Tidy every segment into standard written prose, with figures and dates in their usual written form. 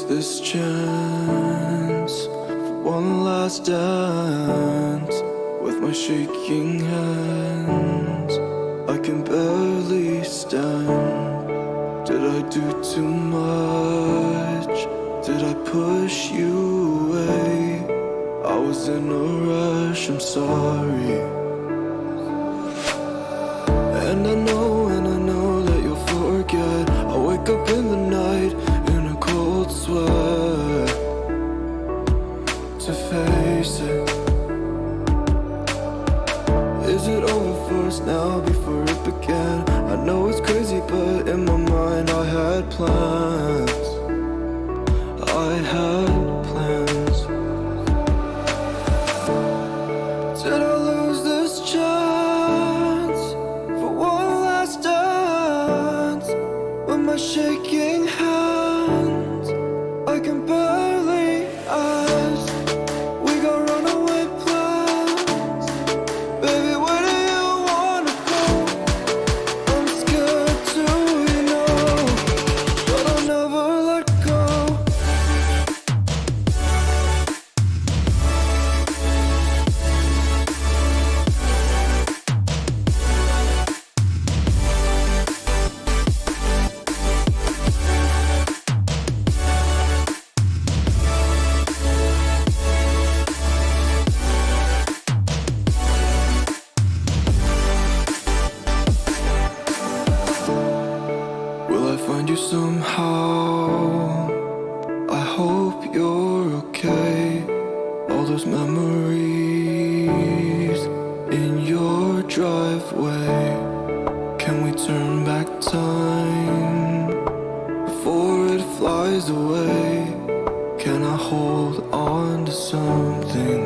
this chance for one last dance with my shaking hands. I can barely stand. Did I do too much? Did I push you away? I was in a rush, I'm sorry. And I know that you'll forget. I wake up in the night in a cold sweat to face it. Is it over for us now before it began? I know it's crazy, but in my mind I had plans. I had plans. Did I lose this chance for one last dance with my shaking hands? I can barely ask. We got runaway plans. Baby, where do you wanna go? I'm scared too, you know, but I'll never let go. Will I find you somehow? I hope you're okay. All those memories in your driveway. Can we turn back time before it flies away? Can I hold on to something?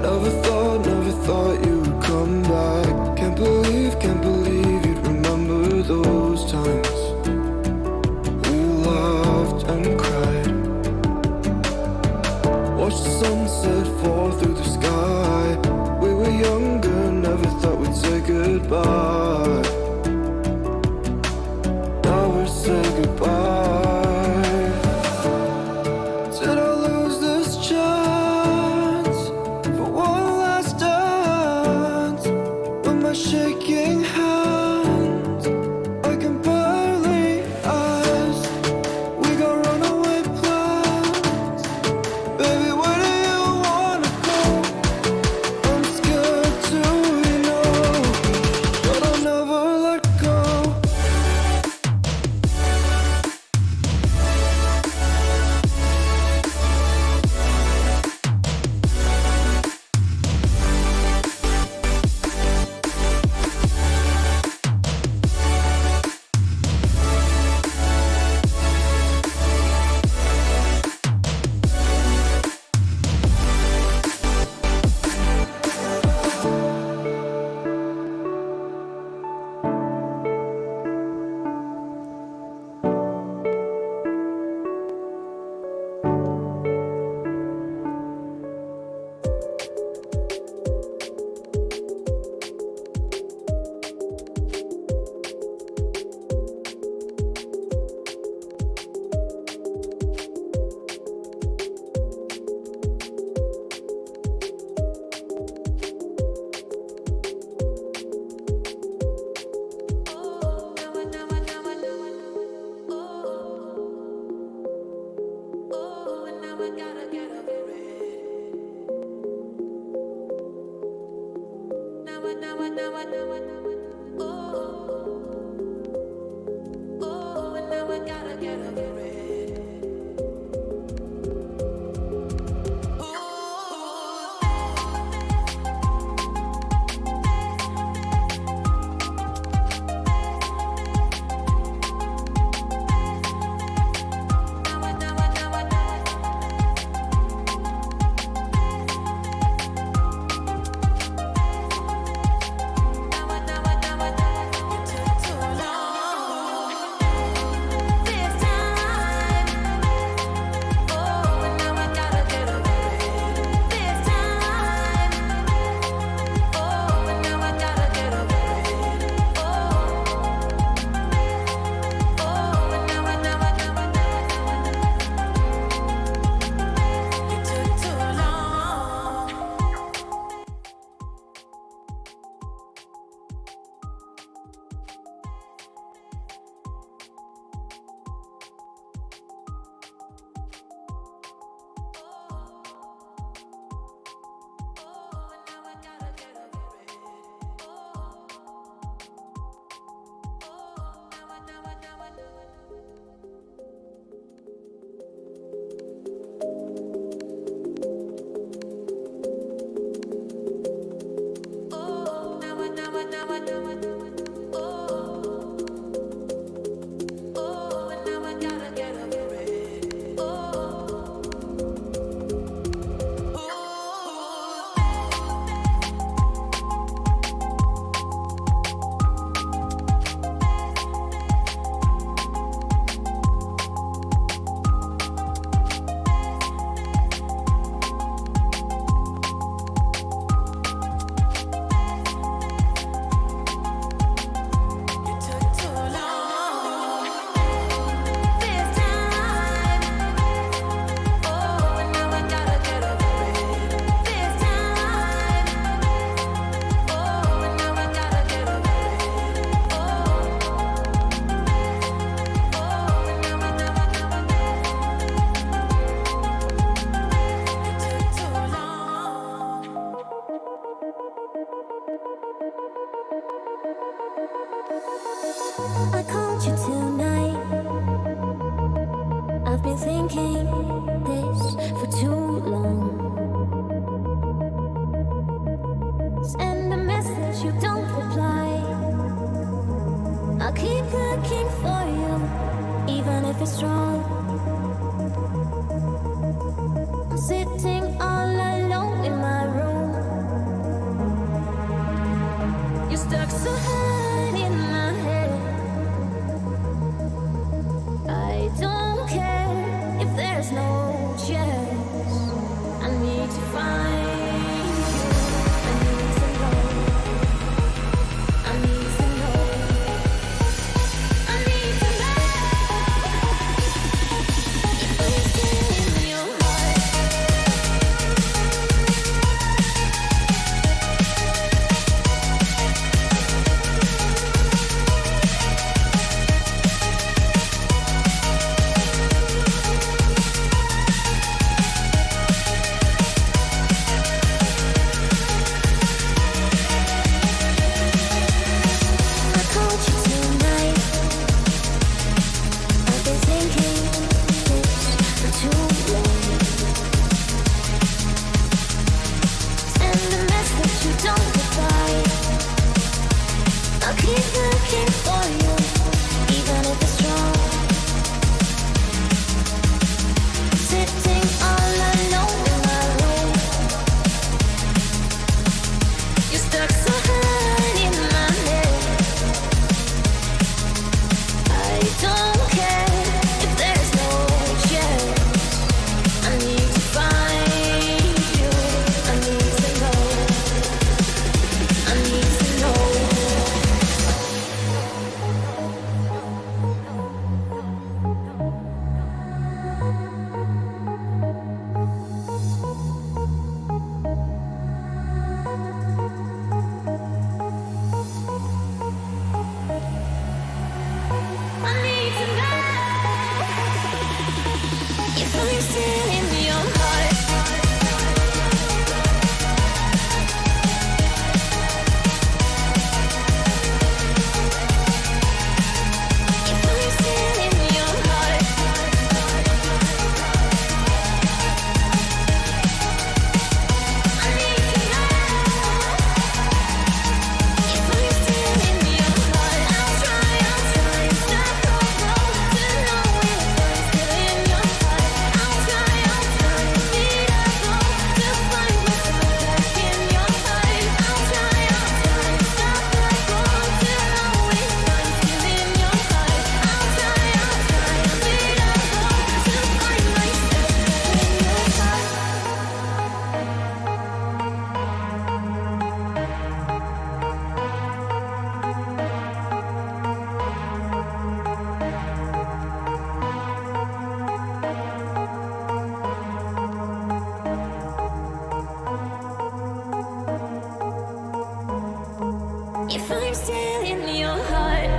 Never thought you would come back. Can't believe you'd remember those times we laughed and cried. Watched the sunset fall through the sky. We were younger, never thought we'd say goodbye. Now we say goodbye. Did I lose this chance for one last dance with my shaking hands? I can barely ask. We got runaway plans. Baby, where do you wanna go? I'm scared too, you know, but I'll never let go. I called you tonight. I've been thinking this for too long. Send a message, you don't reply. I'll keep looking for you, even if it's wrong. I'm sitting all alone in my room. You're stuck so hard in my head. I don't care if there's no chance. I need to find you. I need to know. I need to know. I need to know if I'm still in your heart. I called you tonight. I've been thinking this for too long. Send a message, you don't reply. I'll keep looking for you, even if it's wrong. Sitting all alone in my room. You're stuck so hard in my head. I don't care if there's no chance. I need to find you. I need to know. I need to know. I need to know if I'm still in your heart. If I'm still in your heart. I need to know if I'm still in your heart. I'll try stop the road to know if I'm still in your heart. I'll try beat up to find myself back in your heart. I'll try stop the road to know if I'm still in your heart. I'll try beat up to find myself back in your heart. If I'm still in your heart.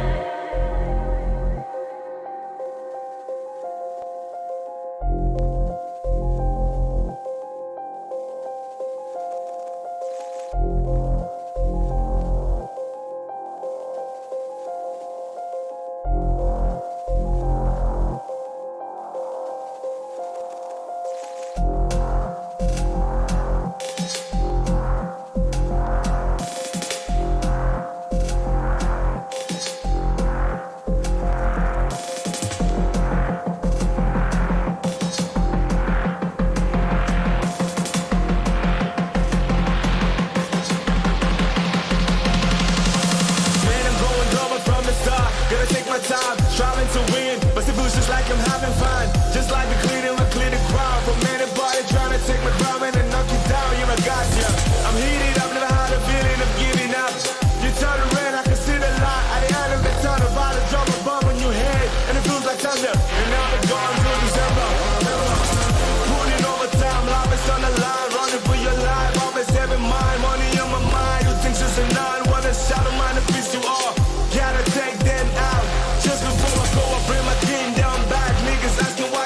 I'm having fun. Just like the cleaning, we clear the crowd. From anybody trying to take my crown and then knock you down, you're a gotcha. I'm heated up, never had a feeling of giving up. You turn red, I can see the light. I am the turn about to drop a bomb on your head, and it feels like thunder. And now we're gone till December. Pulling over time, life is on the line, running for your life. Always having mind, money on my mind. You think she's a nine, wanna shout them mind the piece you are. Gotta take them out. Just before I go, I bring my team down back. Niggas asking why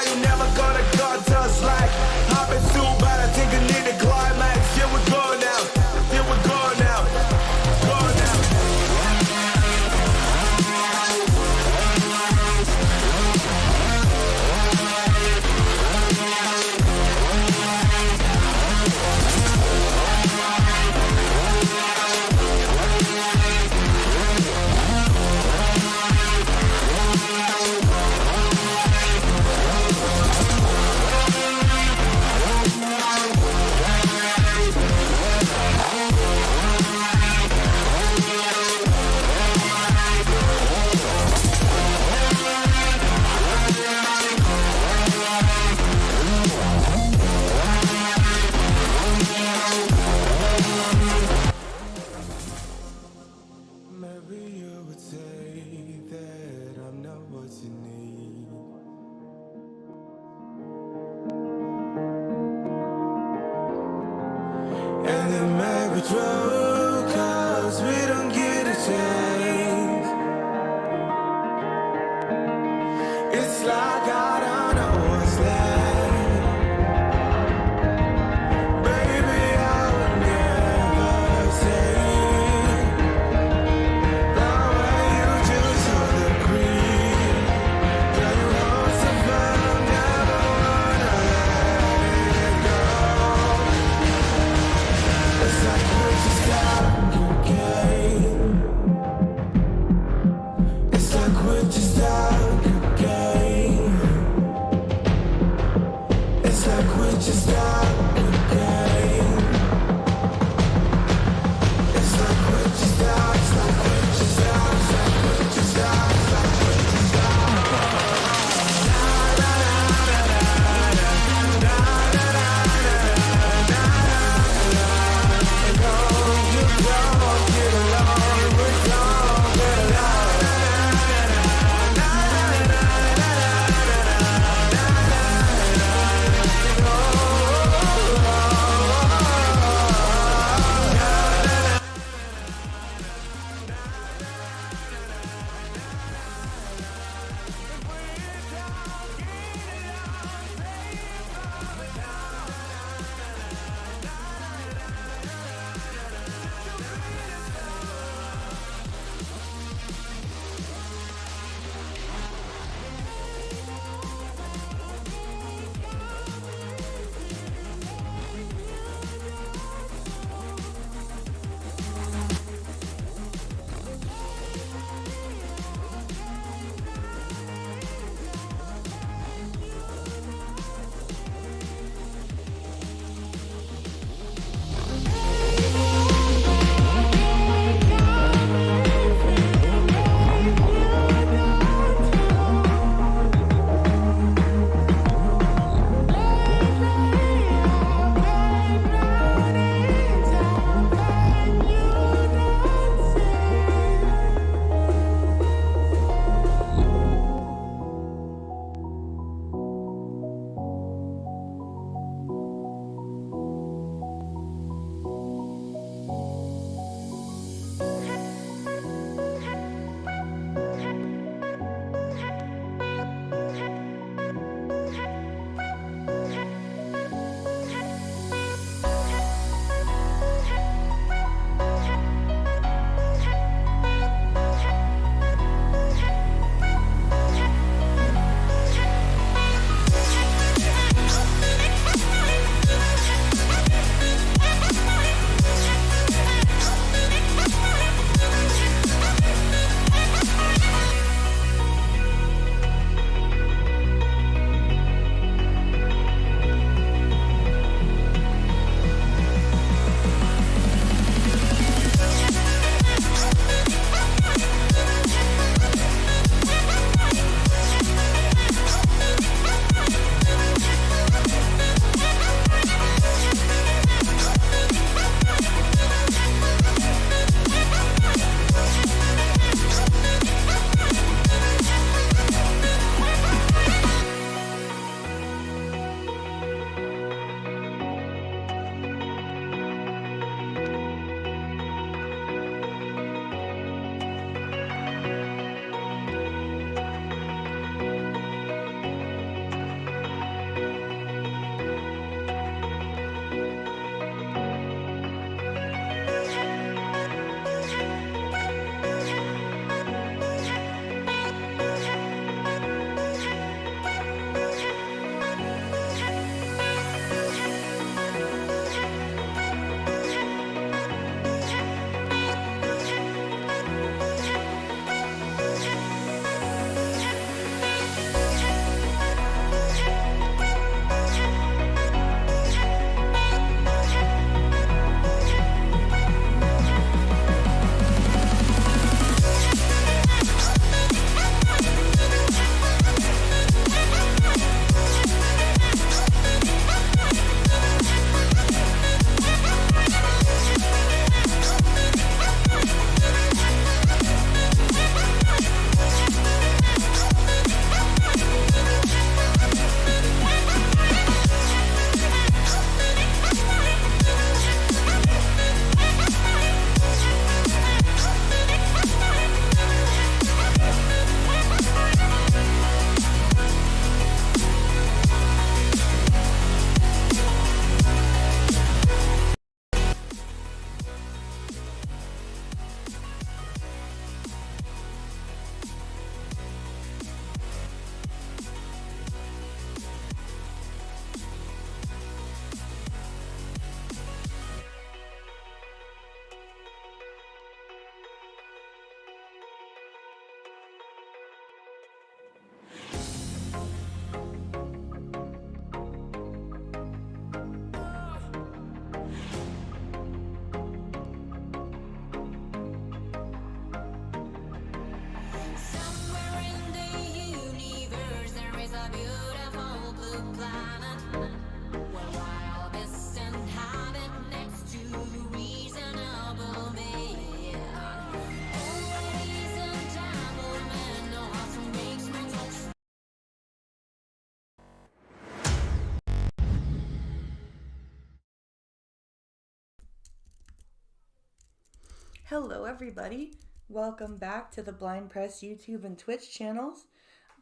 Hello everybody, welcome back to the Blind Press YouTube and Twitch channels.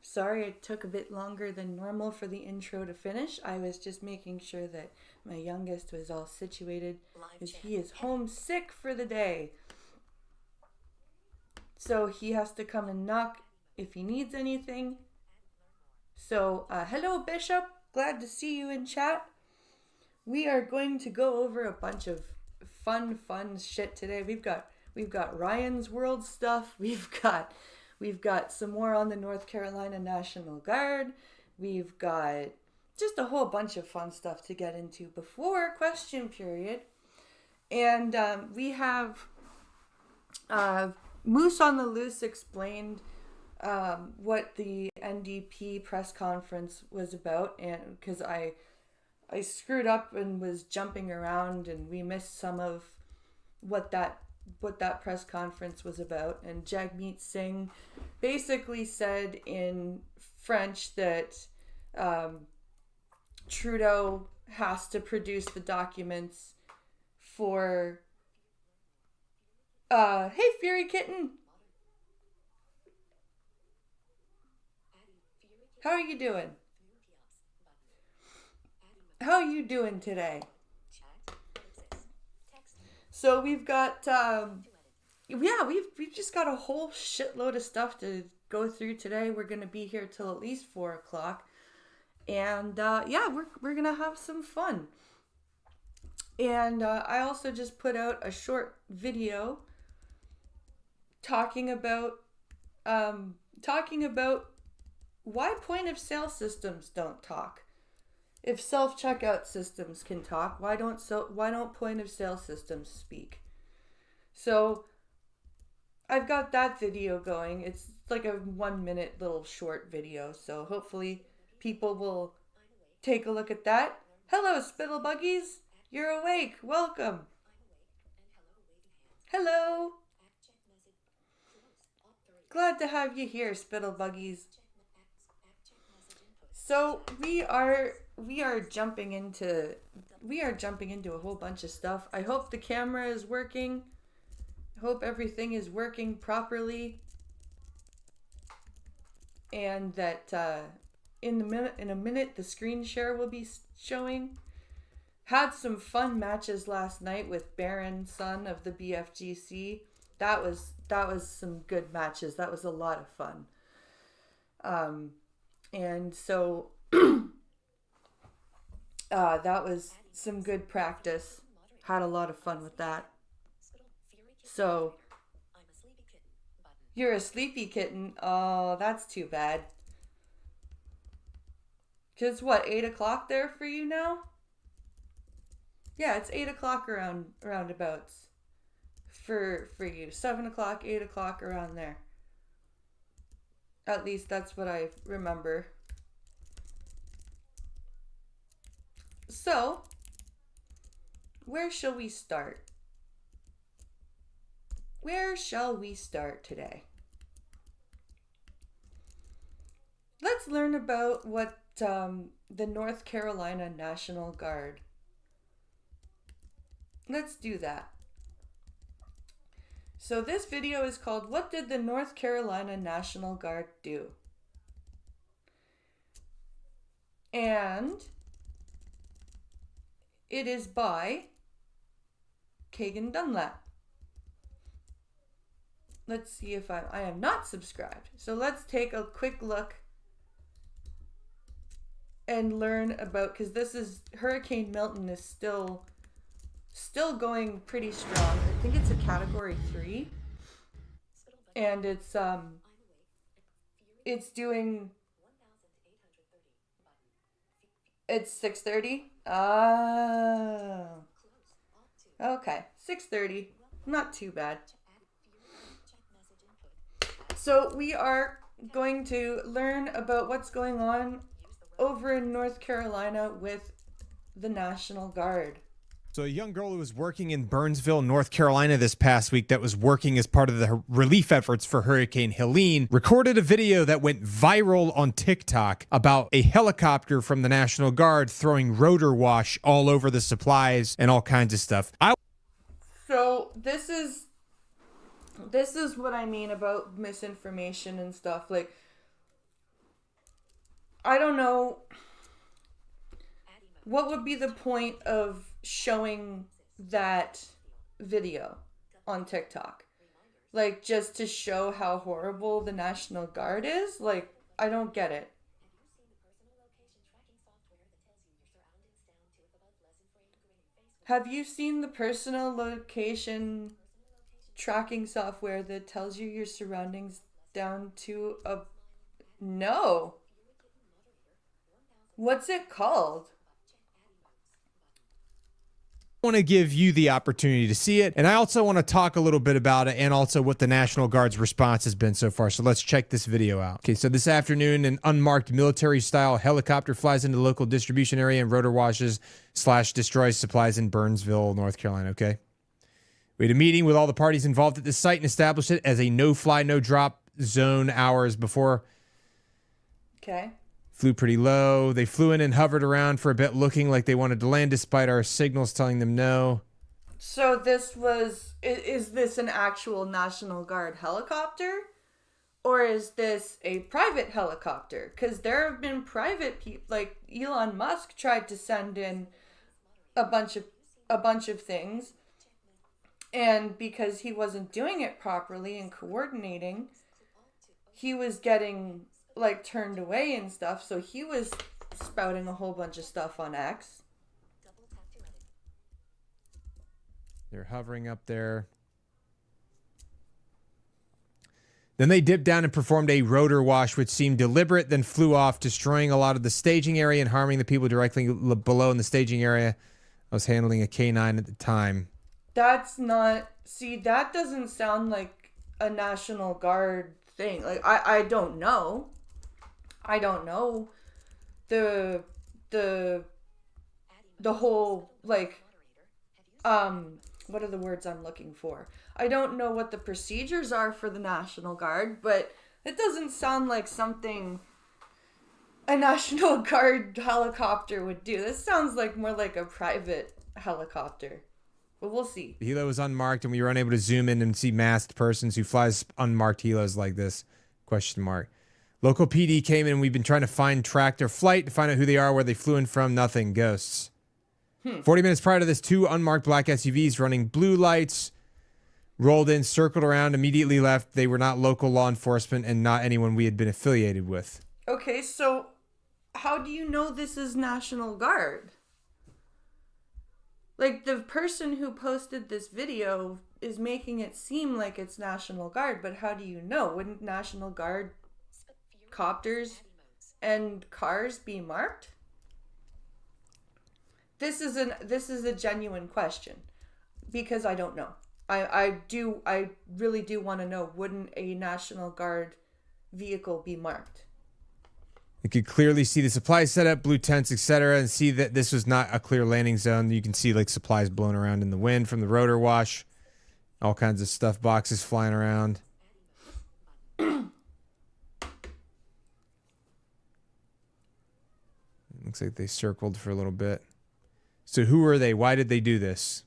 Sorry it took a bit longer than normal for the intro to finish. I was just making sure that my youngest was all situated because he is homesick for the day. So he has to come and knock if he needs anything. So hello Bishop, glad to see you in chat. We are going to go over a bunch of fun shit today. We've got Ryan's World stuff. We've got some more on the North Carolina National Guard. We've got just a whole bunch of fun stuff to get into before question period. And we have Moose on the Loose explained what the NDP press conference was about, and because I screwed up and was jumping around and we missed some of what that press conference was about. And Jagmeet Singh basically said in French that Trudeau has to produce the documents for hey Fury Kitten, how are you doing? How are you doing today? So we've got we've just got a whole shitload of stuff to go through today. We're gonna be here till at least 4 o'clock, and we're gonna have some fun. And I also just put out a short video talking about why point of sale systems don't talk. If self-checkout systems can talk, why don't point of sale systems speak? So I've got that video going. It's like a 1 minute little short video. So hopefully people will take a look at that. Hello, Spittle Buggies. You're awake. Welcome. Hello. Glad to have you here, Spittle Buggies. So we are jumping into a whole bunch of stuff. I hope the camera is working. I hope everything is working properly. And that in a minute the screen share will be showing. Had some fun matches last night with Baron Son of the BFGC. That was some good matches. That was a lot of fun. And so that was some good practice. Had a lot of fun with that. So you're a sleepy kitten. Oh, that's too bad. 'Cause what, 8 o'clock there for you now? Yeah, it's 8 o'clock roundabouts for you. 7 o'clock, 8 o'clock, around there. At least that's what I remember. So, where shall we start? Where shall we start today? Let's learn about what the North Carolina National Guard. Let's do that. So this video is called, What Did the North Carolina National Guard Do? And it is by Kagan Dunlap. Let's see if I am not subscribed. So let's take a quick look and learn about, because this is, Hurricane Milton is still going pretty strong. I think it's a category 3. And it's doing, it's 6:30. Okay, 6:30. Not too bad. So we are going to learn about what's going on over in North Carolina with the National Guard. So a young girl who was working in Burnsville, North Carolina this past week, that was working as part of the relief efforts for Hurricane Helene, recorded a video that went viral on TikTok about a helicopter from the National Guard throwing rotor wash all over the supplies and all kinds of stuff. So this is This is what I mean about misinformation and stuff. Like, I don't know what would be the point of showing that video on TikTok. Like, just to show how horrible the National Guard is? Like, I don't get it. Have you seen the personal location tracking software that tells you your surroundings down to a... No. What's it called? I want to give you the opportunity to see it, and I also want to talk a little bit about it and also what the National Guard's response has been so far. So let's check this video out. Okay, so this afternoon, an unmarked military-style helicopter flies into the local distribution area and rotor washes / destroys supplies in Burnsville, North Carolina. Okay, we had a meeting with all the parties involved at this site and established it as a no-fly, no-drop zone hours before. Okay. Flew pretty low. They flew in and hovered around for a bit, looking like they wanted to land despite our signals telling them no. So this was... Is this an actual National Guard helicopter? Or is this a private helicopter? Because there have been private people... Like, Elon Musk tried to send in a bunch of things. And because he wasn't doing it properly and coordinating, he was getting... like turned away and stuff, so he was spouting a whole bunch of stuff on X. They're hovering up there. Then they dipped down and performed a rotor wash, which seemed deliberate, then flew off, destroying a lot of the staging area and harming the people directly below in the staging area. I was handling a K9 at the time. That's not... See, that doesn't sound like a National Guard thing. Like, I don't know. I don't know the whole, like, what are the words I'm looking for? I don't know what the procedures are for the National Guard, but it doesn't sound like something a National Guard helicopter would do. This sounds like more like a private helicopter. But we'll see. The helo was unmarked, and we were unable to zoom in and see masked persons who flies unmarked helos like this? Question mark. Local PD came in, and we've been trying to track their flight to find out who they are, where they flew in from. Nothing. Ghosts. 40 minutes prior to this, 2 unmarked black SUVs running blue lights rolled in, circled around, immediately left. They were not local law enforcement and not anyone we had been affiliated with. Okay, so how do you know this is National Guard? Like, the person who posted this video is making it seem like it's National Guard, but how do you know? Wouldn't National Guard copters and cars be marked? This is a genuine question, because I don't know. I really do want to know, wouldn't a National Guard vehicle be marked? You could clearly see the supplies set up, blue tents, etc., and see that this was not a clear landing zone. You can see like supplies blown around in the wind from the rotor wash, all kinds of stuff, boxes flying around. Looks like they circled for a little bit. So who are they? Why did they do this?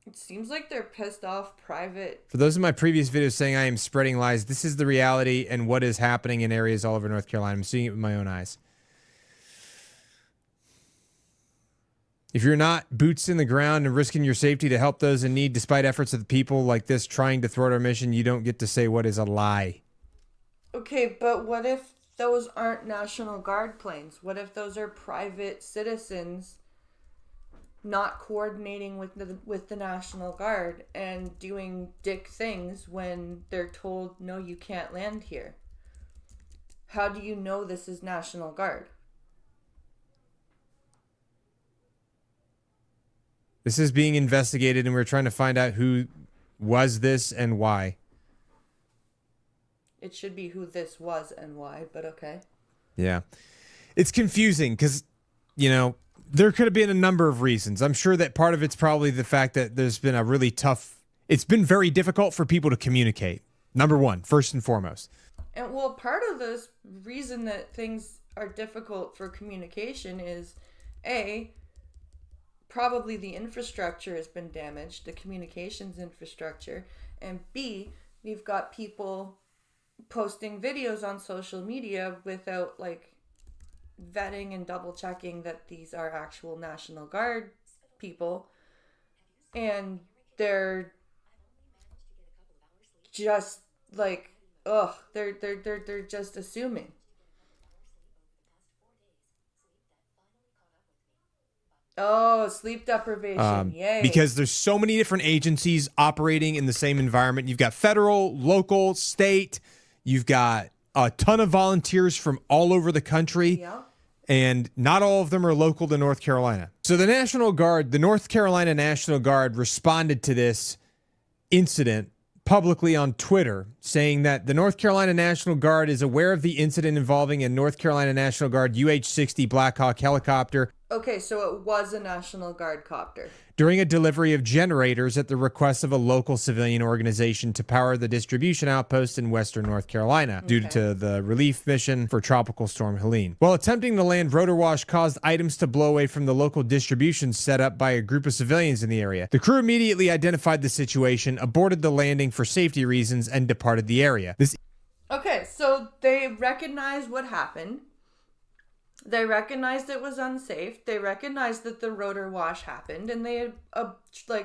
It seems like they're pissed off private. For those of my previous videos saying I am spreading lies, this is the reality and what is happening in areas all over North Carolina. I'm seeing it with my own eyes. If you're not boots in the ground and risking your safety to help those in need, despite efforts of the people like this trying to thwart our mission, you don't get to say what is a lie. Okay, but what if those aren't National Guard planes? What if those are private citizens not coordinating with the National Guard and doing dick things when they're told, no, you can't land here? How do you know this is National Guard? This is being investigated, and we're trying to find out who was this and why. It should be who this was and why, but okay. Yeah. It's confusing because, you know, there could have been a number of reasons. I'm sure that part of it's probably the fact that there's been a really tough... It's been very difficult for people to communicate. Number one, first and foremost. And well, part of the reason that things are difficult for communication is, A, probably the infrastructure has been damaged, the communications infrastructure, and B, we've got people posting videos on social media without like vetting and double checking that these are actual National Guard people, and they're just like, ugh, they're just assuming. Oh, sleep deprivation. Yay. Because there's so many different agencies operating in the same environment. You've got federal, local, state. You've got a ton of volunteers from all over the country. Yeah. And not all of them are local to North Carolina. So the National Guard, the North Carolina National Guard, responded to this incident publicly on Twitter, saying that the North Carolina National Guard is aware of the incident involving a North Carolina National Guard UH-60 Black Hawk helicopter Okay, so it was a National Guard copter. during a delivery of generators at the request of a local civilian organization to power the distribution outpost in western North Carolina due to the relief mission for Tropical Storm Helene. While attempting to land, rotor wash caused items to blow away from the local distribution set up by a group of civilians in the area. The crew immediately identified the situation, aborted the landing for safety reasons, and departed the area. This Okay, so they recognized what happened. They recognized it was unsafe. They recognized that the rotor wash happened, and they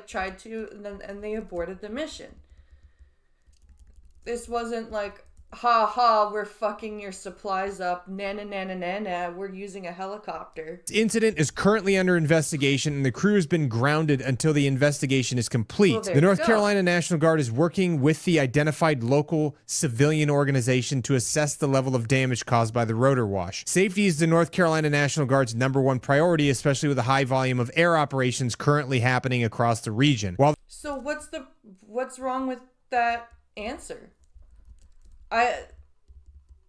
tried to, and they aborted the mission. This wasn't like, ha ha, we're fucking your supplies up, na na na na na na, we're using a helicopter. incident is currently under investigation, and the crew has been grounded until the investigation is complete. Well, there the you North go. Carolina National Guard is working with the identified local civilian organization to assess the level of damage caused by the rotor wash. Safety is the North Carolina National Guard's #1 priority, especially with the high volume of air operations currently happening across the region. While So what's wrong with that answer?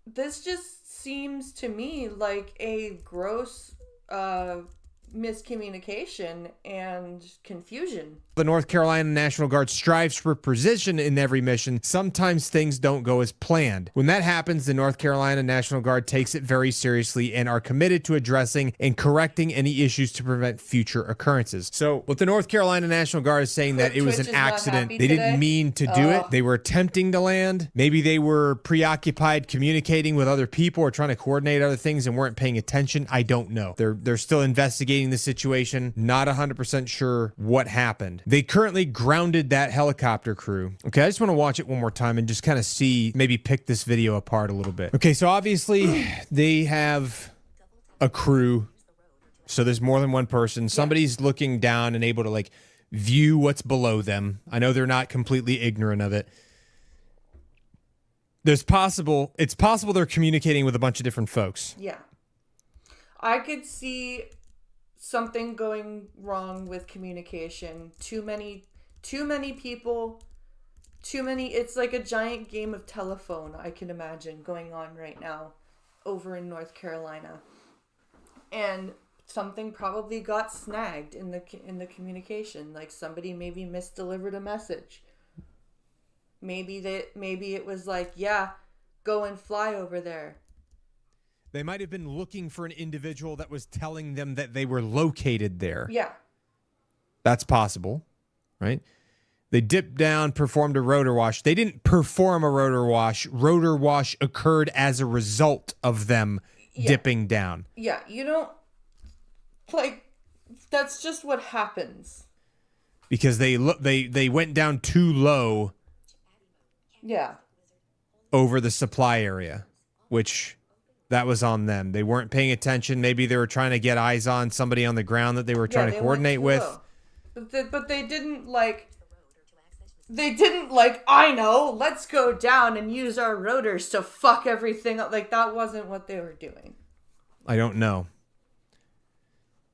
This just seems to me like a gross miscommunication and confusion. the North Carolina National Guard strives for precision in every mission, sometimes things don't go as planned. When that happens, the North Carolina National Guard takes it very seriously and are committed to addressing and correcting any issues to prevent future occurrences. So what the North Carolina National Guard is saying that it was Twitch an is not accident. happy They today? didn't mean to do it. They were attempting to land. Maybe they were preoccupied communicating with other people or trying to coordinate other things and weren't paying attention. I don't know. They're still investigating the situation. Not 100% sure what happened. They currently grounded that helicopter crew. Okay, I just want to watch it one more time and just kind of see, maybe pick this video apart a little bit. Okay, so obviously they have a crew. So there's more than one person. Somebody's looking down and able to like view what's below them. I know they're not completely ignorant of it. It's possible they're communicating with a bunch of different folks. Yeah. I could see something going wrong with communication. Too many people, it's like a giant game of telephone, I can imagine, going on right now over in North Carolina. And something probably got snagged in the communication, like somebody maybe misdelivered a message. Maybe it was like, yeah, go and fly over there. They might have been looking for an individual that was telling them that they were located there. Yeah. That's possible, right? They dipped down, performed a rotor wash. They didn't perform a rotor wash. Rotor wash occurred as a result of them dipping down. Yeah, that's just what happens. Because they went down too low Yeah. over the supply area, which that was on them. They weren't paying attention. Maybe they were trying to get eyes on somebody on the ground that they were trying to coordinate with. But they didn't like, I know, let's go down and use our rotors to fuck everything up. Like, that wasn't what they were doing. I don't know.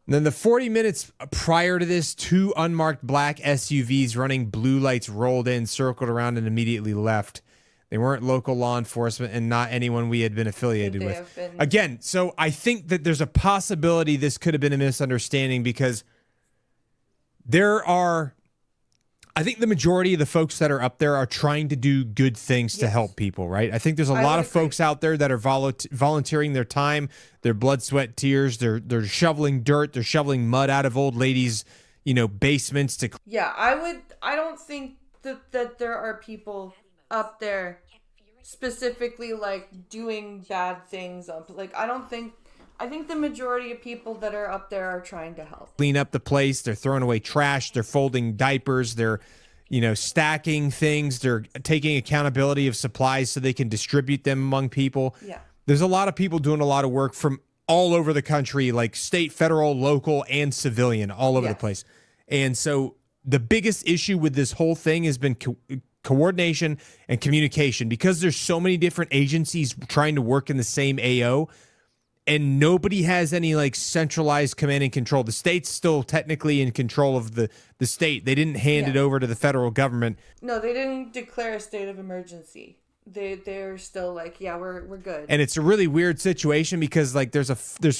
And then the 40 minutes prior to this, 2 unmarked black SUVs running blue lights rolled in, circled around, and immediately left. They weren't local law enforcement and not anyone we had been affiliated with. Again, so I think that there's a possibility this could have been a misunderstanding because there are I think the majority of the folks that are up there are trying to do good things to Yes. help people, right? I think there's a I lot would of folks out there that are volunteering their time, their blood, sweat, tears. They're shoveling dirt, they're shoveling mud out of old ladies', basements to Yeah, I don't think that there are people up there specifically like doing bad things on, like, I think the majority of people that are up there are trying to help. clean up the place. They're throwing away trash. They're folding diapers. They're, stacking things. They're taking accountability of supplies so they can distribute them among people. Yeah. There's a lot of people doing a lot of work from all over the country, like state, federal, local, and civilian, all over the Yes. place. And so the biggest issue with this whole thing has been coordination and communication, because there's so many different agencies trying to work in the same AO. And nobody has any like centralized command and control. The state's still technically in control of the state. They didn't hand it over to the federal government. No, they didn't declare a state of emergency. They're still like, yeah, we're good. And it's a really weird situation because like there's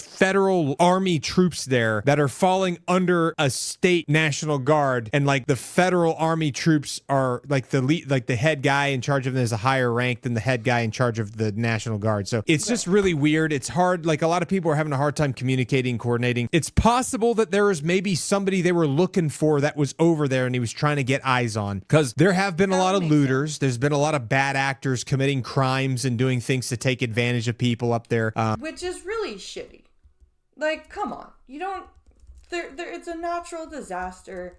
federal army troops there that are falling under a state national guard, and like the federal army troops are like the head guy in charge of them is a higher rank than the head guy in charge of the national guard. So it's just really weird. It's hard. Like a lot of people are having a hard time communicating, coordinating. It's possible that there was maybe somebody they were looking for that was over there and he was trying to get eyes on, because there have been a lot of looters. There's been a lot of bad actors committing crimes and doing things to take advantage of people up there. Which is really shitty. Like, come on. You don't... it's a natural disaster.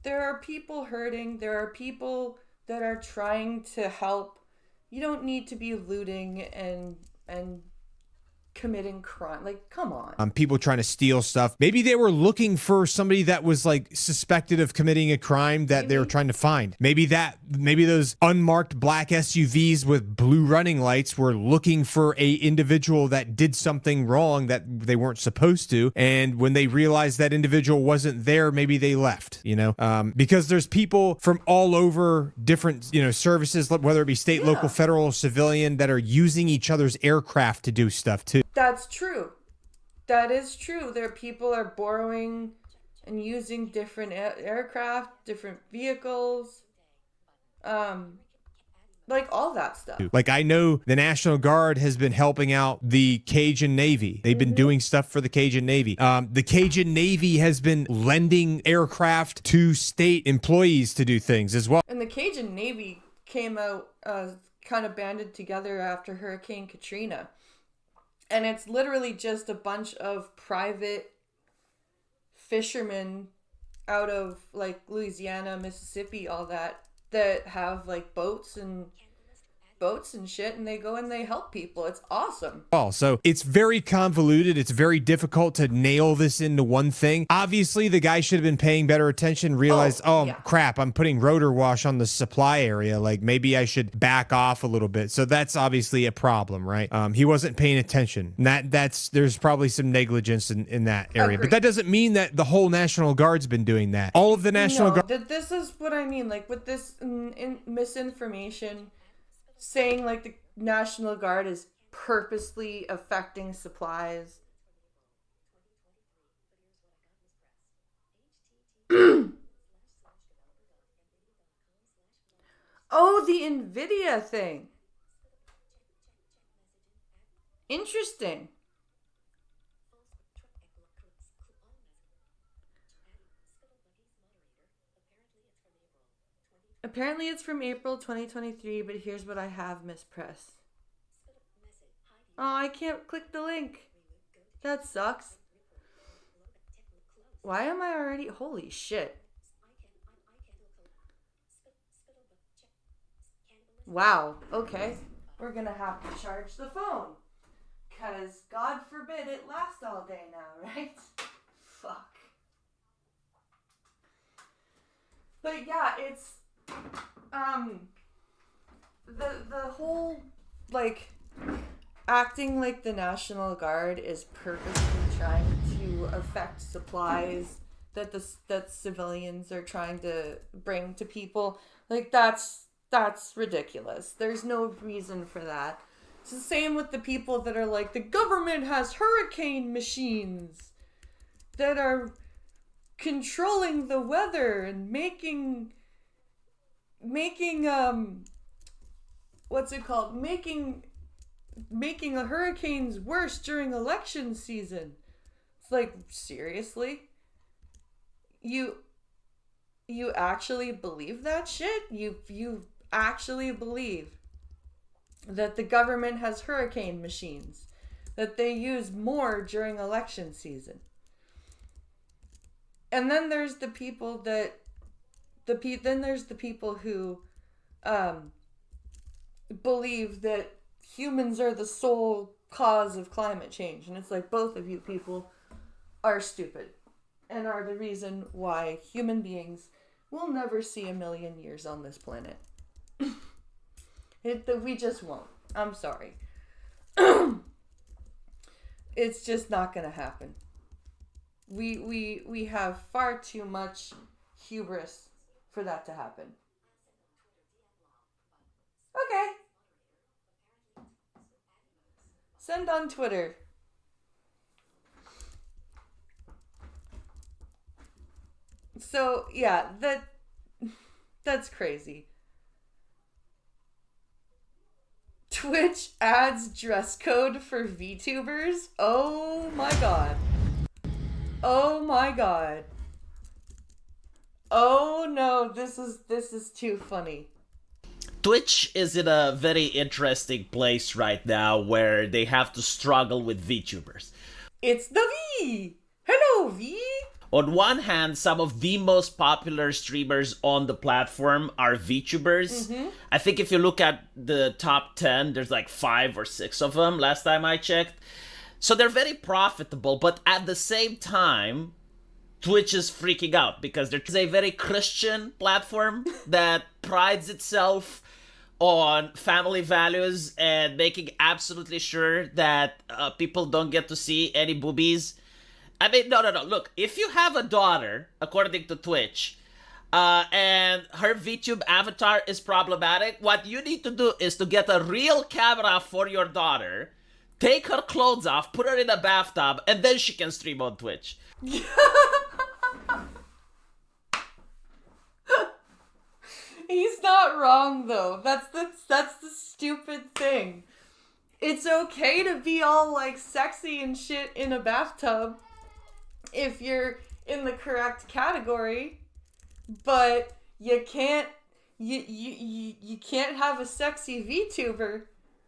There are people hurting. There are people that are trying to help. You don't need to be looting and committing crime. Like, come on. People trying to steal stuff. Maybe they were looking for somebody that was like suspected of committing a crime that they were trying to find. Maybe those unmarked black SUVs with blue running lights were looking for a individual that did something wrong that they weren't supposed to. And when they realized that individual wasn't there, maybe they left, because there's people from all over different, services, whether it be state, local, federal, civilian, that are using each other's aircraft to do stuff too. That's true. That is true. People are borrowing and using different aircraft, different vehicles, like all that stuff. Like I know the National Guard has been helping out the Cajun Navy. They've been doing stuff for the Cajun Navy. The Cajun Navy has been lending aircraft to state employees to do things as well. And the Cajun Navy came out kind of banded together after Hurricane Katrina. And it's literally just a bunch of private fishermen out of like Louisiana, Mississippi, all that have like boats and shit, and they go and they help people. It's awesome. So it's very convoluted. It's very difficult to nail this into one thing. Obviously, the guy should have been paying better attention, realized, crap, I'm putting rotor wash on the supply area. Like maybe I should back off a little bit. So that's obviously a problem, right? He wasn't paying attention. There's probably some negligence in that area. Agreed. But that doesn't mean that the whole National Guard's been doing that. All of the National Guard. This is what I mean. Like with this misinformation, saying like the National Guard is purposely affecting supplies. Oh, the Nvidia thing. Interesting. Apparently it's from April 2023, but here's what I have, Miss Press. Oh, I can't click the link. That sucks. Why am I already... Holy shit. Wow, okay. We're gonna have to charge the phone. Because, God forbid, it lasts all day now, right? Fuck. But yeah, it's... The whole, like, acting like the National Guard is purposely trying to affect supplies that civilians are trying to bring to people, like, that's ridiculous. There's no reason for that. It's the same with the people that are like, the government has hurricane machines that are controlling the weather and making making what's it called? Making a hurricanes worse during election season. It's like, seriously? You actually believe that shit? You actually believe that the government has hurricane machines that they use more during election season? And then there's the people who believe that humans are the sole cause of climate change. And it's like, both of you people are stupid and are the reason why human beings will never see a million years on this planet. We just won't. I'm sorry. It's just not gonna happen. We have far too much hubris for that to happen. Okay. Send on Twitter. So, yeah, that's crazy. Twitch adds dress code for VTubers? Oh my god. Oh my god. Oh no, this is too funny. Twitch is in a very interesting place right now where they have to struggle with VTubers. It's the V! Hello, V! On one hand, some of the most popular streamers on the platform are VTubers. I think if you look at the top 10, there's like 5 or 6 of them last time I checked. So they're very profitable, but at the same time, Twitch is freaking out because there's a very Christian platform that prides itself on family values and making absolutely sure that people don't get to see any boobies. I mean, no. Look, if you have a daughter, according to Twitch, and her VTube avatar is problematic, what you need to do is to get a real camera for your daughter, take her clothes off, put her in a bathtub, and then she can stream on Twitch. He's not wrong though. That's the stupid thing. It's okay to be all like sexy and shit in a bathtub if you're in the correct category, but you can't have a sexy VTuber.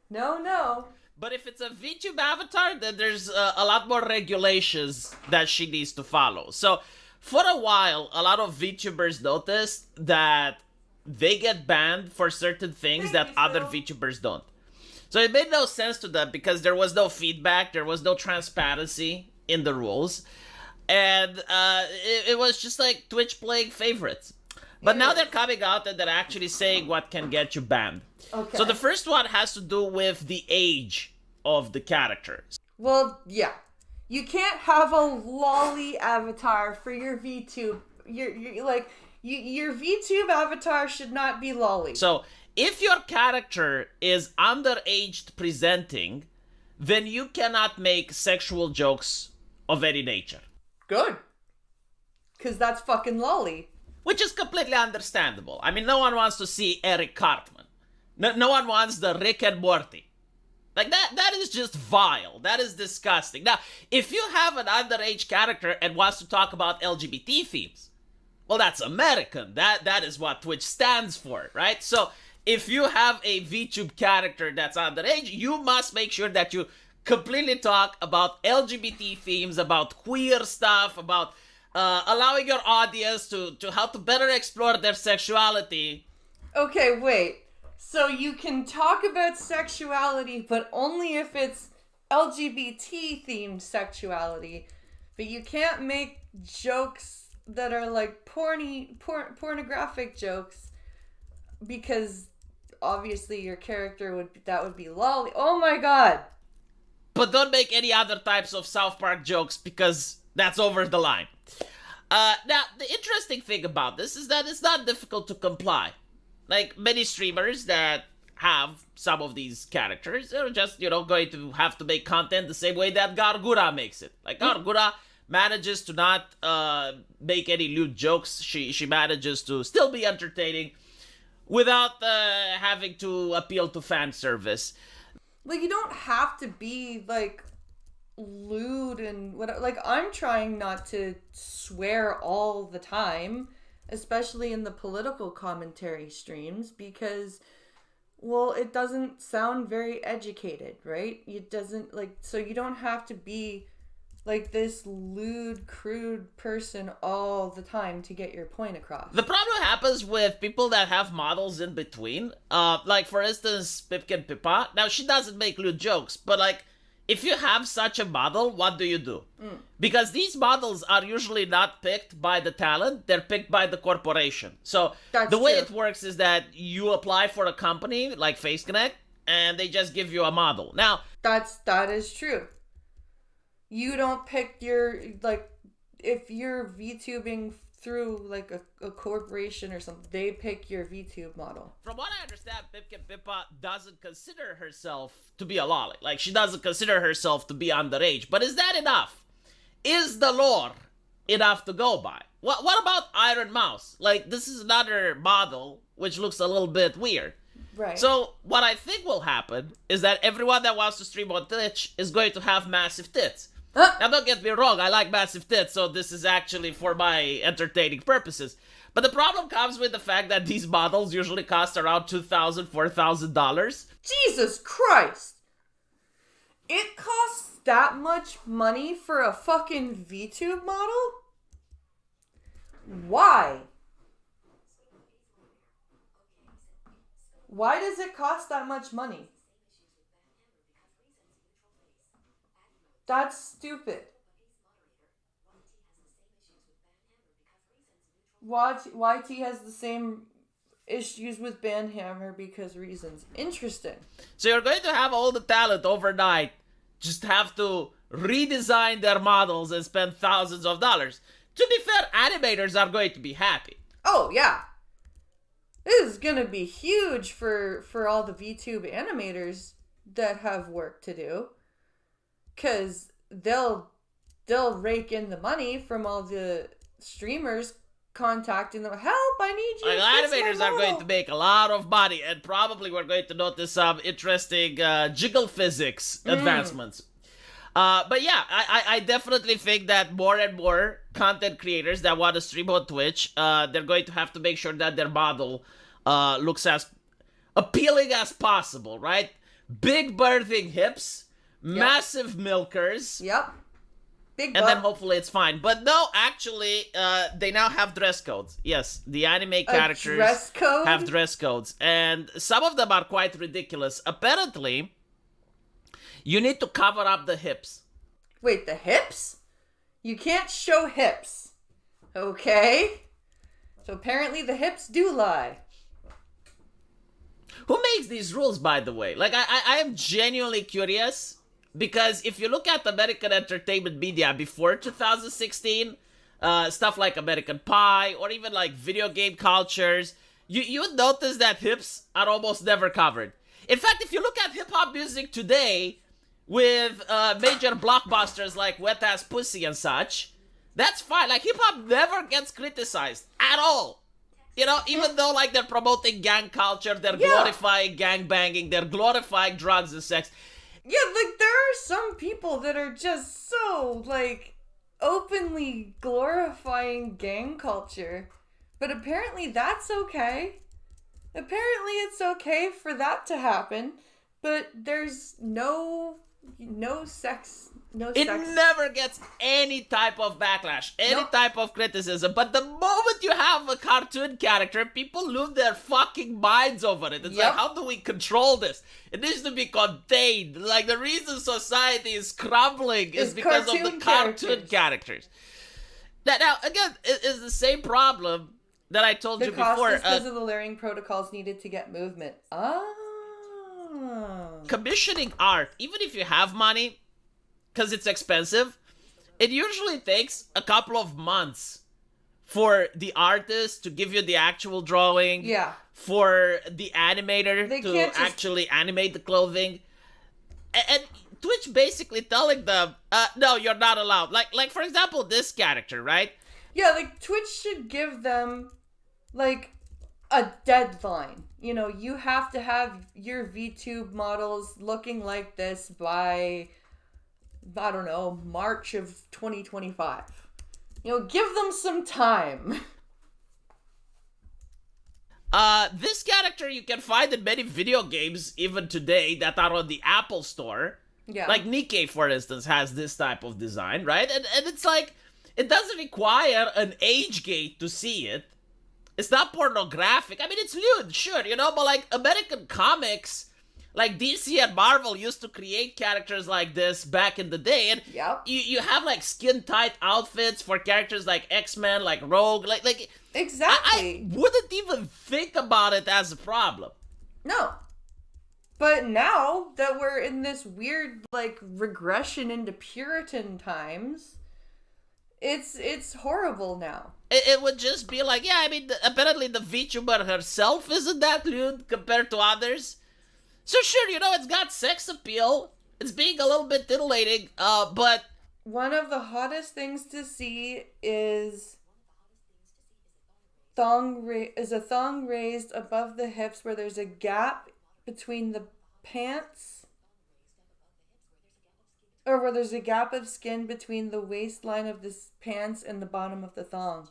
No. But if it's a VTube avatar, then there's a lot more regulations that she needs to follow. So for a while, a lot of VTubers noticed that they get banned for certain things that other VTubers don't. So it made no sense to them because there was no feedback, there was no transparency in the rules. And it was just like Twitch playing favorites. But now they're coming out and they're actually saying what can get you banned. Okay. So the first one has to do with the age of the characters. Well, yeah. You can't have a lolly avatar for your VTube. Your VTube avatar should not be lolly. So if your character is underaged presenting, then you cannot make sexual jokes of any nature. Good. Because that's fucking lolly. Which is completely understandable. I mean, no one wants to see Eric Cartman. No one wants the Rick and Morty. Like, that is just vile. That is disgusting. Now, if you have an underage character and wants to talk about LGBT themes, well, that's American. That is what Twitch stands for, right? So, if you have a VTube character that's underage, you must make sure that you completely talk about LGBT themes, about queer stuff, about allowing your audience to how to better explore their sexuality. Okay, wait. So you can talk about sexuality, but only if it's LGBT themed sexuality. But you can't make jokes that are like pornographic jokes, because obviously your character would be lolly. Oh my god. But don't make any other types of South Park jokes because that's over the line. Now, the interesting thing about this is that it's not difficult to comply. Like, many streamers that have some of these characters are just, going to have to make content the same way that Gargura makes it. Like, Gargura manages to not make any lewd jokes. She manages to still be entertaining without having to appeal to fan service. Like, you don't have to be like lewd and what. Like, I'm trying not to swear all the time, especially in the political commentary streams, because, well, it doesn't sound very educated, right? It doesn't, like, so you don't have to be like this lewd, crude person all the time to get your point across. The problem happens with people that have models in between. Like, for instance, Pipkin Pippa. Now, she doesn't make lewd jokes, but, like, if you have such a model, what do you do? Because these models are usually not picked by the talent, they're picked by the corporation. So, That's the way true. it works is that you apply for a company like Face Connect, and they just give you a model. Now, That is true. You don't pick your, like, if you're VTubing through like a corporation or something, they pick your VTube model. from what I understand, Pipkin Pippa doesn't consider herself to be a lolly. Like, she doesn't consider herself to be underage. But is that enough? Is the lore enough to go by? What about Iron Mouse? Like, this is another model which looks a little bit weird. Right. So, what I think will happen is that everyone that wants to stream on Twitch is going to have massive tits. Now, don't get me wrong, I like massive tits, so this is actually for my entertaining purposes. But the problem comes with the fact that these models usually cost around $2,000, $4,000. Jesus Christ! It costs that much money for a fucking VTube model? Why? Why does it cost that much money? That's stupid. YT has the same issues with Banhammer because reasons. Interesting. So you're going to have all the talent overnight just have to redesign their models and spend thousands of dollars. To be fair, animators are going to be happy. Oh, yeah. This is gonna be huge for all the VTube animators that have work to do. Cause they'll rake in the money from all the streamers contacting them. Help! I need you. Like, to fix animators my are going model." to make a lot of money, and probably we're going to notice some interesting jiggle physics advancements. But yeah, I definitely think that more and more content creators that want to stream on Twitch, they're going to have to make sure that their model looks as appealing as possible, right? Big birthing hips, massive milkers, Yep. Big and then butt. hopefully it's fine. But no, actually, they now have dress codes. Yes, the anime characters dress code? have dress codes, and some of them are quite ridiculous. Apparently, you need to cover up the hips. Wait, the hips? You can't show hips. Okay? So apparently the hips do lie. Who makes these rules, by the way? Like, I am genuinely curious, because if you look at American entertainment media before 2016, stuff like American Pie, or even like video game cultures, you would notice that hips are almost never covered. In fact, if you look at hip-hop music today, with major blockbusters like Wet Ass Pussy and such, that's fine. Like, hip-hop never gets criticized at all. You know, even though, like, they're promoting gang culture, they're glorifying gang banging, they're glorifying drugs and sex. Yeah, like, there are some people that are just so, like, openly glorifying gang culture. But apparently that's okay. Apparently it's okay for that to happen. But there's no sex. It never gets any type of backlash, any Nope. type of criticism. But the moment you have a cartoon character, people lose their fucking minds over it. It's Yep. like, how do we control this? It needs to be contained. Like, the reason society is crumbling is It's because of the cartoon cartoon characters. Now, again, it is the same problem that I told The you cost before. is because of the layering protocols needed to get movement. Oh. Commissioning art, even if you have money, because it's expensive, it usually takes a couple of months for the artist to give you the actual drawing, Yeah. for the animator They to can't just- actually animate the clothing, and Twitch basically telling them, no, you're not allowed. Like for example, this character, right? Yeah, like, Twitch should give them, like, a deadline. You know, you have to have your VTube models looking like this by, I don't know, March of 2025. You know, give them some time. This character you can find in many video games even today that are on the Apple Store. Yeah. Like Nikkei, for instance, has this type of design, right? And it's like, it doesn't require an age gate to see it. It's not pornographic. I mean, it's lewd, sure, you know, but like American comics, like DC and Marvel used to create characters like this back in the day. And Yep. you have like skin-tight outfits for characters like X-Men, like Rogue, like Exactly. I wouldn't even think about it as a problem. No. But now that we're in this weird, like, regression into Puritan times, it's horrible now. It would just be like, yeah, I mean, apparently the VTuber herself isn't that lewd compared to others. So sure, you know, it's got sex appeal. It's being a little bit titillating, but... One of the hottest things to see is a thong raised above the hips where there's a gap between the pants, or where there's a gap of skin between the waistline of the pants and the bottom of the thong.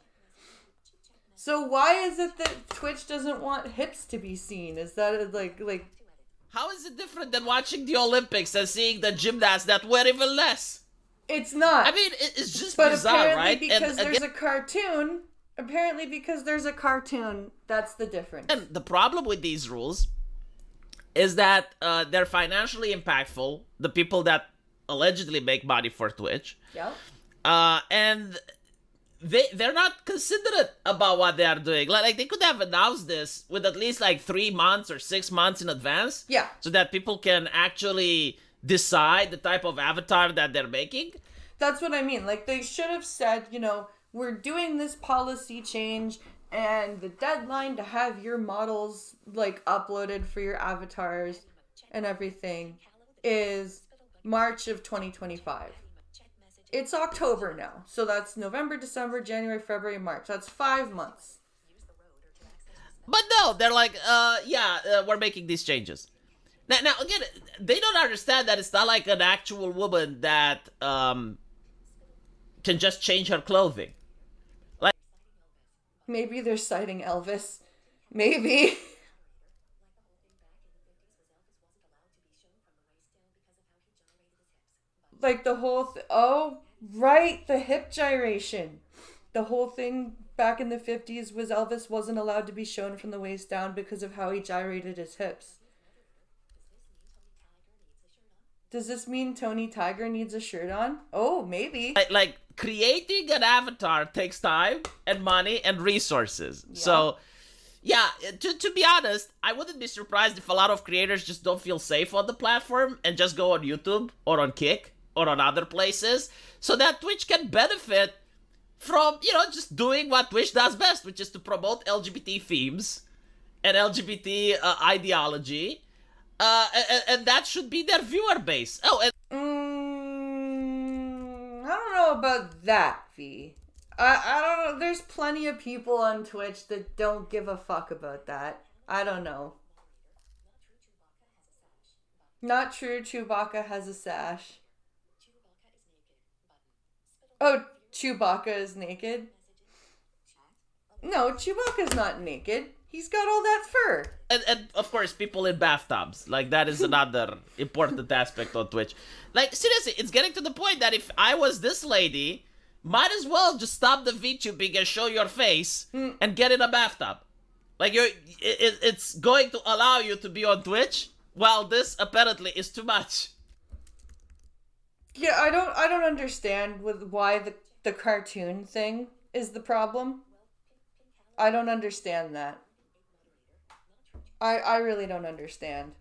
So why is it that Twitch doesn't want hips to be seen? Is that like How is it different than watching the Olympics and seeing the gymnasts that wear even less? it's not? I mean, it's just But bizarre, apparently right? because And there's again, a cartoon, that's the difference. and the problem with these rules is that they're financially impactful, the people that allegedly make money for Twitch. Yep. And they're not considerate about what they are doing. Like they could have announced this with at least like 3 months or 6 months in advance. Yeah. So that people can actually decide the type of avatar that they're making. That's what I mean. Like, they should have said, you know, we're doing this policy change, and the deadline to have your models, like, uploaded for your avatars and everything is March of 2025. It's October now. So that's November, December, January, February, March. That's 5 months. But no, they're like, we're making these changes. Now again, they don't understand that it's not like an actual woman that can just change her clothing. Maybe they're citing Elvis. Maybe. Like the whole oh, right, the hip gyration. The whole thing back in the 50s was Elvis wasn't allowed to be shown from the waist down because of how he gyrated his hips. Does this mean Tony Tiger needs a shirt on? Oh, maybe. Like creating an avatar takes time and money and resources. So, yeah, to be honest, I wouldn't be surprised if a lot of creators just don't feel safe on the platform and just go on YouTube or on Kick or on other places so that Twitch can benefit from, you know, just doing what Twitch does best, which is to promote LGBT themes and LGBT ideology. And that should be their viewer base. Oh, and I don't know about that, V. I don't know. There's plenty of people on Twitch that don't give a fuck about that. I don't know. Not true. Chewbacca has a sash. Oh, Chewbacca is naked? No, Chewbacca's not naked. He's got all that fur. And of course, people in bathtubs. Like, that is another important aspect on Twitch. Like, seriously, it's getting to the point that if I was this lady, might as well just stop the VTubing and show your face and get in a bathtub. Like, it's going to allow you to be on Twitch, while this apparently is too much. Yeah, I don't understand why the cartoon thing is the problem. I don't understand that. I really don't understand.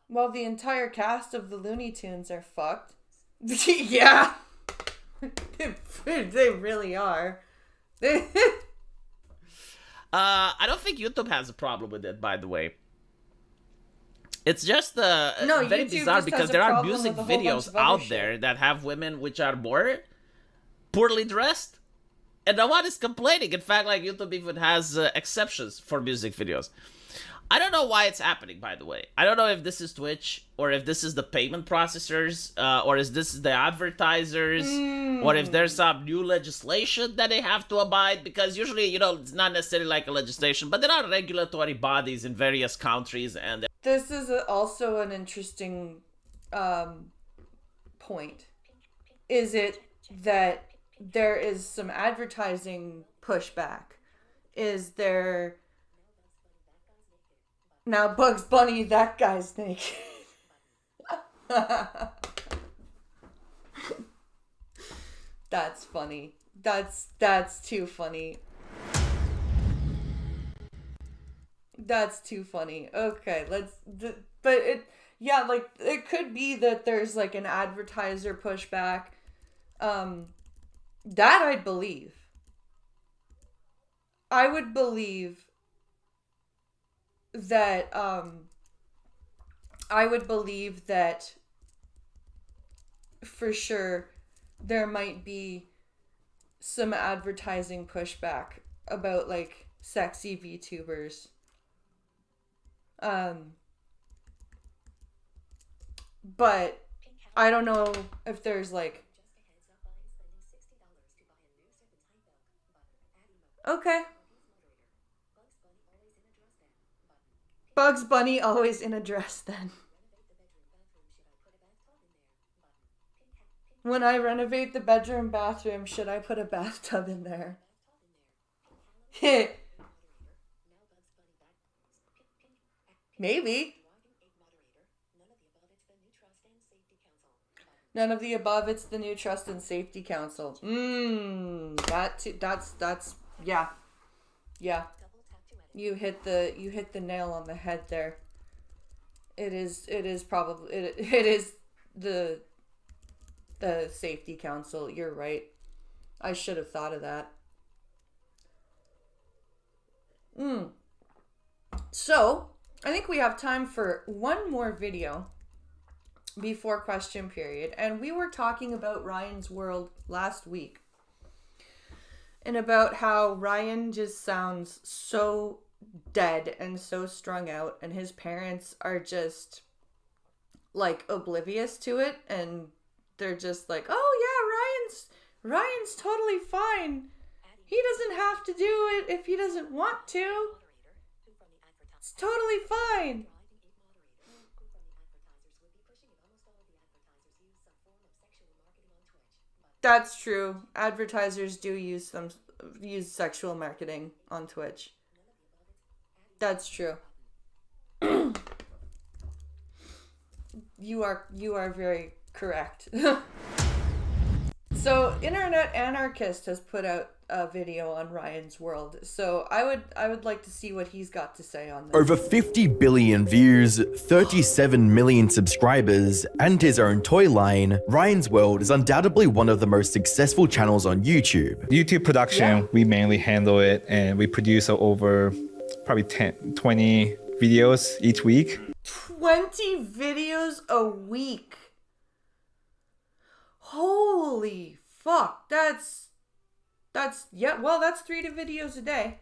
Well, the entire cast of the Looney Tunes are fucked. Yeah. They really are. I don't think YouTube has a problem with it, by the way. It's just No, very YouTube bizarre just because has a there are problem music with a whole bunch videos of other out shit. there that have women which are more poorly dressed. and no one is complaining. In fact, like YouTube even has exceptions for music videos. I don't know why it's happening, by the way. I don't know if this is Twitch or if this is the payment processors or if this is the advertisers or if there's some new legislation that they have to abide, because usually, you know, it's not necessarily like a legislation, but there are regulatory bodies in various countries, and This is also an interesting point. Is it that there is some advertising pushback? Is there... Now Bugs Bunny, that guy's naked. That's funny. That's too funny. That's too funny. Okay, but it, yeah, like, it could be that there's like an advertiser pushback. That I'd believe. I would believe that, for sure there might be some advertising pushback about like sexy VTubers. But I don't know if there's like... Okay. Bugs Bunny always in a dress then. When I renovate the bedroom bathroom, should I put a bathtub in there? Maybe. None of the above, it's the new Trust and Safety Council. That's yeah. Yeah. You hit the nail on the head there. It is the Safety Council. You're right. I should have thought of that. So, I think we have time for one more video before question period. And we were talking about Ryan's World last week. And about how Ryan just sounds so dead and so strung out, and his parents are just like oblivious to it, and they're just like, oh yeah, Ryan's totally fine. He doesn't have to do it if he doesn't want to. It's totally fine. That's true. Advertisers do use sexual marketing on Twitch. That's true. You are very correct. So, Internet Anarchist has put out a video on Ryan's World. So, I would like to see what he's got to say on this. Over 50 billion views, 37 million subscribers, and his own toy line, Ryan's World is undoubtedly one of the most successful channels on YouTube. YouTube production, we mainly handle it, and we produce over probably 20 videos each week. 20 videos a week. Holy fuck. That's 3 videos a day.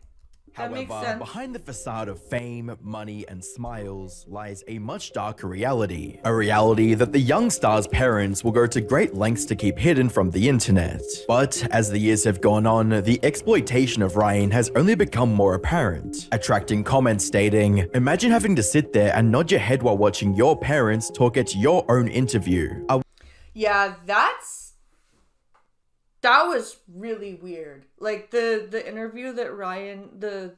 That makes However, sense. behind the facade of fame, money, and smiles lies a much darker reality. A reality that the young star's parents will go to great lengths to keep hidden from the internet. But as the years have gone on, the exploitation of Ryan has only become more apparent, attracting comments stating, "Imagine having to sit there and nod your head while watching your parents talk at your own interview." Yeah, that was really weird. Like the interview that Ryan, the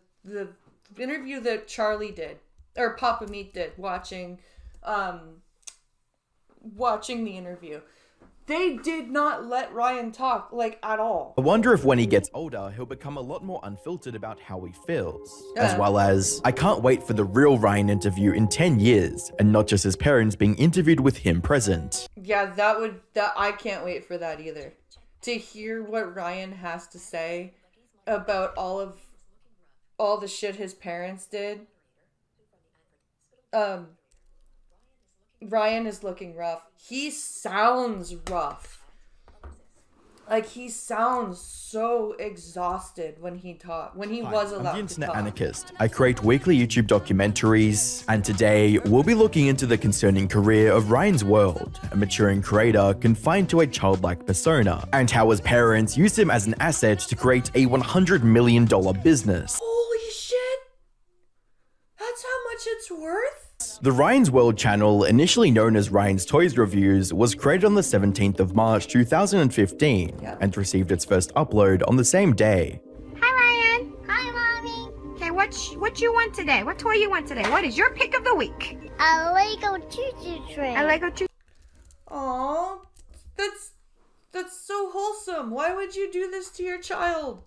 interview that Charlie did, or Papa Meat did, watching the interview. They did not let Ryan talk, like, at all. I wonder if when he gets older, he'll become a lot more unfiltered about how he feels. As well as, I can't wait for the real Ryan interview in 10 years, and not just his parents being interviewed with him present. Yeah, I can't wait for that either. To hear what Ryan has to say about all the shit his parents did. Ryan is looking rough. He sounds rough. Like, he sounds so exhausted when he was I'm allowed the to Internet talk. Anarchist. I create weekly YouTube documentaries, and today we'll be looking into the concerning career of Ryan's World, a maturing creator confined to a childlike persona, and how his parents used him as an asset to create a $100 million business. Holy shit! That's how much it's worth? The Ryan's World channel, initially known as Ryan's Toys Reviews, was created on the 17th of March 2015 and received its first upload on the same day. Hi, Ryan. Hi, Mommy. Okay, what you want today? What toy you want today? What is your pick of the week? A Lego choo-choo train. A Lego choo. Aw, that's so wholesome. Why would you do this to your child?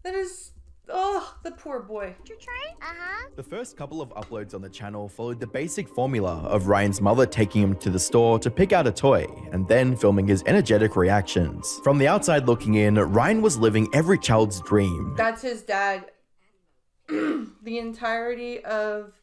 That is, oh, the poor boy. Choo train? Uh-huh. The first couple of uploads on the channel followed the basic formula of Ryan's mother taking him to the store to pick out a toy and then filming his energetic reactions. From the outside looking in, Ryan was living every child's dream. That's his dad. The entirety of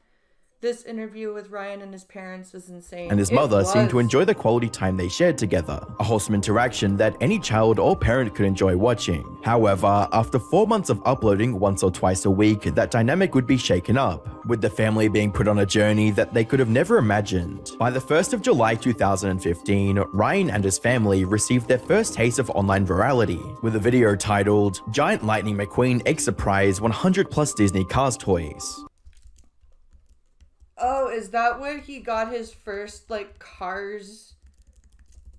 this interview with Ryan and his parents was insane. And his It mother seemed to was. enjoy the quality time they shared together, a wholesome interaction that any child or parent could enjoy watching. However, after 4 months of uploading once or twice a week, that dynamic would be shaken up, with the family being put on a journey that they could have never imagined. By the 1st of July 2015, Ryan and his family received their first taste of online virality, with a video titled, "Giant Lightning McQueen Egg Surprise 100 Plus Disney Cars Toys." Oh, is that where he got his first, like, Cars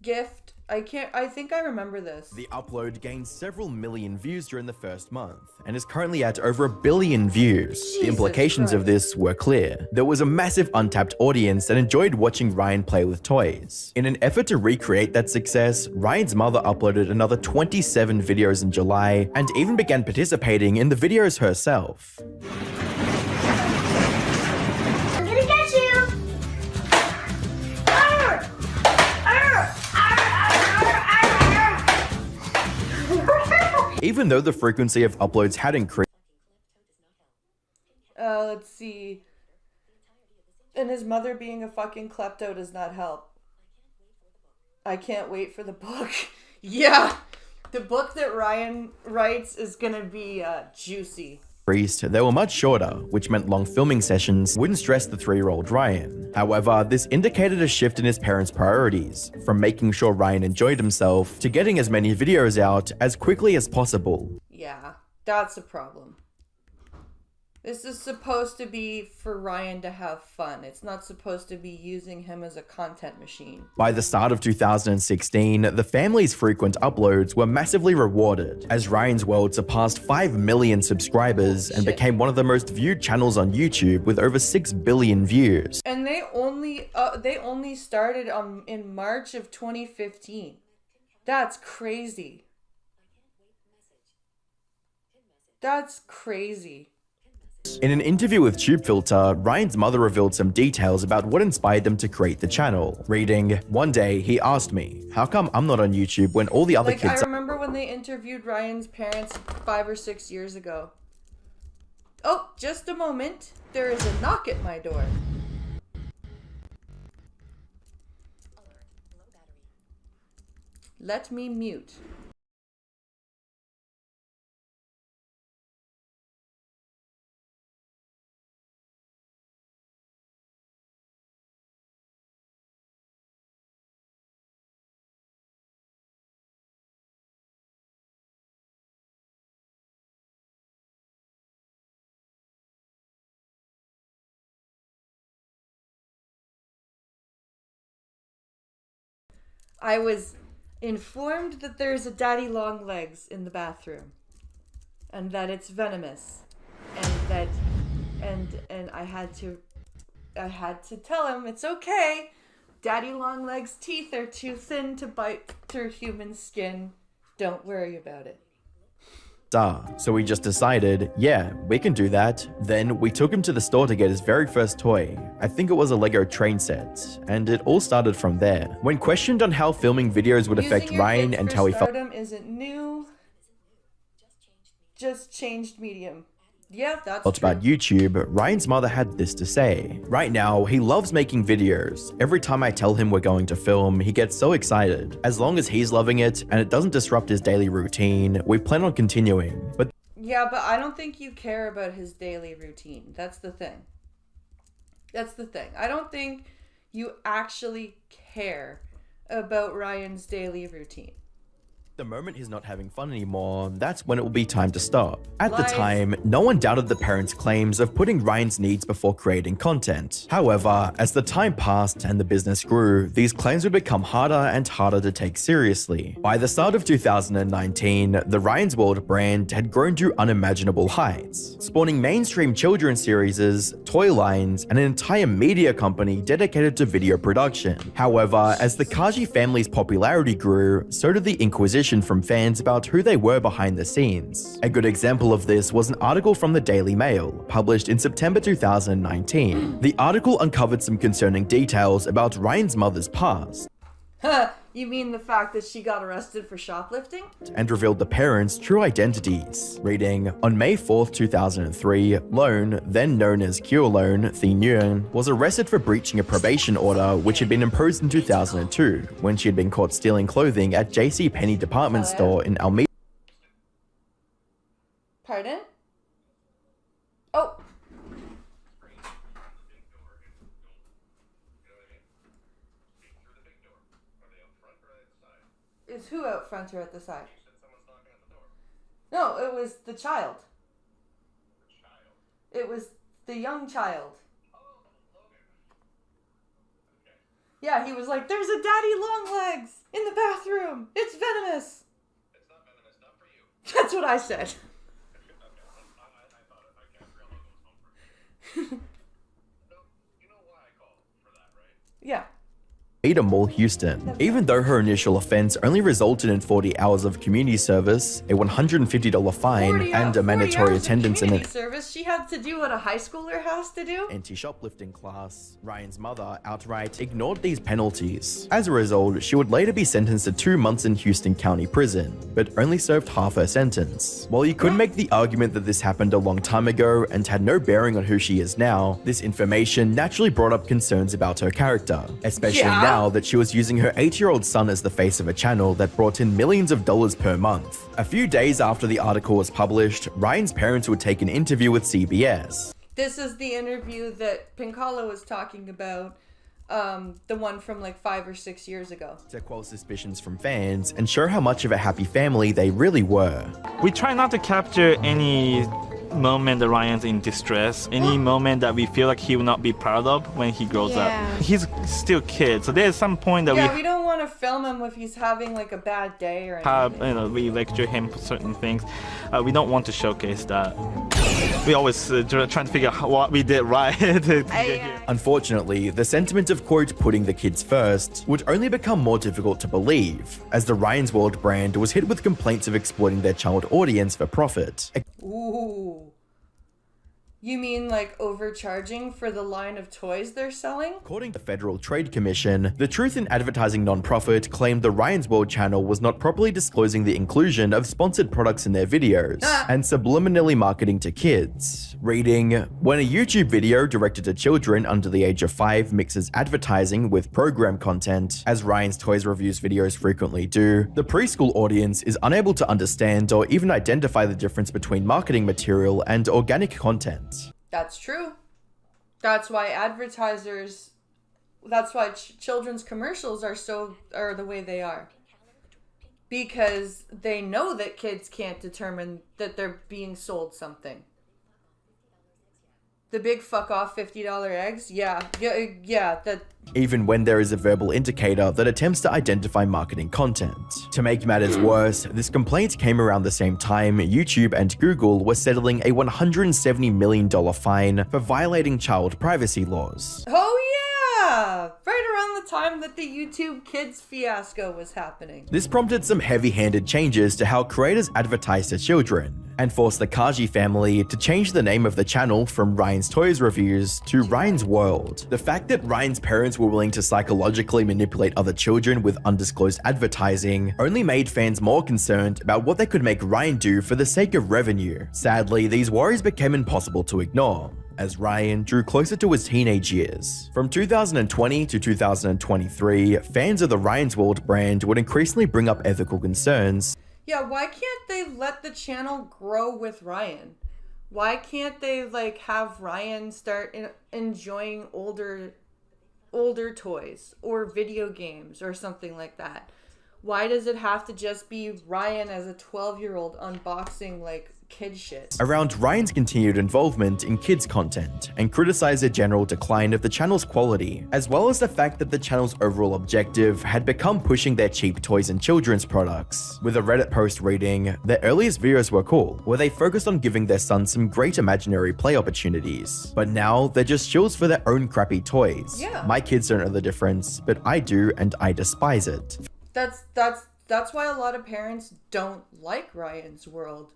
gift? I think I remember this. The upload gained several million views during the first month and is currently at over 1 billion views. The implications of this were clear. There was a massive untapped audience that enjoyed watching Ryan play with toys. In an effort to recreate that success, Ryan's mother uploaded another 27 videos in July and even began participating in the videos herself. I'm gonna get you. Arr! Arr! Even though the frequency of uploads had increased, Let's see. And his mother being a fucking klepto does not help. I can't wait for the book. Yeah! The book that Ryan writes is gonna be juicy. they were much shorter, which meant long filming sessions wouldn't stress the 3-year-old Ryan. However, this indicated a shift in his parents' priorities, from making sure Ryan enjoyed himself to getting as many videos out as quickly as possible. Yeah, that's a problem. This is supposed to be for Ryan to have fun. It's not supposed to be using him as a content machine. By the start of 2016, the family's frequent uploads were massively rewarded, as Ryan's World surpassed 5 million subscribers and Shit. became one of the most viewed channels on YouTube with over 6 billion views. And they only started in March of 2015. That's crazy. That's crazy. In an interview with TubeFilter, Ryan's mother revealed some details about what inspired them to create the channel. Reading, "One day he asked me, how come I'm not on YouTube when all the other Like, I kids are?" remember when they interviewed Ryan's parents 5 or 6 years ago. Oh, just a moment. There is a knock at my door. Let me mute. I was informed that there's a daddy long legs in the bathroom and that it's venomous and that and I had to tell him it's okay. Daddy long legs' teeth are too thin to bite through human skin. Don't worry about it. So we just decided, yeah, we can do that. Then we took him to the store to get his very first toy. I think it was a Lego train set, and it all started from there. When questioned on how filming videos would affect Using your Ryan kids and for how he felt, stardom isn't new. Just changed medium. Yeah, that's What true. about YouTube, Ryan's mother had this to say. Right now, he loves making videos. Every time I tell him we're going to film, he gets so excited. As long as he's loving it and it doesn't disrupt his daily routine, we plan on continuing. But Yeah, but I don't think you care about his daily routine. That's the thing. That's the thing. I don't think you actually care about Ryan's daily routine. the moment he's not having fun anymore, that's when it will be time to stop. At the Lies. time, no one doubted the parents' claims of putting Ryan's needs before creating content. However, as the time passed and the business grew, these claims would become harder and harder to take seriously. By the start of 2019, the Ryan's World brand had grown to unimaginable heights, spawning mainstream children's series, toy lines, and an entire media company dedicated to video production. However, as the Kaji family's popularity grew, so did the inquisition from fans about who they were behind the scenes. A good example of this was an article from the Daily Mail, published in September 2019. The article uncovered some concerning details about Ryan's mother's past, You mean the fact that she got arrested for shoplifting? and revealed the parents' true identities. Reading, on May 4th, 2003, Lone, then known as Kyolone Thi Nguyen, was arrested for breaching a probation order which had been imposed in 2002 when she had been caught stealing clothing at JCPenney department store in Almeida. Pardon? Oh. Is who out front or at the side? No, it was the child. It was the young child. Yeah, he was like, "There's a daddy long legs in the bathroom. It's venomous." It's not venomous, not for you. That's what I said. Yeah. Mall, Houston. Even though her initial offense only resulted in 40 hours of community service, a $150 fine, 40 and a mandatory hours of attendance in an community service. She had to do what a high schooler has to do. anti-shoplifting class, Ryan's mother outright ignored these penalties. As a result, she would later be sentenced to 2 months in Houston County Prison, but only served half her sentence. While you could make the argument that this happened a long time ago and had no bearing on who she is now, this information naturally brought up concerns about her character, especially Yeah. now that she was using her 8-year-old son as the face of a channel that brought in millions of dollars per month. A few days after the article was published, Ryan's parents would take an interview with CBS. This is the interview that Pinkala was talking about, the one from like 5 or 6 years ago. To quell suspicions from fans and show how much of a happy family they really were. We try not to capture any moment that Ryan's in distress, any moment that we feel like he will not be proud of when he grows up. He's still a kid, so there's some point that Yeah, we don't want to film him if he's having like a bad day or anything. we lecture him for certain things. We don't want to showcase that. We always trying to figure out what we did right to get here. Unfortunately, the sentiment of quote putting the kids first would only become more difficult to believe, as the Ryan's World brand was hit with complaints of exploiting their child audience for profit. Ooh. You mean like overcharging for the line of toys they're selling? According to the Federal Trade Commission, the Truth in Advertising nonprofit claimed the Ryan's World channel was not properly disclosing the inclusion of sponsored products in their videos and subliminally marketing to kids. Reading, when a YouTube video directed to children under the age of 5 mixes advertising with program content, as Ryan's Toys Reviews videos frequently do, the preschool audience is unable to understand or even identify the difference between marketing material and organic content. That's true. That's why children's commercials are the way they are. Because they know that kids can't determine that they're being sold something. The big fuck off $50 eggs? Yeah, that Even when there is a verbal indicator that attempts to identify marketing content. To make matters worse, this complaint came around the same time YouTube and Google were settling a $170 million fine for violating child privacy laws. Oh yeah! Right around the time that the YouTube Kids fiasco was happening. This prompted some heavy-handed changes to how creators advertise to children, and forced the Kaji family to change the name of the channel from Ryan's Toys Reviews to Ryan's World. The fact that Ryan's parents were willing to psychologically manipulate other children with undisclosed advertising only made fans more concerned about what they could make Ryan do for the sake of revenue. Sadly, these worries became impossible to ignore as Ryan drew closer to his teenage years. From 2020 to 2023, fans of the Ryan's World brand would increasingly bring up ethical concerns. Yeah, why can't they let the channel grow with Ryan? Why can't they like have Ryan start enjoying older toys or video games or something like that? Why does it have to just be Ryan as a 12-year-old unboxing like kid shit? Around Ryan's continued involvement in kids content and criticized the general decline of the channel's quality, as well as the fact that the channel's overall objective had become pushing their cheap toys and children's products. With a Reddit post reading, "Their earliest videos were cool, where they focused on giving their son some great imaginary play opportunities. But now they're just shills for their own crappy toys. Yeah. My kids don't know the difference, but I do, and I despise it." That's why a lot of parents don't like Ryan's World,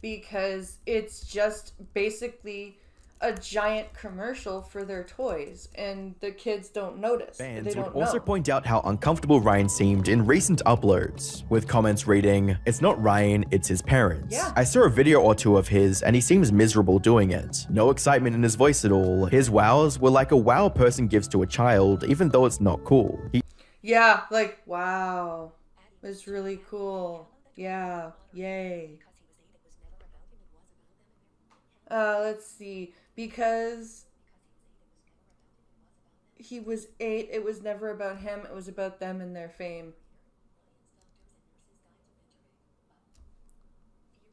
because it's just basically a giant commercial for their toys and the kids don't notice. Fans They would don't also know. point out how uncomfortable Ryan seemed in recent uploads, with comments reading, "It's not Ryan, it's his parents. Yeah. I saw a video or two of his and he seems miserable doing it. No excitement in his voice at all. His wows were like a wow a person gives to a child, even though it's not cool. Yeah, like, wow. It's really cool. Yeah, yay. Let's see. Because he was 8, it was never about him, it was about them and their fame.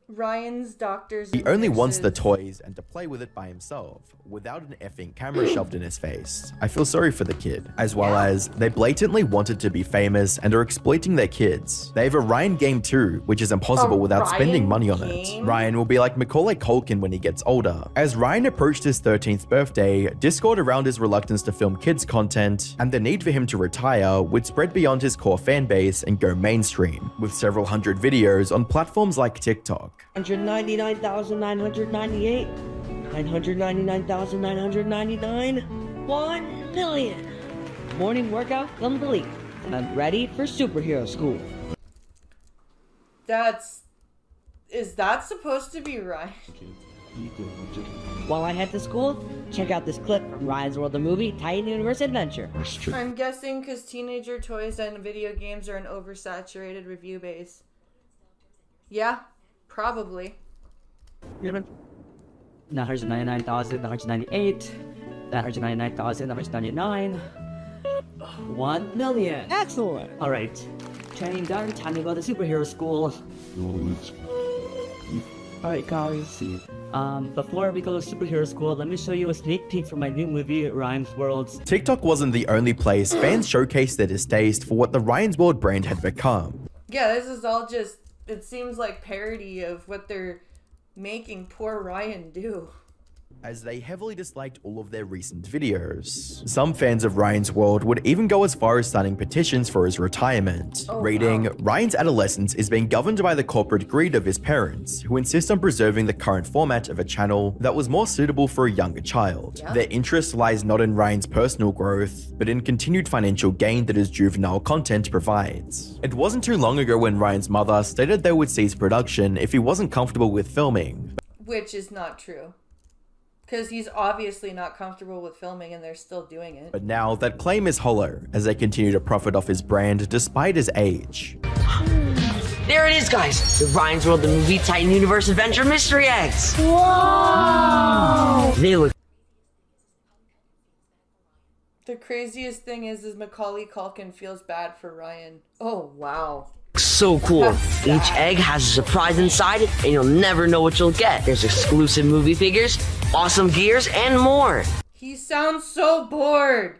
Ryan's doctors. He and only wants the nurses- toys and to play with it by himself, without an effing camera shoved in his face. I feel sorry for the kid, as well as they blatantly wanted to be famous and are exploiting their kids. They have a Ryan game too, which is impossible A without spending Ryan money on game? it. Ryan will be like Macaulay Culkin when he gets older. As Ryan approached his 13th birthday, discord around his reluctance to film kids content and the need for him to retire would spread beyond his core fan base and go mainstream, with several hundred videos on platforms like TikTok. 199,998, 999,999, 1 million. Morning workout complete. I'm ready for superhero school. Is that supposed to be Ryan? While I head to school, check out this clip from Ryan's World, the movie, Titan Universe Adventure. I'm guessing because teenager toys and video games are an oversaturated review base. Yeah, probably. 999,998, 999,999, 1 million. Excellent. All right, training done. Time to go to superhero school. All right, guys. Before we go to superhero school, let me show you a sneak peek from my new movie, Ryan's World. TikTok wasn't the only place fans showcased their distaste for what the Ryan's World brand had become. Yeah, this is all just, it seems like parody of what they're making poor Ryan do. As they heavily disliked all of their recent videos. Some fans of Ryan's World would even go as far as signing petitions for his retirement, reading, "Ryan's adolescence is being governed by the corporate greed of his parents, who insist on preserving the current format of a channel that was more suitable for a younger child. Their interest lies not in Ryan's personal growth, but in continued financial gain that his juvenile content provides." It wasn't too long ago when Ryan's mother stated they would cease production if he wasn't comfortable with filming. Which is not true. Because he's obviously not comfortable with filming and they're still doing it. But now that claim is hollow as they continue to profit off his brand despite his age. There it is, guys. The Ryan's World, the movie, Titan Universe Adventure Mystery Eggs. Whoa! They look The craziest thing is Macaulay Culkin feels bad for Ryan. Oh, wow. so cool. Each egg has a surprise inside it, and you'll never know what you'll get. There's exclusive movie figures, awesome gears, and more. He sounds so bored.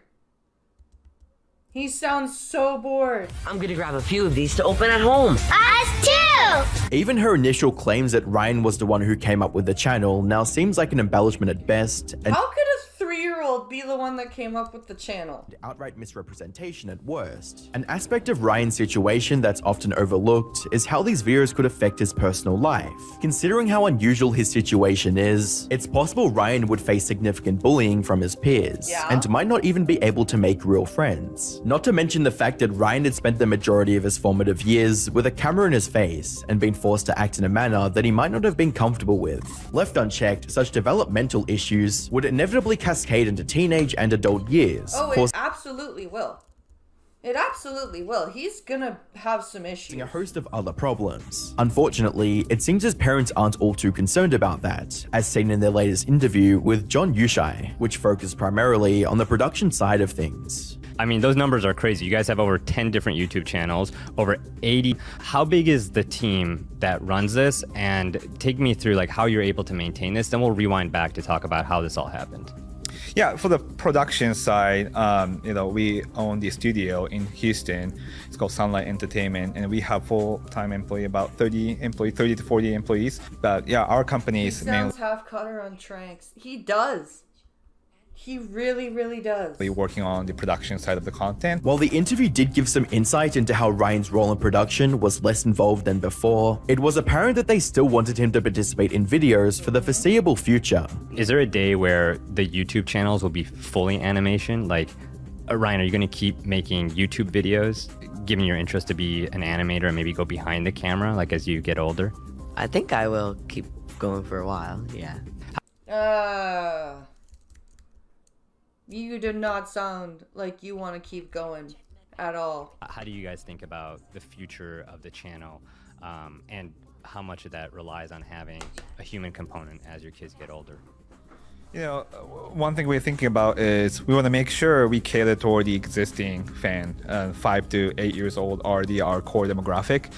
He sounds so bored. I'm gonna grab a few of these to open at home. Us too! Even her initial claims that Ryan was the one who came up with the channel now seems like an embellishment at best, and How could a 3-year-old will be the one that came up with the channel. Outright misrepresentation at worst. An aspect of Ryan's situation that's often overlooked is how these videos could affect his personal life. Considering how unusual his situation is, it's possible Ryan would face significant bullying from his peers, and might not even be able to make real friends. Not to mention the fact that Ryan had spent the majority of his formative years with a camera in his face and been forced to act in a manner that he might not have been comfortable with. Left unchecked, such developmental issues would inevitably cascade into teenage and adult years. Oh, it absolutely will. It absolutely will. He's gonna have some issues. A host of other problems. Unfortunately, it seems his parents aren't all too concerned about that, as seen in their latest interview with John Yushai, which focused primarily on the production side of things. I mean, those numbers are crazy. You guys have over 10 different YouTube channels, over 80. How big is the team that runs this? And take me through like how you're able to maintain this. Then we'll rewind back to talk about how this all happened. Yeah, for the production side, we own the studio in Houston. It's called Sunlight Entertainment, and we have full-time employee, about 30 to 40 employees. But yeah, our company is mainly half cutter on Tranks. He does. He really, really does. working on the production side of the content. While the interview did give some insight into how Ryan's role in production was less involved than before, it was apparent that they still wanted him to participate in videos for the foreseeable future. Is there a day where the YouTube channels will be fully animation? Like, Ryan, are you going to keep making YouTube videos, given your interest to be an animator and maybe go behind the camera, like as you get older? I think I will keep going for a while, yeah. You do not sound like you want to keep going at all. How do you guys think about the future of the channel and how much of that relies on having a human component as your kids get older? One thing we're thinking about is we want to make sure we cater toward the existing fan. 5 to 8 years old are our core demographic.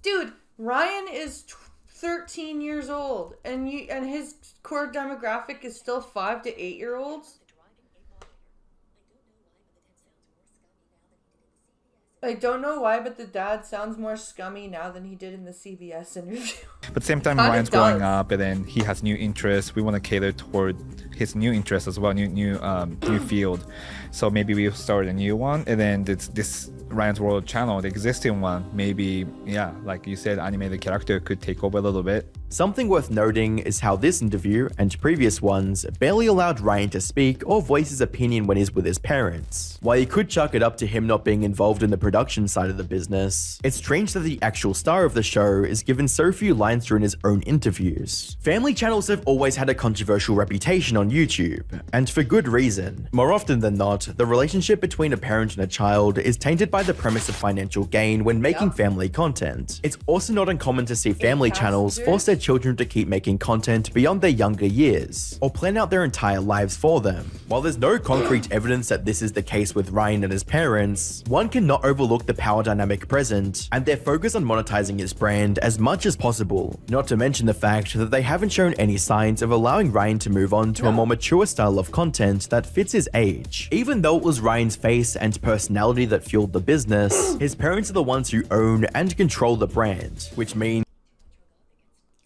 Dude, Ryan is 13 years old, and his core demographic is still 5 to 8 year olds. I don't know why, but the dad sounds more scummy now than he did in the CBS interview. But at the same time, Ryan's growing up, and then he has new interests. We want to cater toward his new interests as well, new field. So maybe we'll start a new one, and then this Ryan's World channel, the existing one, maybe, like you said, animated character could take over a little bit. Something worth noting is how this interview and previous ones barely allowed Ryan to speak or voice his opinion when he's with his parents. While you could chalk it up to him not being involved in the production side of the business, it's strange that the actual star of the show is given so few lines during his own interviews. Family channels have always had a controversial reputation on YouTube, and for good reason. More often than not, the relationship between a parent and a child is tainted by the premise of financial gain when making family content. It's also not uncommon to see family channels force their children to keep making content beyond their younger years, or plan out their entire lives for them. While there's no concrete evidence that this is the case with Ryan and his parents, one cannot overlook the power dynamic present and their focus on monetizing his brand as much as possible, not to mention the fact that they haven't shown any signs of allowing Ryan to move on to a more mature style of content that fits his age. Even though it was Ryan's face and personality that fueled the business, his parents are the ones who own and control the brand, which means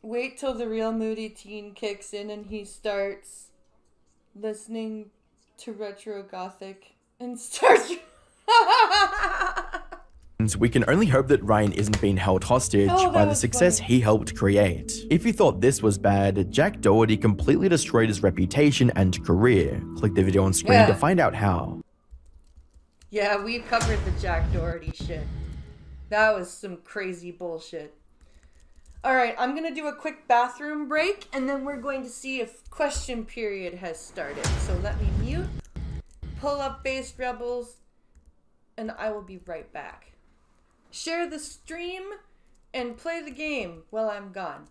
wait till the real moody teen kicks in and he starts listening to retro gothic and starts we can only hope that Ryan isn't being held hostage by the success he helped create. If you thought this was bad, Jack Doherty completely destroyed his reputation and career. Click the video on screen to find out how. Yeah, we covered the Jack Doherty shit. That was some crazy bullshit. Alright, I'm gonna do a quick bathroom break, and then we're going to see if question period has started. So let me mute, pull up Based Rebels, and I will be right back. Share the stream and play the game while I'm gone.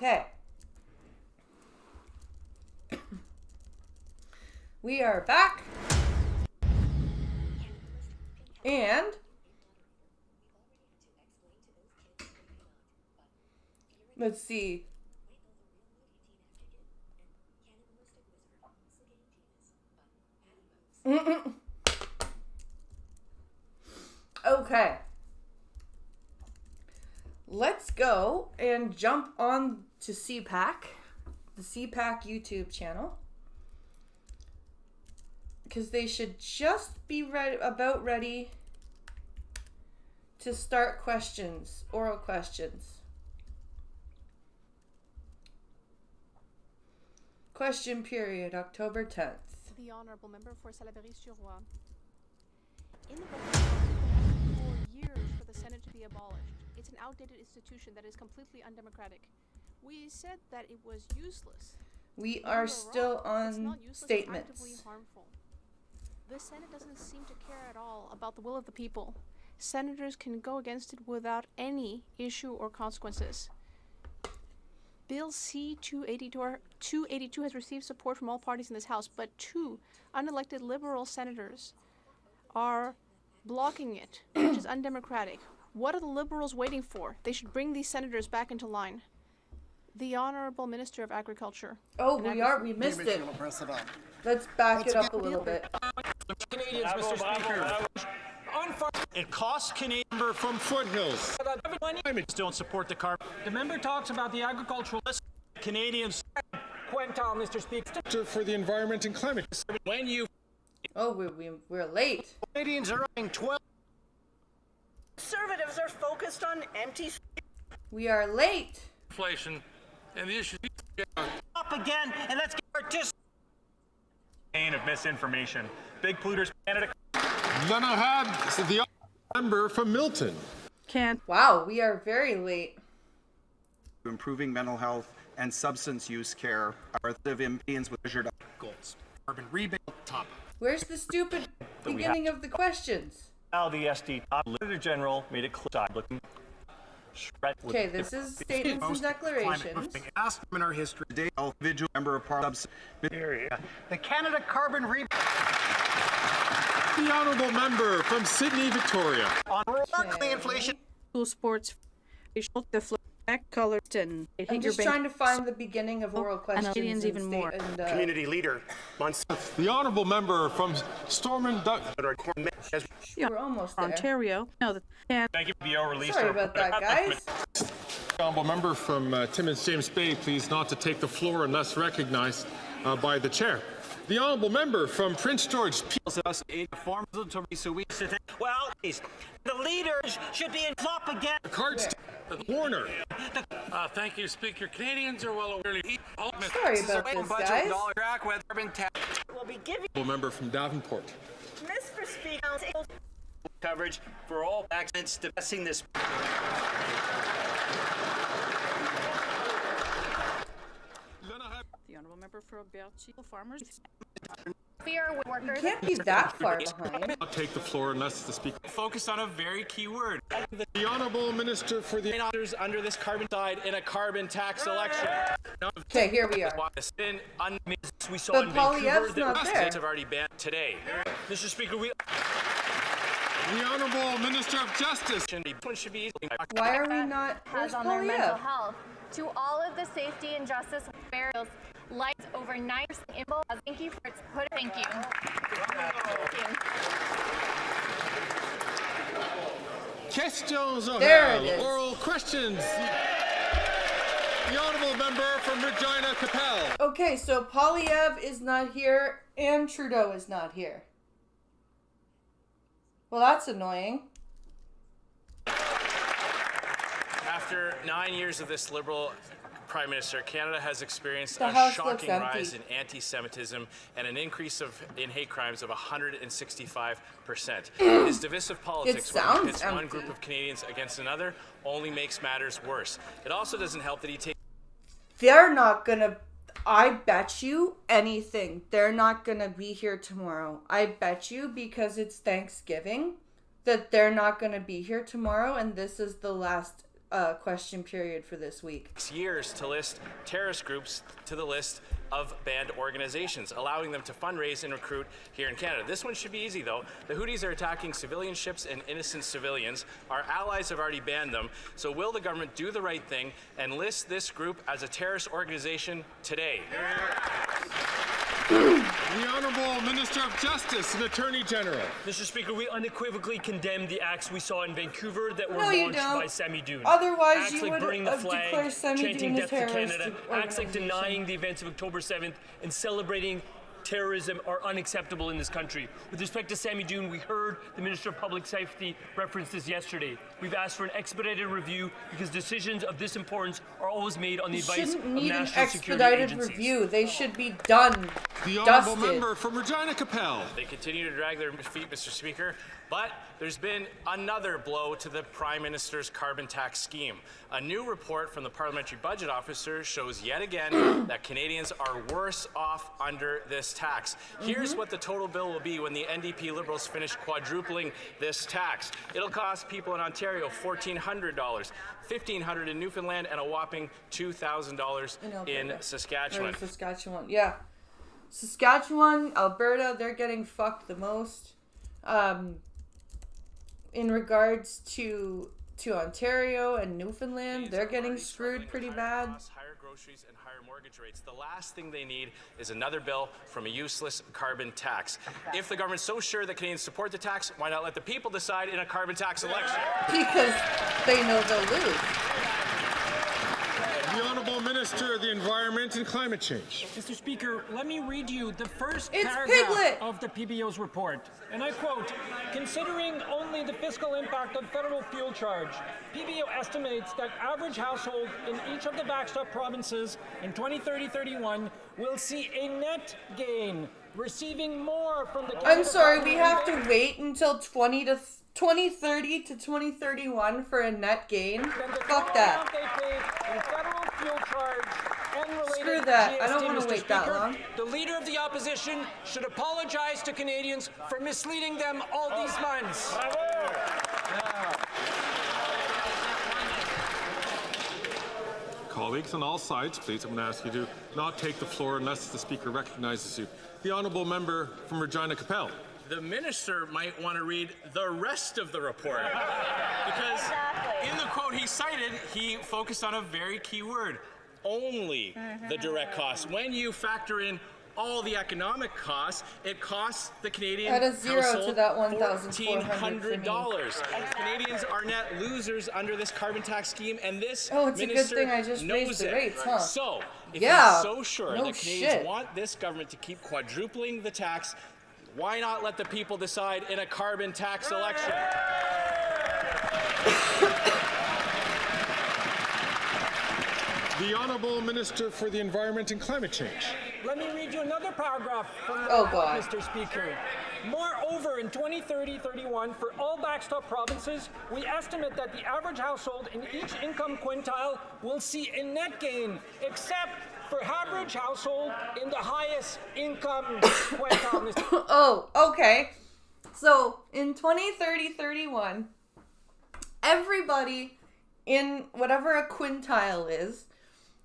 Okay. We are back. And let's see. Okay. Let's go and jump on to CPAC, the CPAC YouTube channel. Because they should just be about ready to start questions, oral questions. Question period, October 10th. The Honourable Member for Salaberry-sur-Roi. In the budget, for years for the Senate to be abolished. It's an outdated institution that is completely undemocratic. We said that it was useless. We are still It's on not useless, it's statements. actively harmful. The Senate doesn't seem to care at all about the will of the people. Senators can go against it without any issue or consequences. Bill C-282 has received support from all parties in this House, but 2 unelected liberal senators are blocking it, which is undemocratic. What are the liberals waiting for? They should bring these senators back into line. The Honourable Minister of Agriculture. Oh, we missed it. Let's back it up a little bit. Canadians, Mr. Speaker. It costs Canadian member from Foothills. Don't support the carbon. The member talks about the agricultural Canadians. Quentin, Mr. Speaker. For the environment and climate. When you. Oh, we're late. Canadians are earning 12. Conservatives are focused on empty. We are late. Inflation and the issue. Up again, and let's get participants. Of misinformation. Big polluters, Canada. Then I had the member from Milton. Wow, we are very late. Improving mental health and substance use care are the impediments with measured goals. Urban rebate top. Where's the stupid beginning of the questions? Now the SD Auditor General made it clear. Okay, this is statements and declarations. Asked in our history today, individual member of Parliament. The Canada Carbon Rebate. The honourable member from Sydney, Victoria. On inflation. School sports, the black colors, and I'm just trying to find the beginning of oral questions. Canadians even more. Community leader. The honourable member from Stormont. We're almost there. Ontario. No, Thank you for the release. Sorry about that, guys. The honourable member from Timmins James Bay, please not to take the floor unless recognized by the chair. The honourable member from Prince George. Well, the leaders should be in flop again. Cards. Warner. Thank you, Speaker. Canadians are well aware. Sorry about this, guys. We'll be giving. Member from Davenport. Mr. Speaker. Coverage for all accidents divesting this. the honourable member for Bertie Farmers. We are workers. You can't be that far behind. I'll take the floor unless the speaker focus on a very key word. The honourable minister for the others under this carbon side in a carbon tax election. Okay, here we are. We saw But in Poilievre's Vancouver not that there. states have already banned today. Mr. Speaker, the honourable minister of justice should be. Why are we not? Where's Has on their mental Polyev? health. To all of the safety and justice burials, lights over 9% info. Thank you for its put. Thank you. Questions There it orales. is. Oral questions. The honourable member from Regina Capel. Okay, so Polyev is not here and Trudeau is not here. Well, that's annoying. After 9 years of this Liberal Prime Minister, Canada has experienced The a House shocking looks empty. rise in anti-Semitism and an increase in hate crimes of 165%. His divisive politics, when he sounds pits one empty. group of Canadians against another, only makes matters worse. It also doesn't help that he takes. They're not gonna. I bet you anything. They're not gonna be here tomorrow. I bet you because it's Thanksgiving that they're not gonna be here tomorrow, and this is the last question period for this week. Years to list terrorist groups to the list of banned organizations, allowing them to fundraise and recruit here in Canada. This one should be easy, though. The Houthis are attacking civilian ships and innocent civilians. Our allies have already banned them. So will the government do the right thing and list this group as a terrorist organization today? The Honourable Minister of Justice and Attorney General. Mr. Speaker, we unequivocally condemn the acts we saw in Vancouver that were No, you launched don't. by Sami Doon. Otherwise, acts you like would burning the have flag, declared Sami chanting Doon a death to terrorist Canada, acts like organization. denying the events of October 7th and celebrating terrorism are unacceptable in this country. With respect to Sami Doon, we heard the Minister of Public Safety reference this yesterday. We've asked for an expedited review because decisions of this importance are always made on the You advice shouldn't of need an national security expedited agencies. review. They should be done. The Honourable Dusted. Member from Regina Capel. They continue to drag their feet, Mr. Speaker, but there's been another blow to the Prime Minister's carbon tax scheme. A new report from the Parliamentary Budget Officer shows yet again that Canadians are worse off under this tax. Here's what the total bill will be when the NDP Liberals finish quadrupling this tax. It'll cost people in Ontario $1,400, $1,500 in Newfoundland, and a whopping $2,000 in Saskatchewan. Or Saskatchewan, yeah. Saskatchewan, Alberta, they're getting fucked the most. In regards to Ontario and Newfoundland, they're getting screwed pretty bad. Higher groceries and higher mortgage rates. The last thing they need is another bill from a useless carbon tax. If the government's so sure that Canadians support the tax, why not let the people decide in a carbon tax election? Because they know they'll lose. The Honourable Minister of the Environment and Climate Change. Mr. Speaker, let me read you the first It's paragraph Piglet. of the PBO's report. And I quote, considering only the fiscal impact of federal fuel charge, PBO estimates that average household in each of the backstop provinces in 2030-31 will see a net gain, receiving more from the... I'm sorry, we have to wait until 2030 to 2031 for a net gain? Fuck that. Screw that. I don't want to wait that long. The Leader of the Opposition should apologize to Canadians for misleading them all these months. Colleagues on all sides, please, I'm going to ask you to not take the floor unless the Speaker recognizes you. The Honourable Member from Regina Capel. The minister might want to read the rest of the report. Because in the quote he cited, he focused on a very key word, only the direct costs. When you factor in all the economic costs, it costs the Canadian Add a zero household to that $1,400 $1,400. Canadians are net losers under this carbon tax scheme, and this Oh, it's a good minister thing I just knows raised the it. rates, huh? So, if Yeah, you're so sure no that Canadians shit. want this government to keep quadrupling the tax, why not let the people decide in a carbon tax election? The Honourable Minister for the Environment and Climate Change. Let me read you another paragraph from the Oh, report, God. Mr. Speaker. Moreover, in 2030-31, for all backstop provinces, we estimate that the average household in each income quintile will see a net gain, except for average household in the highest income quintile. Oh, okay. So in 2030-31, everybody in whatever a quintile is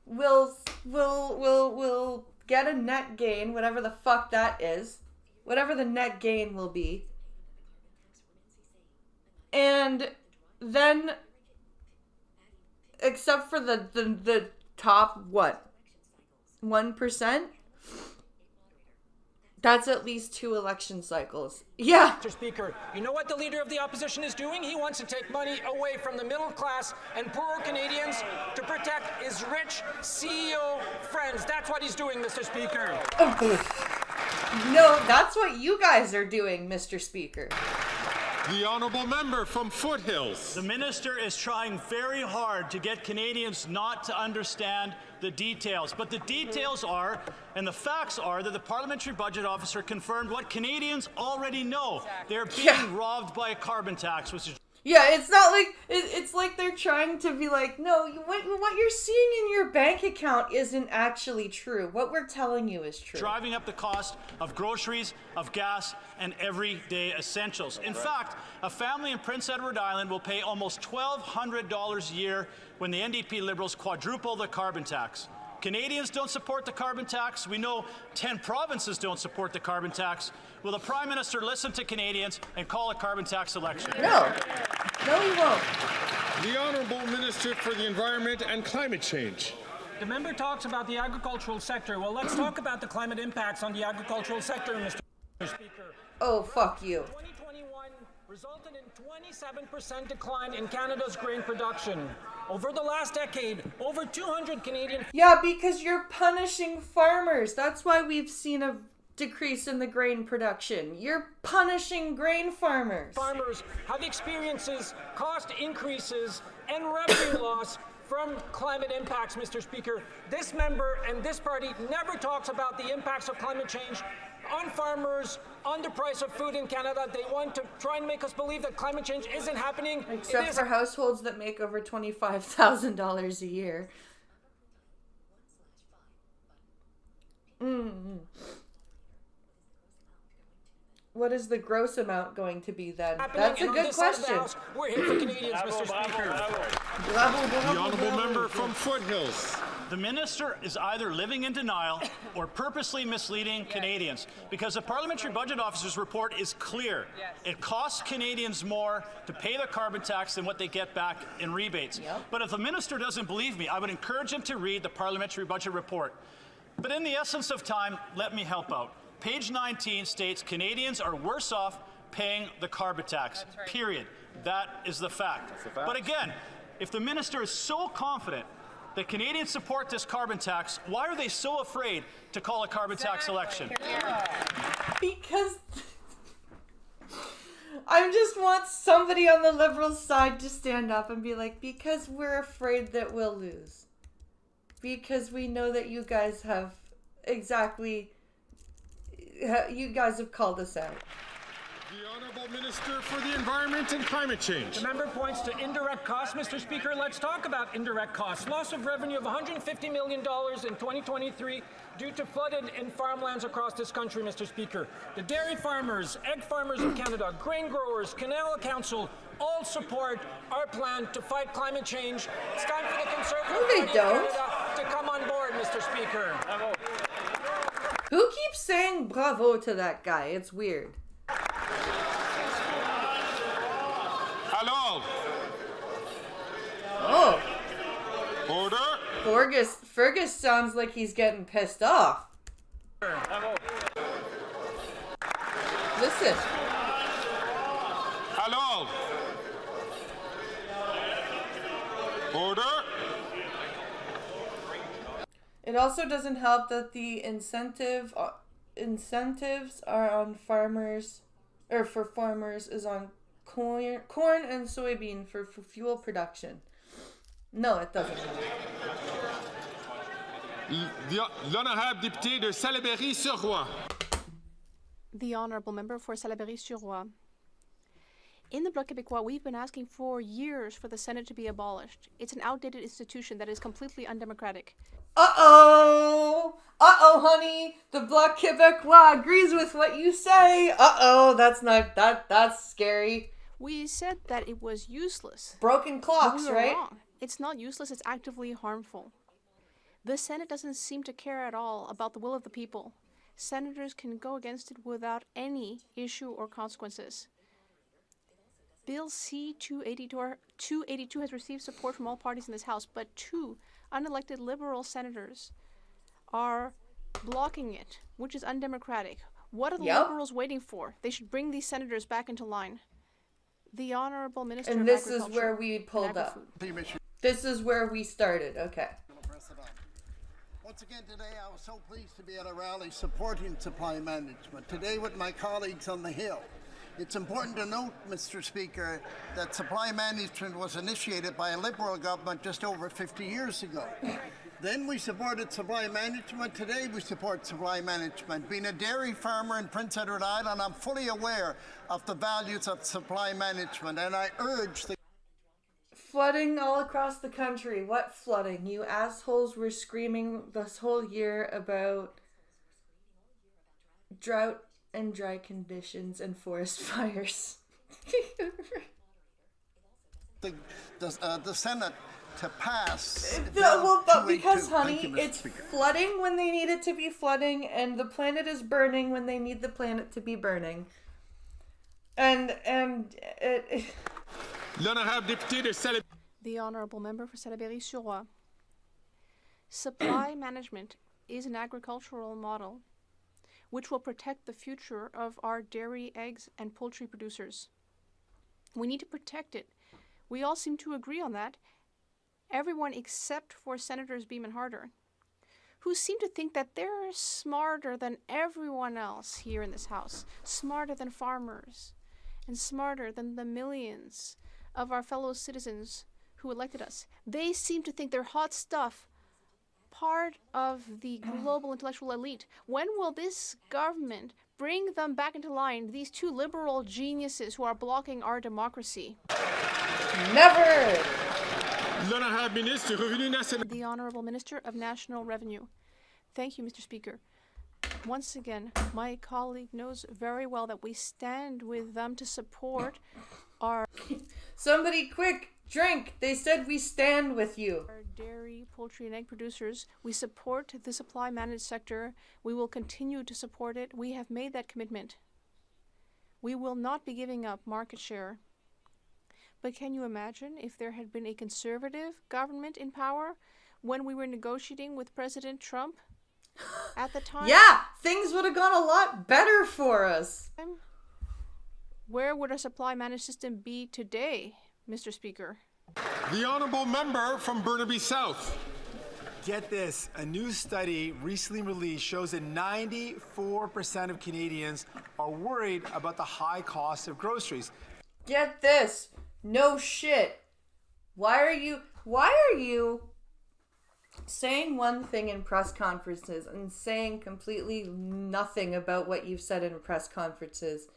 will get a net gain, whatever the fuck that is, whatever the net gain will be. And then, except for the top, what, 1%? That's at least 2 election cycles. Yeah. Mr. Speaker, you know what the Leader of the Opposition is doing? He wants to take money away from the middle class and poorer Canadians to protect his rich CEO friends. That's what he's doing, Mr. Speaker. No, that's what you guys are doing, Mr. Speaker. The Honourable Member from Foothills. The minister is trying very hard to get Canadians not to understand the details. But the details are, and the facts are, that the Parliamentary Budget Officer confirmed what Canadians already know. They're being robbed by a carbon tax, which is... Yeah, it's not like it's like they're trying to be like, no, what you're seeing in your bank account isn't actually true. What we're telling you is true. Driving up the cost of groceries, of gas, and everyday essentials. In fact, a family in Prince Edward Island will pay almost $1,200 a year when the NDP Liberals quadruple the carbon tax. Canadians don't support the carbon tax. We know 10 provinces don't support the carbon tax. Will the Prime Minister listen to Canadians and call a carbon tax election? No. No, he won't. The Honourable Minister for the Environment and Climate Change. The member talks about the agricultural sector. Well, let's talk about the climate impacts on the agricultural sector, Mr. Speaker. Oh, fuck you. 2021 resulted in 27% decline in Canada's grain production. Over the last decade, over 200 Canadian... Yeah, because you're punishing farmers. That's why we've seen a decrease in the grain production. You're punishing grain farmers. Farmers have experiences, cost increases, and revenue loss from climate impacts, Mr. Speaker. This member and this party never talks about the impacts of climate change on farmers, on the price of food in Canada. They want to try and make us believe that climate change isn't happening. Except for households that make over $25,000 a year. What is the gross amount going to be then? That's a good question. We're here for Canadians, Mr. Speaker. The Honourable Member from Foothills. The minister is either living in denial or purposely misleading Canadians, because the Parliamentary Budget Officer's report is clear. It costs Canadians more to pay the carbon tax than what they get back in rebates. But if the minister doesn't believe me, I would encourage him to read the Parliamentary Budget report. But in the essence of time, let me help out. Page 19 states Canadians are worse off paying the carbon tax, period. That is the fact. But again, if the minister is so confident that Canadians support this carbon tax, why are they so afraid to call a carbon tax election? Because I just want somebody on the Liberal side to stand up and be like, because we're afraid that we'll lose. Because we know that you guys have called us out. The Honourable Minister for the Environment and Climate Change. The member points to indirect costs, Mr. Speaker. Let's talk about indirect costs. Loss of revenue of $150 million in 2023 due to flooded in farmlands across this country, Mr. Speaker. The dairy farmers, egg farmers in Canada, grain growers, Canal Council all support our plan to fight climate change. It's time for the Conservative Party of Canada to come on board, Mr. Speaker. Who keeps saying bravo to that guy? It's weird. Alors. Oh. Order. Fergus sounds like he's getting pissed off. Listen. Alors. Order. It also doesn't help that the incentives are on farmers, or for farmers, is on corn and soybean for fuel production. No, it doesn't. L'honorable député de Salaberry-sur-Roi. The Honourable Member for Salaberry-sur-Roi. In the Bloc Québécois, we've been asking for years for the Senate to be abolished. It's an outdated institution that is completely undemocratic. Uh-oh, honey. The Bloc Québécois agrees with what you say. That's scary. We said that it was useless. Broken clocks, we were right? Wrong. It's not useless, it's actively harmful. The Senate doesn't seem to care at all about the will of the people. Senators can go against it without any issue or consequences. Bill C-282 has received support from all parties in this House, but 2 unelected Liberal senators are blocking it, which is undemocratic. What are the Liberals waiting for? They should bring these senators back into line. The Honourable Minister of Agriculture. And this is where we pulled up. This is where we started. Okay. Once again today, I was so pleased to be at a rally supporting supply management. Today with my colleagues on the Hill. It's important to note, Mr. Speaker, that supply management was initiated by a Liberal government just over 50 years ago. Then we supported supply management. Today we support supply management. Being a dairy farmer in Prince Edward Island, I'm fully aware of the values of supply management, and I urge the Flooding all across the country. What flooding? You assholes were screaming this whole year about drought and dry conditions and forest fires. the Senate to pass. But because, 282. honey, Thank you, Mr. it's Speaker. flooding when they need it to be flooding, and the planet is burning when they need the planet to be burning. And it... The Honourable Member for Salaberry-sur-Roi. Supply management is an agricultural model which will protect the future of our dairy, eggs, and poultry producers. We need to protect it. We all seem to agree on that. Everyone except for Senators Beam and Harder, who seem to think that they're smarter than everyone else here in this House, smarter than farmers, and smarter than the millions of our fellow citizens who elected us. They seem to think they're hot stuff, part of the global intellectual elite. When will this government bring them back into line, these two liberal geniuses who are blocking our democracy? Never! The Honourable Minister of National Revenue. Thank you, Mr. Speaker. Once again, my colleague knows very well that we stand with them to support our... Somebody quick, drink! They said we stand with you. Our dairy, poultry, and egg producers. We support the supply managed sector. We will continue to support it. We have made that commitment. We will not be giving up market share. But can you imagine if there had been a conservative government in power when we were negotiating with President Trump at the time? Yeah, things would have gone a lot better for us. Where would our supply managed system be today, Mr. Speaker? The Honourable Member from Burnaby South. Get this, a new study recently released shows that 94% of Canadians are worried about the high cost of groceries. Get this. No shit. Why are you saying one thing in press conferences and saying completely nothing about what you've said in press conferences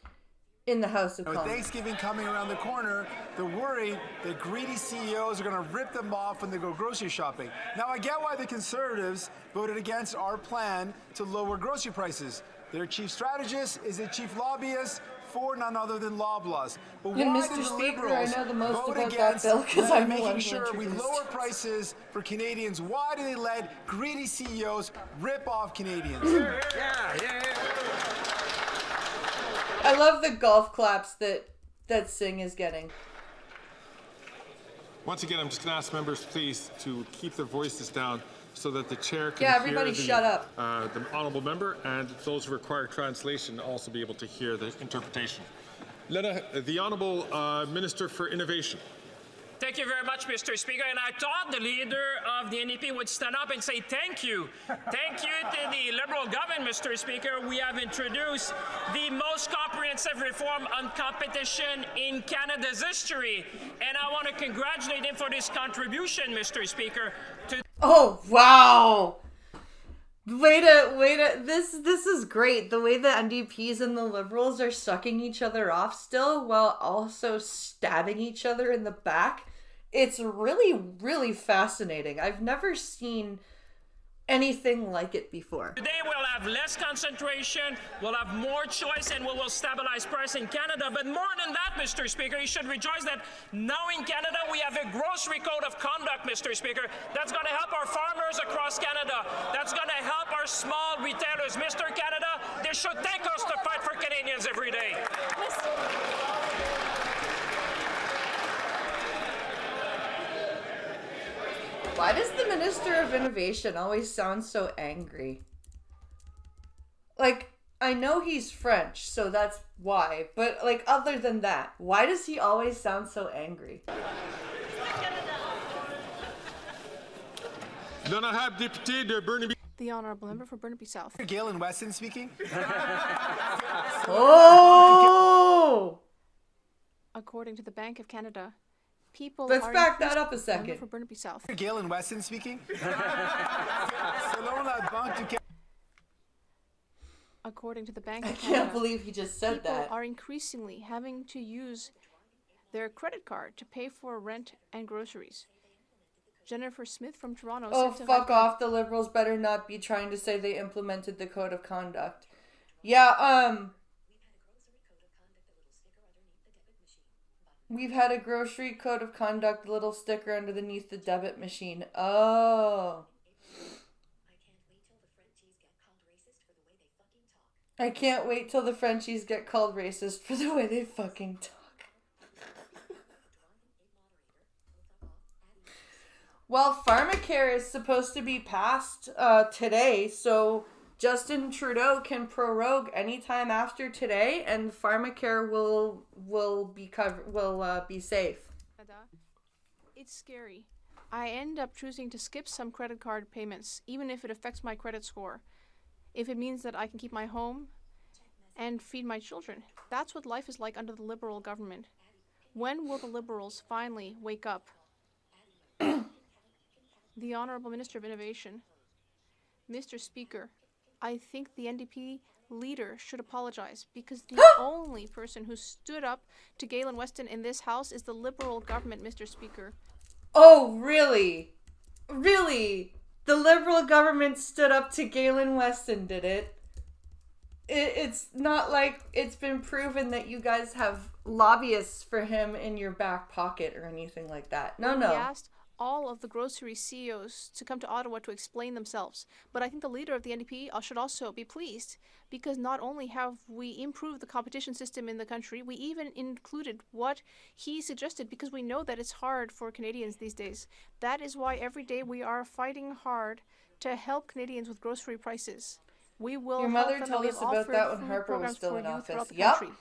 in the House of With Commons? Thanksgiving coming around the corner, they're worried that greedy CEOs are going to rip them off when they go grocery shopping. Now, I get why the Conservatives voted against our plan to lower grocery prices. Their chief strategist is a chief lobbyist for none other than Loblaws. But And why Mr. did the Speaker, Liberals I know the most vote about that against bill 'cause I'm the one making who sure we introduced lower it. prices for Canadians? Why do they let greedy CEOs rip off Canadians? I love the golf claps that Singh is getting. Once again, I'm just going to ask members, please, to keep their voices down so that the chair can Yeah, hear everybody the, shut up. The honourable member, and those who require translation also be able to hear the interpretation. The Honourable Minister for Innovation. Thank you very much, Mr. Speaker. And I thought the leader of the NDP would stand up and say thank you. Thank you to the Liberal government, Mr. Speaker. We have introduced the most comprehensive reform on competition in Canada's history. And I want to congratulate him for this contribution, Mr. Speaker. Oh, wow. Way to, this is great. The way the NDPs and the Liberals are sucking each other off still while also stabbing each other in the back. It's really, really fascinating. I've never seen anything like it before. Today we'll have less concentration, we'll have more choice, and we will stabilize price in Canada. But more than that, Mr. Speaker, you should rejoice that now in Canada we have a grocery code of conduct, Mr. Speaker, that's going to help our farmers across Canada. That's going to help our small retailers. Mr. Canada, they should thank us to fight for Canadians every day. Why does the Minister of Innovation always sound so angry? Like, I know he's French, so that's why. But, like, other than that, why does he always sound so angry? The Honourable Member for Burnaby South. Galen Weston speaking. Oh! According to the Bank of Canada, People Let's are back that increasing- up a second. For Burnaby South. Galen Weston speaking. Selon la Banque du Canada. According to the Bank I of can't Canada, believe he just said people that. are increasingly having to use their credit card to pay for rent and groceries. Jennifer Smith from Toronto Oh, said to fuck High off. The Liberals better not be trying to say they implemented the code of conduct. Yeah, we've had a grocery code of conduct little sticker underneath the debit machine. Oh. I can't wait till the Frenchies get called racist for the way they fucking talk. Well, Pharmacare is supposed to be passed today, so Justin Trudeau can prorogue anytime after today, and Pharmacare will be safe. It's scary. I end up choosing to skip some credit card payments, even if it affects my credit score. If it means that I can keep my home and feed my children. That's what life is like under the Liberal government. When will the Liberals finally wake up? The Honourable Minister of Innovation. Mr. Speaker, I think the NDP leader should apologize because the only person who stood up to Galen Weston in this House is the Liberal government, Mr. Speaker. Oh, really? Really? The Liberal government stood up to Galen Weston, did it? It's not like it's been proven that you guys have lobbyists for him in your back pocket or anything like that. No. He asked all of the grocery CEOs to come to Ottawa to explain themselves. But I think the leader of the NDP should also be pleased because not only have we improved the competition system in the country, we even included what he suggested because we know that it's hard for Canadians these days. That is why every day we are fighting hard to help Canadians with grocery prices. We will Your help mother them. told We us have about offered that when food Harper was programs still for in youth office. throughout the Yep. country.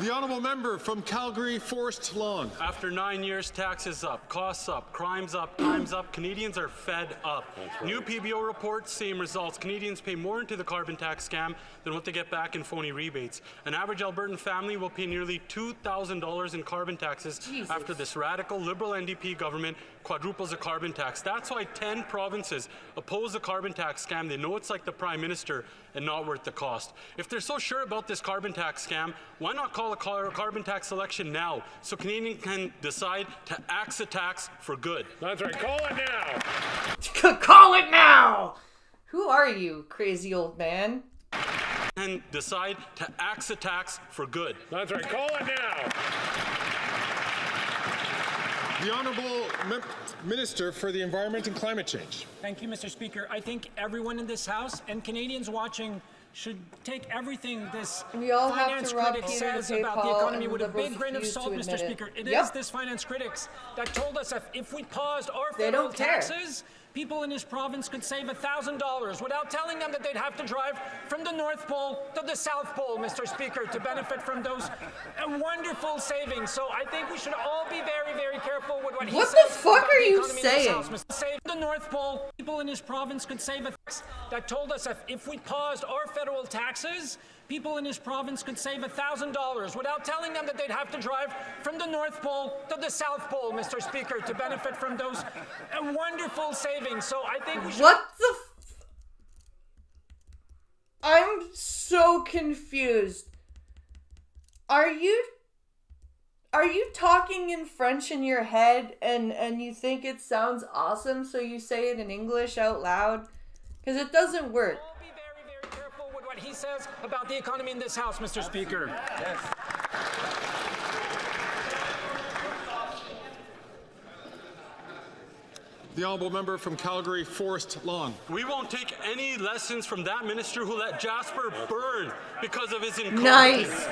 The honourable member from Calgary Forest Lawn. After 9 years, taxes up, costs up, crimes up, times up, Canadians are fed up. New PBO report, same results. Canadians pay more into the carbon tax scam than what they get back in phony rebates. An average Albertan family will pay nearly $2,000 in carbon taxes after this radical Liberal NDP government quadruples the carbon tax. That's why 10 provinces oppose the carbon tax scam. They know it's like the Prime Minister and not worth the cost. If they're so sure about this carbon tax scam, why not call a carbon tax election now so Canadians can decide to axe the tax for good? That's right, call it now! Call it now! Who are you, crazy old man? And decide to axe the tax for good. That's right, call it now! The Honourable Minister for the Environment and Climate Change. Thank you, Mr. Speaker. I think everyone in this House and Canadians watching should take everything this We all have finance to rob critic Peter to says pay about the Paul, economy and with a Liberals big grain of refuse salt, to Mr. admit it. Speaker. It Yep. is this finance critics that told us that if we paused our They federal don't care. taxes, people in this province could save $1,000 without telling them that they'd have to drive from the North Pole to the South Pole, Mr. Speaker, to benefit from those wonderful savings. So I think we should all be very, very careful with what he What says. the fuck about are the you economy in this saying? House, Mr. Save the North Pole. People in this province could save that told us that if we paused our federal taxes, people in this province could save $1,000 without telling them that they'd have to drive from the North Pole to the South Pole, Mr. Speaker, to benefit from those wonderful savings. So I think we should... What the I'm so confused. Are you talking in French in your head and you think it sounds awesome so you say it in English out loud? Because it doesn't work. Be very, very careful with what he says about the economy in this House, Mr. Speaker. Yes. The honourable member from Calgary Forest Lawn. We won't take any lessons from that minister who let Jasper burn because of his incompetence. Nice.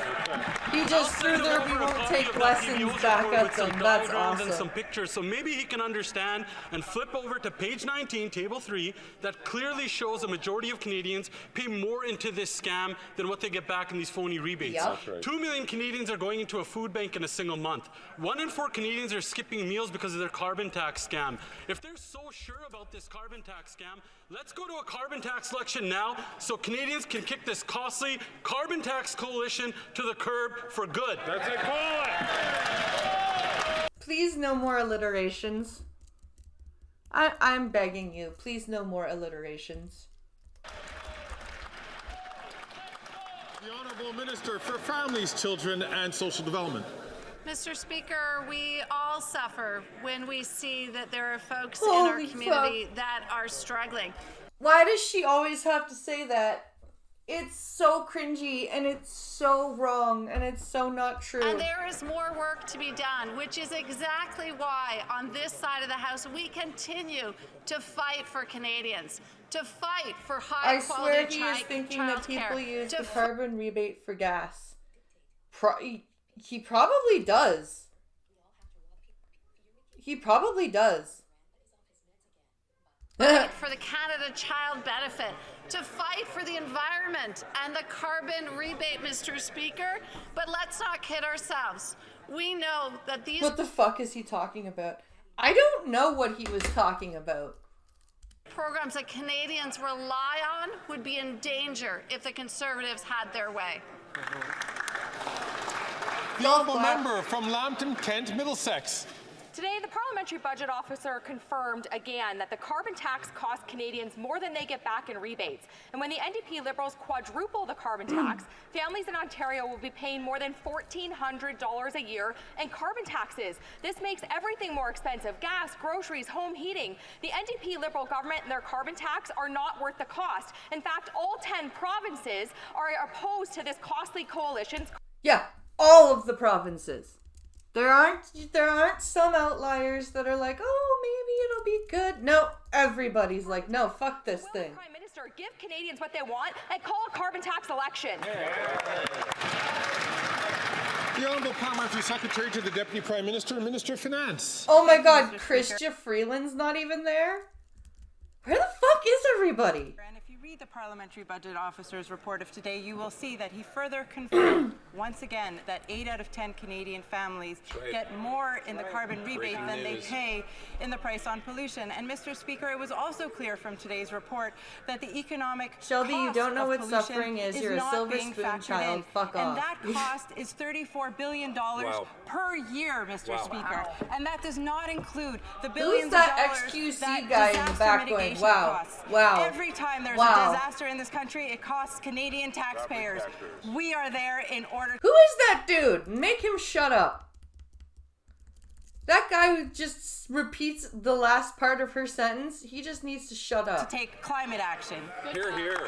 He just threw there, we won't take lessons back at them. That's awesome. And some pictures, so maybe he can understand and flip over to page 19, table 3, that clearly shows a majority of Canadians pay more into this scam than what they get back in these phony rebates. Yep. That's right. 2 million Canadians are going into a food bank in a single month. 1 in 4 Canadians are skipping meals because of their carbon tax scam. If there's you're so sure about this carbon tax scam, let's go to a carbon tax election now so Canadians can kick this costly carbon tax coalition to the curb for good. That's it, call it! Please, no more alliterations. I'm begging you. Please, no more alliterations. The Honourable Minister for Families, Children and Social Development. Mr. Speaker, we all suffer when we see that there are folks Holy in our community that are struggling. Why does she always have to say that? It's so cringy and it's so wrong and it's so not true. And there is more work to be done, which is exactly why on this side of the House we continue to fight for Canadians, to fight for high I quality swear he is thinking that people use the carbon rebate for gas. He probably does. He probably does. Fight for the Canada Child Benefit, to fight for the environment and the carbon rebate, Mr. Speaker. But let's not kid ourselves. We know that these... What the fuck is he talking about? I don't know what he was talking about. programs that Canadians rely on would be in danger if the Conservatives had their way. The Honourable Member from Lambton, Kent, Middlesex. Today, the Parliamentary Budget Officer confirmed again that the carbon tax costs Canadians more than they get back in rebates. And when the NDP Liberals quadruple the carbon tax, families in Ontario will be paying more than $1,400 a year in carbon taxes. This makes everything more expensive: gas, groceries, home heating. The NDP Liberal government and their carbon tax are not worth the cost. In fact, all 10 provinces are opposed to this costly coalition's... Yeah, all of the provinces. There aren't some outliers that are like, oh, maybe it'll be good. No, everybody's like, no, fuck this thing. Prime Minister, give Canadians what they want and call a carbon tax election. The Honourable Parliamentary Secretary to the Deputy Prime Minister, Minister of Finance. Oh my God, Chrystia Freeland's not even there? Where the fuck is everybody? And if you read the Parliamentary Budget Officer's report of today, you will see that he further confirmed once again that 8 out of 10 Canadian families get more in the carbon rebate than they pay in the price on pollution. And Mr. Speaker, it was also clear from today's report that the economic Shelby, you don't know what suffering is. You're a not silver being spoon factored child. in. Fuck and off. that cost is $34 billion per year, Mr. Speaker. And that does not include the billions Who's that of dollars XQC that guy in the disaster back going, mitigation wow, costs. wow, Every time there's wow. a disaster in this country, it costs Canadian taxpayers. We are there in order. Who is that dude? Make him shut up. That guy who just repeats the last part of her sentence, he just needs to shut up. To take climate action. Hear, hear.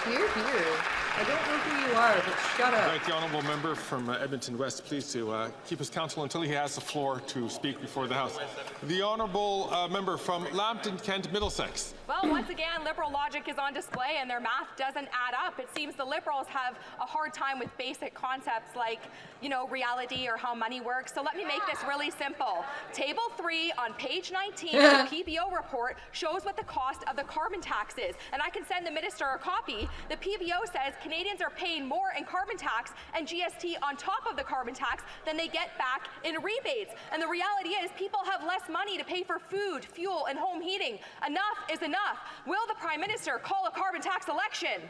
Hear, hear. I don't know who you are, but shut up. Right, the Honourable Member from Edmonton West, please to keep his counsel until he has the floor to speak before the House. The Honourable Member from Lambton, Kent, Middlesex. Well, once again, Liberal logic is on display and their math doesn't add up. It seems the Liberals have a hard time with basic concepts like, you know, reality or how money works. So let me make this really simple. Table 3 on page 19 of the PBO report shows what the cost of the carbon tax is. And I can send the minister a copy. The PBO says Canadians are paying more in carbon tax and GST on top of the carbon tax than they get back in rebates. And the reality is people have less money to pay for food, fuel, and home heating. Enough is enough. Will the Prime Minister call a carbon tax election?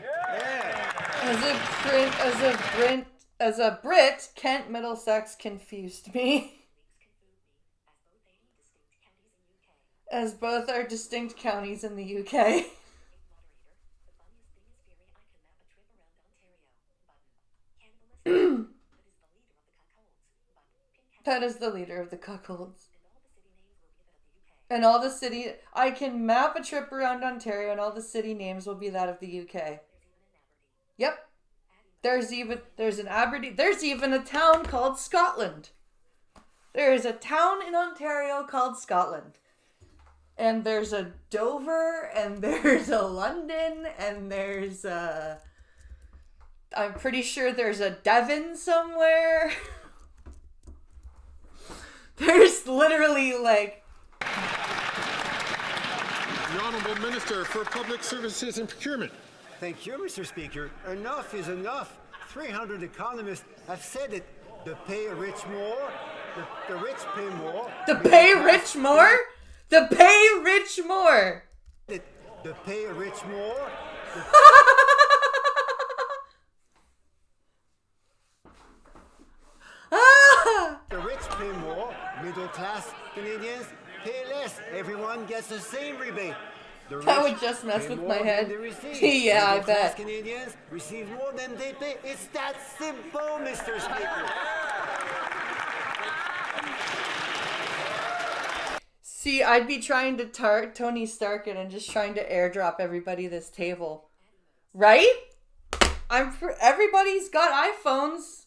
As a Brit, Kent, Middlesex confused me. As both are distinct counties in the UK. That is the leader of the cuckolds. And all the city... I can map a trip around Ontario and all the city names will be that of the UK. Yep. There's an Aberdeen... There's even a town called Scotland. There is a town in Ontario called Scotland. And there's a Dover, and there's a London, and there's a... I'm pretty sure there's a Devon somewhere. There's literally like... The Honourable Minister for Public Services and Procurement. Thank you, Mr. Speaker. Enough is enough. 300 economists have said it. The pay rich more. The rich pay more. The pay rich more? The pay rich more. The pay rich more. The rich pay more. Middle class Canadians pay less. Everyone gets the same rebate. The That rich would just mess pay with more my than head. they receive. Yeah, I Middle class bet. Canadians receive more than they pay. It's that simple, Mr. Speaker. See, I'd be trying to Tony Stark it and just trying to airdrop everybody this table. Right? Everybody's got iPhones.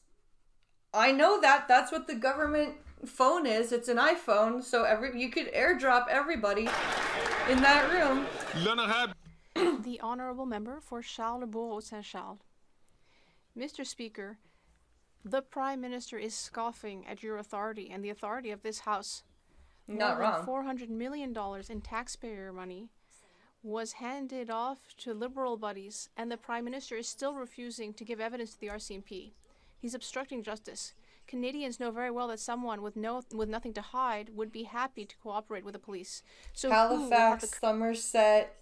I know that. That's what the government phone is. It's an iPhone, so you could airdrop everybody in that room. The honourable member for Charles-le-Bourg-Saint-Charles. Mr. Speaker, the Prime Minister is scoffing at your authority and the authority of this House. Not wrong. $400 million in taxpayer money was handed off to Liberal buddies, and the Prime Minister is still refusing to give evidence to the RCMP. He's obstructing justice. Canadians know very well that someone with nothing to hide would be happy to cooperate with the police. So Halifax, Somerset,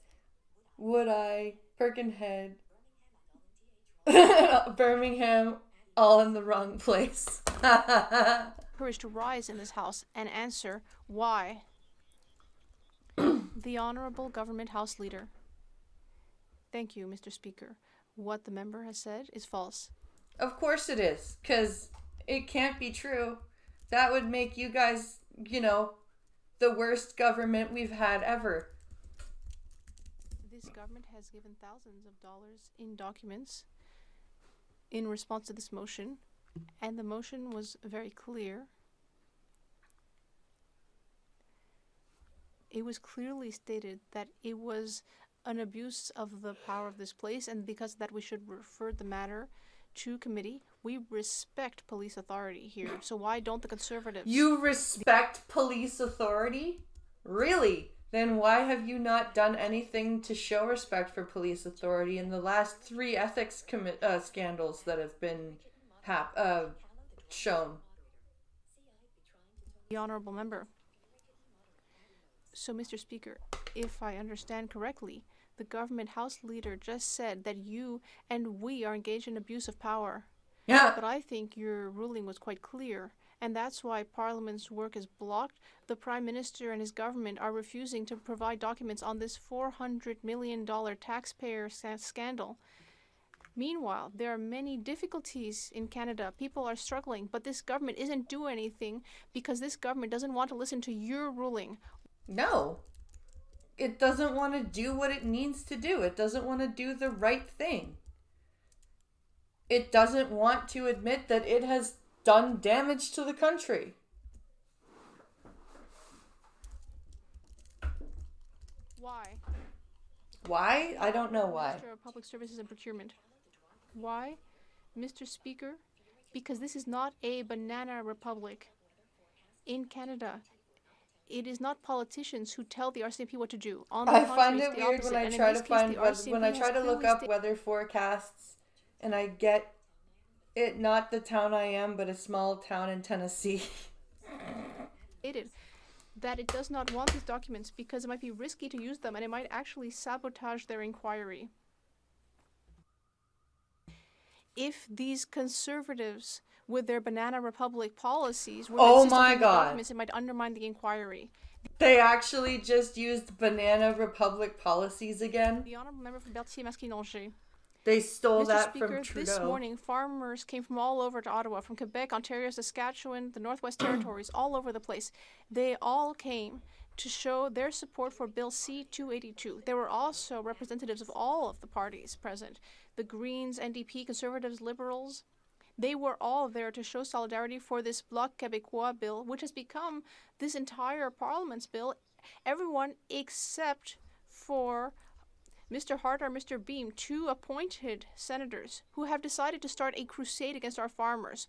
Wood-Eye, Birkenhead, Birmingham, all in the wrong place. courage to rise in this House and answer why. The Honourable Government House Leader. Thank you, Mr. Speaker. What the member has said is false. Of course it is, because it can't be true. That would make you guys, the worst government we've had ever. This government has given thousands of dollars in documents in response to this motion, and the motion was very clear. It was clearly stated that it was an abuse of the power of this place, and because of that we should refer the matter to committee. We respect police authority here, so why don't the Conservatives... You respect police authority? Really? Then why have you not done anything to show respect for police authority in the last 3 ethics scandals that have been shown? The Honourable Member. So, Mr. Speaker, if I understand correctly, the Government House Leader just said that you and we are engaged in abuse of power. Yeah. But I think your ruling was quite clear, and that's why Parliament's work is blocked. The Prime Minister and his government are refusing to provide documents on this $400 million taxpayer scandal. Meanwhile, there are many difficulties in Canada. People are struggling, but this government isn't doing anything because this government doesn't want to listen to your ruling. No. It doesn't want to do what it needs to do. It doesn't want to do the right thing. It doesn't want to admit that it has done damage to the country. Why? Why? I don't know why. Minister of Public Services and Procurement. Why? Mr. Speaker, because this is not a banana republic. In Canada, it is not politicians who tell the RCMP what to do. On the I contrary, find it's it the weird opposite. when I And in try this to case, find the when I RCMP try to has look clearly up weather forecasts, and I get it not the town I am, but a small town in Tennessee. stated that it does not want these documents because it might be risky to use them and it might actually sabotage their inquiry. If these Conservatives, with their Banana Republic policies, were Oh insistent my on the God. documents, it might undermine the inquiry. They actually just used Banana Republic policies again. The Honourable Member for Berthier-Masquinongé. They stole Mr. that Speaker, from Trudeau. this morning, farmers came from all over to Ottawa, from Quebec, Ontario, Saskatchewan, the Northwest Territories, all over the place. They all came to show their support for Bill C-282. There were also representatives of all of the parties present. The Greens, NDP, Conservatives, Liberals. They were all there to show solidarity for this Bloc Québécois bill, which has become this entire Parliament's bill. Everyone except for Mr. Hart or Mr. Beam, 2 appointed senators who have decided to start a crusade against our farmers.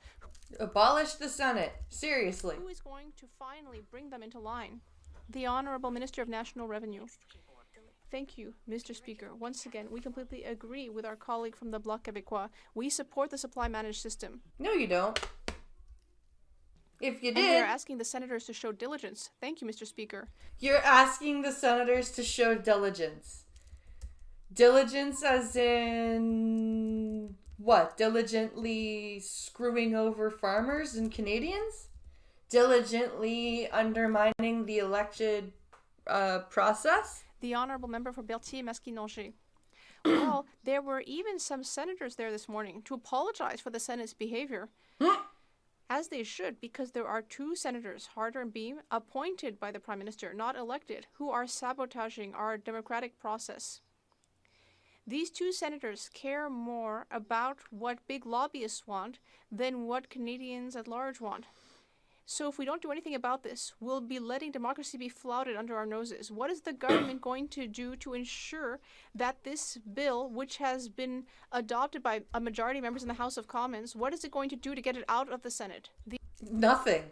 Abolish the Senate. Seriously. Who is going to finally bring them into line? The Honourable Minister of National Revenue. Thank you, Mr. Speaker. Once again, we completely agree with our colleague from the Bloc Québécois. We support the supply managed system. No, you don't. If you And we did, are asking the senators to show diligence. Thank you, Mr. Speaker. you're asking the senators to show diligence. Diligence as in what? Diligently screwing over farmers and Canadians? Diligently undermining the elected process? The honourable member for Berthier-Masquinongé. Well, there were even some senators there this morning to apologize for the Senate's behavior. As they should, because there are two senators, Harder and Beam, appointed by the Prime Minister, not elected, who are sabotaging our democratic process. These two senators care more about what big lobbyists want than what Canadians at large want. So if we don't do anything about this, we'll be letting democracy be flouted under our noses. What is the government going to do to ensure that this bill, which has been adopted by a majority of members in the House of Commons, what is it going to do to get it out of the Senate? Nothing.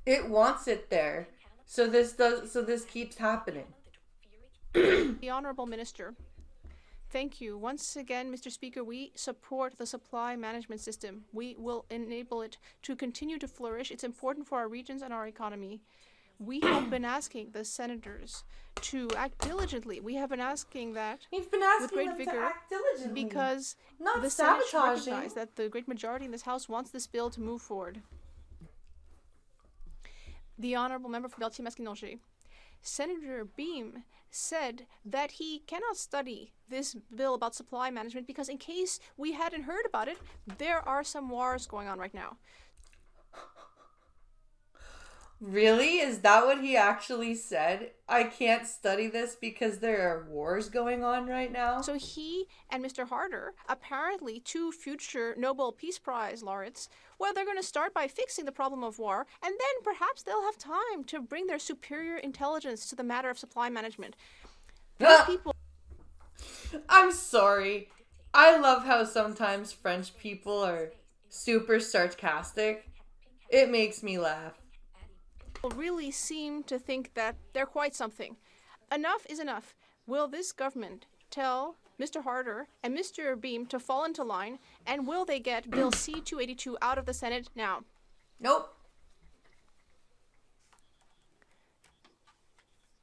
It wants it there. So this keeps happening. The Honourable Minister. Thank you. Once again, Mr. Speaker, we support the supply management system. We will enable it to continue to flourish. It's important for our regions and our economy. We have been asking the senators to act diligently. We have been asking that with great them vigor to act diligently. because Not the Senate should sabotaging. recognize that the great majority in this House wants this bill to move forward. The Honourable Member for Berthier-Masquinongé. Senator Beam said that he cannot study this bill about supply management because in case we hadn't heard about it, there are some wars going on right now. Really? Is that what he actually said? I can't study this because there are wars going on right now? So he and Mr. Harder, apparently two future Nobel Peace Prize laureates, well, they're going to start by fixing the problem of war, and then perhaps they'll have time to bring their superior intelligence to the matter of supply management. These people... I'm sorry. I love how sometimes French people are super sarcastic. It makes me laugh. Really seem to think that they're quite something. Enough is enough. Will this government tell Mr. Harder and Mr. Beam to fall into line, and will they get Bill C-282 out of the Senate now? Nope.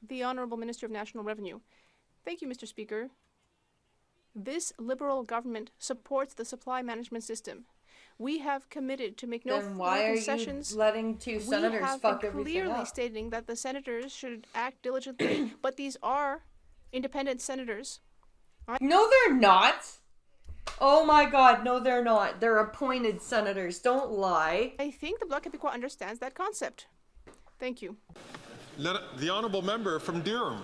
The Honourable Minister of National Revenue. Thank you, Mr. Speaker. This Liberal government supports the supply management system. We have committed to make no Then why are concessions. you letting two senators we have fuck been everything clearly up? stating that the senators should act diligently, but these are independent senators. No, they're not. Oh my god, no, they're not. They're appointed senators. Don't lie. I think the Bloc Québécois understands that concept. Thank you. The honourable member from Durham.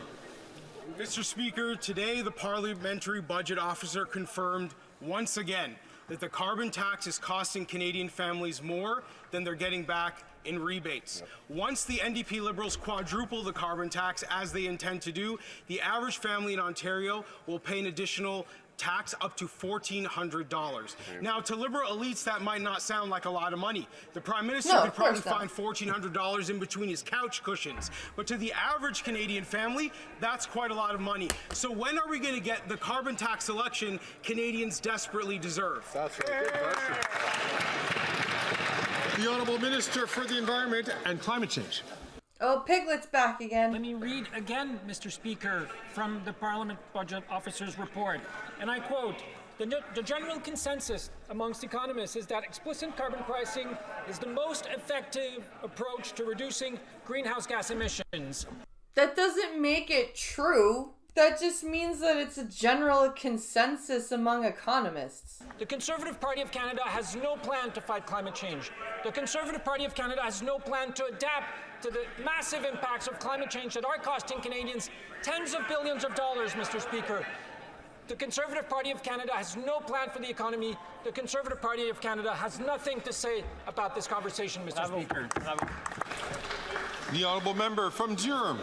Mr. Speaker, today the Parliamentary Budget Officer confirmed once again that the carbon tax is costing Canadian families more than they're getting back in rebates. Once the NDP Liberals quadruple the carbon tax, as they intend to do, the average family in Ontario will pay an additional tax up to $1,400. Now, to Liberal elites, that might not sound like a lot of money. The Prime Minister could probably find $1,400 in between his couch cushions. But to the average Canadian family, that's quite a lot of money. So when are we going to get the carbon tax election Canadians desperately deserve? That's a good question. The Honourable Minister for the Environment and Climate Change. Oh, Piglet's back again. Let me read again, Mr. Speaker, from the Parliament Budget Officer's report. And I quote, the general consensus amongst economists is that explicit carbon pricing is the most effective approach to reducing greenhouse gas emissions. That doesn't make it true. That just means that it's a general consensus among economists. The Conservative Party of Canada has no plan to fight climate change. The Conservative Party of Canada has no plan to adapt to the massive impacts of climate change that are costing Canadians tens of billions of dollars, Mr. Speaker. The Conservative Party of Canada has no plan for the economy. The Conservative Party of Canada has nothing to say about this conversation, Mr. Speaker. The honourable member from Durham.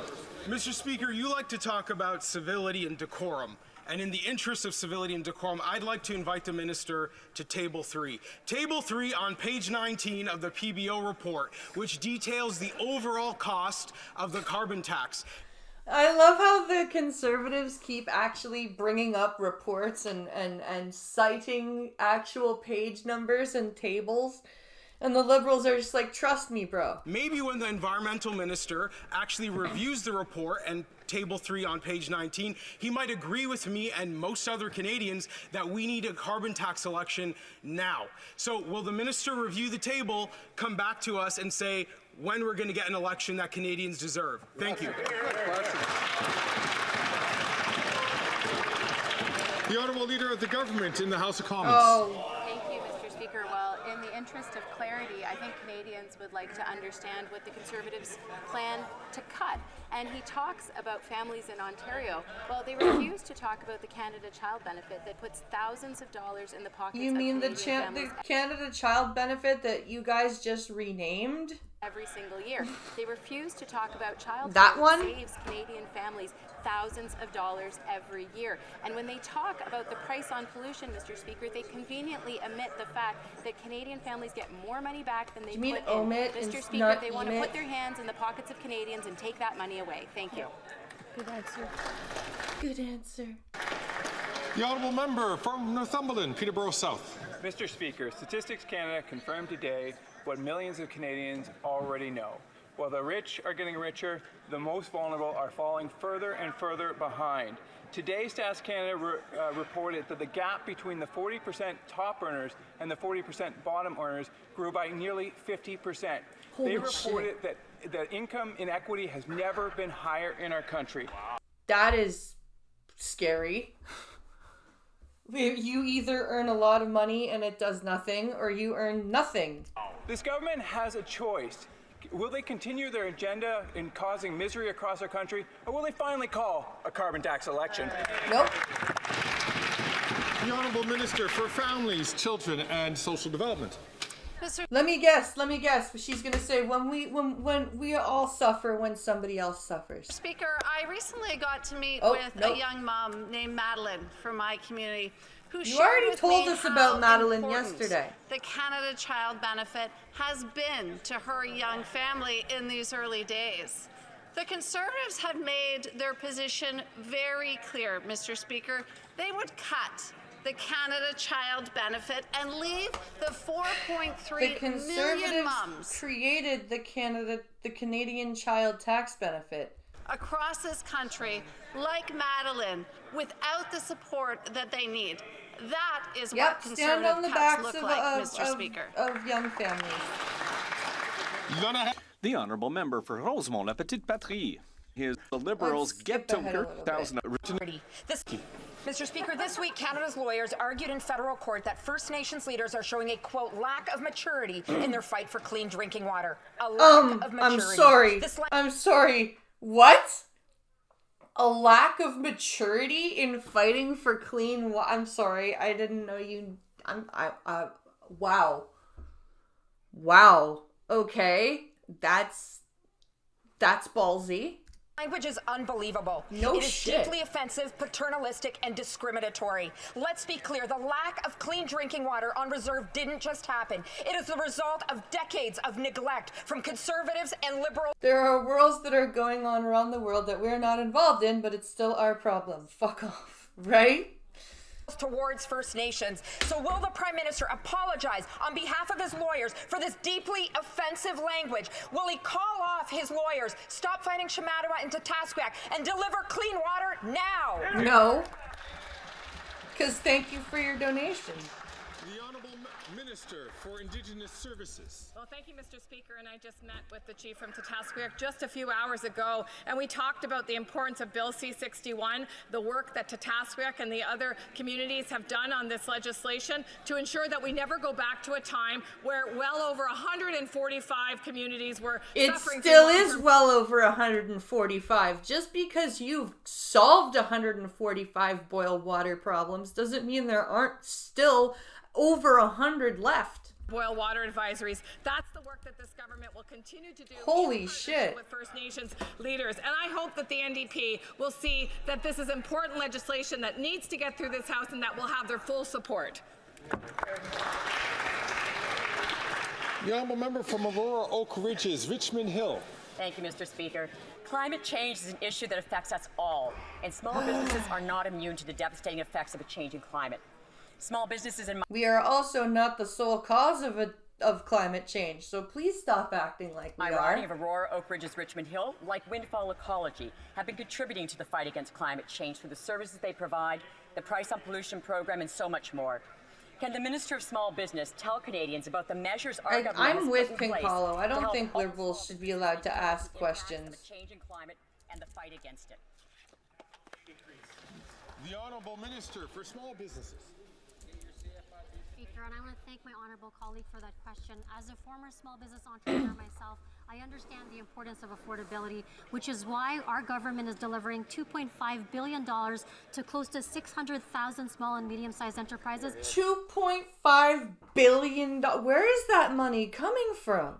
Mr. Speaker, you like to talk about civility and decorum. And in the interest of civility and decorum, I'd like to invite the Minister to Table 3. Table 3 on page 19 of the PBO report, which details the overall cost of the carbon tax. I love how the Conservatives keep actually bringing up reports and citing actual page numbers and tables. And the Liberals are just like, trust me, bro. Maybe when the environmental minister actually reviews the report and Table 3 on page 19, he might agree with me and most other Canadians that we need a carbon tax election now. So will the minister review the table, come back to us and say when we're going to get an election that Canadians deserve? Thank you. The Honourable Leader of the Government in the House of Commons. Thank you, Mr. Speaker. Well, in the interest of clarity, I think Canadians would like to understand what the Conservatives plan to cut. And he talks about families in Ontario. Well, they refuse to talk about the Canada Child Benefit that puts thousands of dollars in the pockets You of mean the Canadian families Canada Child Benefit that you guys just renamed? every single year. They refuse to talk about child That care one? saves Canadian families thousands of dollars every year. And when they talk about the price on pollution, Mr. Speaker, they conveniently omit the fact that Canadian families get more money back than they You mean put in. omit Mr. and Speaker, not they want to emit? put their hands in the pockets of Canadians and take that money away. Thank you. Good answer. Good answer. The Honourable Member from Northumberland, Peterborough South. Mr. Speaker, Statistics Canada confirmed today what millions of Canadians already know. While the rich are getting richer, the most vulnerable are falling further and further behind. Today, Stats Canada reported that the gap between the 40% top earners and the 40% bottom earners grew by nearly 50%. Holy they reported shit. that income inequity has never been higher in our country. That is scary. You either earn a lot of money and it does nothing, or you earn nothing. This government has a choice. Will they continue their agenda in causing misery across our country, or will they finally call a carbon tax election? Nope. The Honourable Minister for Families, Children and Social Development. Let me guess. She's gonna say when we all suffer when somebody else suffers. Speaker, I recently got to meet Oh, with nope. a young mom named Madeline from my community who You shared already with told me us how about Madeline important yesterday. The Canada Child Benefit has been to her young family in these early days. The Conservatives have made their position very clear, Mr. Speaker. They would cut the Canada Child Benefit and leave the 4.3 The million Conservatives mums created the Canadian Child Tax Benefit. across this country, like Madeline, without the support that they need. That is what Stand on conservative the cuts backs look of, like, of, Mr. of, Speaker. of young families. The Honourable Member for Rosemont-La Petite Patrie. The Liberals get to work. Mr. Speaker, this week Canada's lawyers argued in federal court that First Nations leaders are showing a, quote, lack of maturity in their fight for clean drinking water. A lack of maturity. I'm sorry. What? A lack of maturity in fighting for clean water? I'm sorry. I didn't know you. Wow. Wow. Okay. That's ballsy. Language is unbelievable. No It is shit. deeply offensive, paternalistic, and discriminatory. Let's be clear, the lack of clean drinking water on reserve didn't just happen. It is the result of decades of neglect from conservatives and liberals. There are wars that are going on around the world that we're not involved in, but it's still our problem. Fuck off. Right? Towards First Nations. So will the Prime Minister apologize on behalf of his lawyers for this deeply offensive language? Will he call off his lawyers, stop fighting Shamattawa and Tatasquak, and deliver clean water now? No. Because thank you for your donation. The Honourable Minister for Indigenous Services. Well, thank you, Mr. Speaker, and I just met with the Chief from Tatasquak just a few hours ago, and we talked about the importance of Bill C-61, the work that Tatasquak and the other communities have done on this legislation to ensure that we never go back to a time where well over 145 communities were It suffering. still from is well over 145. Just because you've solved 145 boil water problems doesn't mean there aren't still over 100 left. boil water advisories. That's the work that this government will continue to do. Holy in shit. partnership with First Nations leaders. And I hope that the NDP will see that this is important legislation that needs to get through this House and that will have their full support. The Honourable Member from Aurora Oak Ridges, Richmond Hill. Thank you, Mr. Speaker. Climate change is an issue that affects us all, and small businesses are not immune to the devastating effects of a changing climate. Small businesses in We are also not the sole cause of a of climate change. So please stop acting like we My are. riding of Aurora, Oak Ridges, Richmond Hill, like Windfall Ecology, have been contributing to the fight against climate change through the services they provide, the Price on Pollution program, and so much more. Can the Minister of Small Business tell Canadians about the measures our government has I'm with put in place Pinkalo. I to don't help think Liberals should be allowed to ask questions. the change in climate and the fight against it? The Honourable Minister for Small Businesses. Speaker, and I want to thank my honourable colleague for that question. As a former small business entrepreneur myself, I understand the importance of affordability, which is why our government is delivering $2.5 billion to close to 600,000 small and medium-sized enterprises. $2.5 billion. Where is that money coming from?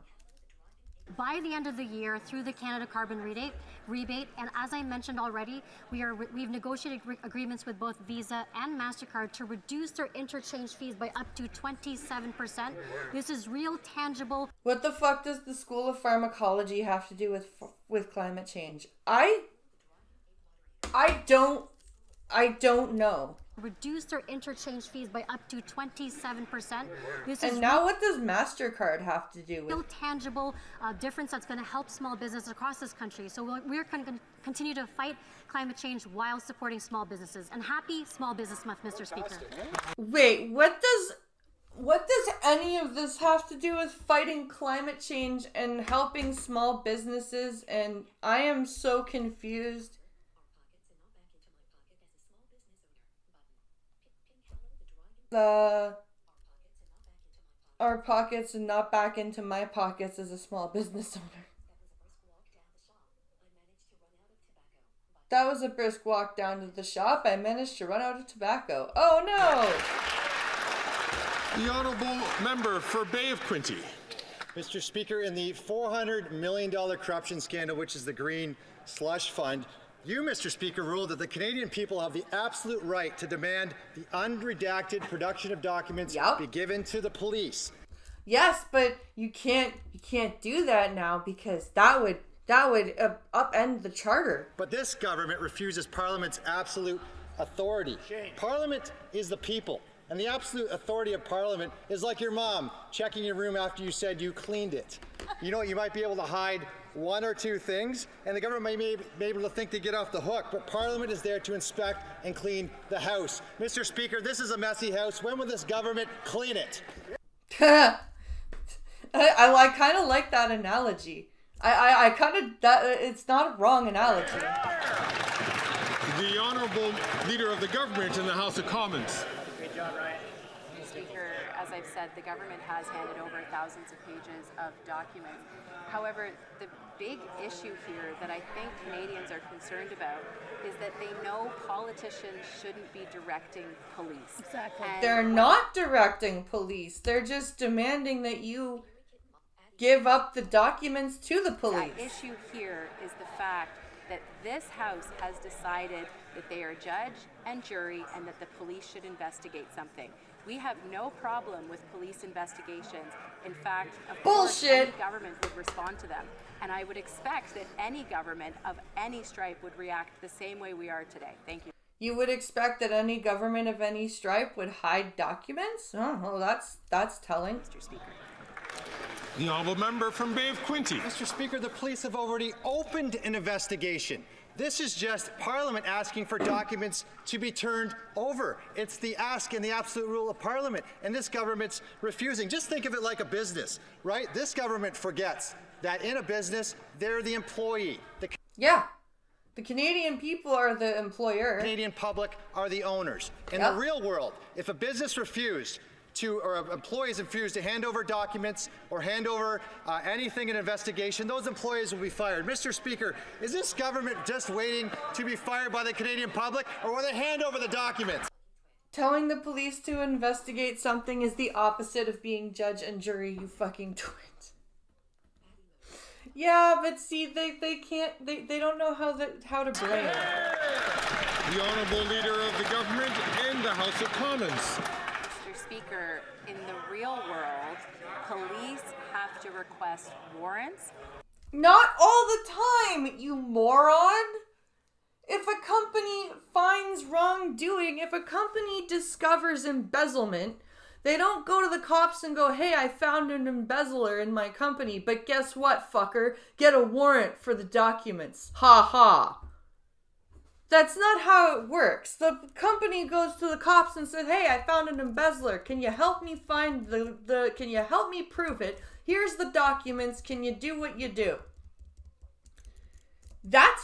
By the end of the year, through the Canada Carbon Rebate, and as I mentioned already, we've negotiated agreements with both Visa and MasterCard to reduce their interchange fees by up to 27%. This is real, tangible. What the fuck does the School of Pharmacology have to do with climate change? I don't know. Reduce their interchange fees by up to 27%. This And is now what does MasterCard have to do with real tangible difference that's going to help small businesses across this country. So we're going to continue to fight climate change while supporting small businesses. And happy Small Business Month, Mr. Speaker. Wait, what does any of this have to do with fighting climate change and helping small businesses? And I am so confused. Our pockets and not back into my pockets as a small business owner. That was a brisk walk down to the shop. I managed to run out of tobacco. Oh no! The Honourable Member for Bay of Quinte. Mr. Speaker, in the $400 million corruption scandal, which is the Green Slush Fund, you, Mr. Speaker, ruled that the Canadian people have the absolute right to demand the unredacted production of documents be given to the police. Yes, but you can't do that now because that would upend the charter. But this government refuses Parliament's absolute authority. Parliament is the people, and the absolute authority of Parliament is like your mom checking your room after you said you cleaned it. You know, you might be able to hide one or two things, and the government may be able to think they get off the hook, but Parliament is there to inspect and clean the House. Mr. Speaker, this is a messy House. When will this government clean it? I kind of like that analogy. I kind of, it's not a wrong analogy. The Honourable Leader of the Government in the House of Commons. Great job, Ryan. Speaker, as I've said, the government has handed over thousands of pages of documents. However, the big issue here that I think Canadians are concerned about is that they know politicians shouldn't be directing police. Exactly. They're not directing police. They're just demanding that you give up the documents to the police. The issue here is the fact that this House has decided that they are judge and jury and that the police should investigate something. We have no problem with police investigations. In fact, of course, any government would respond to them. And I would expect that any government of any stripe would react the same way we are today. Thank you. You would expect that any government of any stripe would hide documents? Oh, that's telling. Mr. Speaker. The Honourable Member from Bay of Quinte. Mr. Speaker, the police have already opened an investigation. This is just Parliament asking for documents to be turned over. It's the ask and the absolute rule of Parliament, and this government's refusing. Just think of it like a business, right? This government forgets that in a business, they're the employee. Yeah. The Canadian people are the employer. Canadian public are the owners. In the real world, if a business refused to, or employees refuse to hand over documents or hand over anything in investigation, those employees will be fired. Mr. Speaker, is this government just waiting to be fired by the Canadian public, or will they hand over the documents? Telling the police to investigate something is the opposite of being judge and jury, you fucking twins. Yeah, but see, they can't, they don't know how to brain. The Honourable Leader of the Government in the House of Commons. Mr. Speaker, in the real world, police have to request warrants. Not all the time, you moron! If a company finds wrongdoing, if a company discovers embezzlement, They don't go to the cops and go, hey, I found an embezzler in my company, but guess what, fucker? Get a warrant for the documents. Ha ha. That's not how it works. The company goes to the cops and says, hey, I found an embezzler. Can you help me find can you help me prove it? Here's the documents. Can you do what you do? That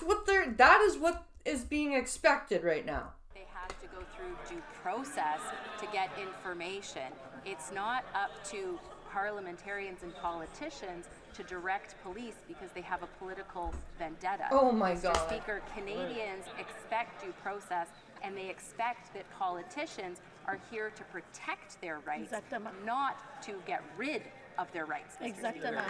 is what is being expected right now. They have to go through due process to get information. It's not up to parliamentarians and politicians to direct police because they have a political vendetta. Oh my Mr. God. Speaker, Canadians expect due process, and they expect that politicians are here to protect their rights, not to get rid of their rights. Mr. Speaker.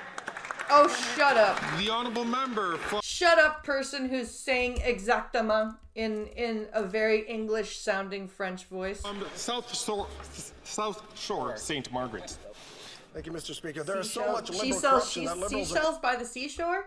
Oh, shut up. The honourable member for... Shut up, person who's saying exactement in a very English-sounding French voice. South Shore, St. Margaret. Thank you, Mr. Speaker. There is so much She liberal sells corruption that liberals seashells by the seashore?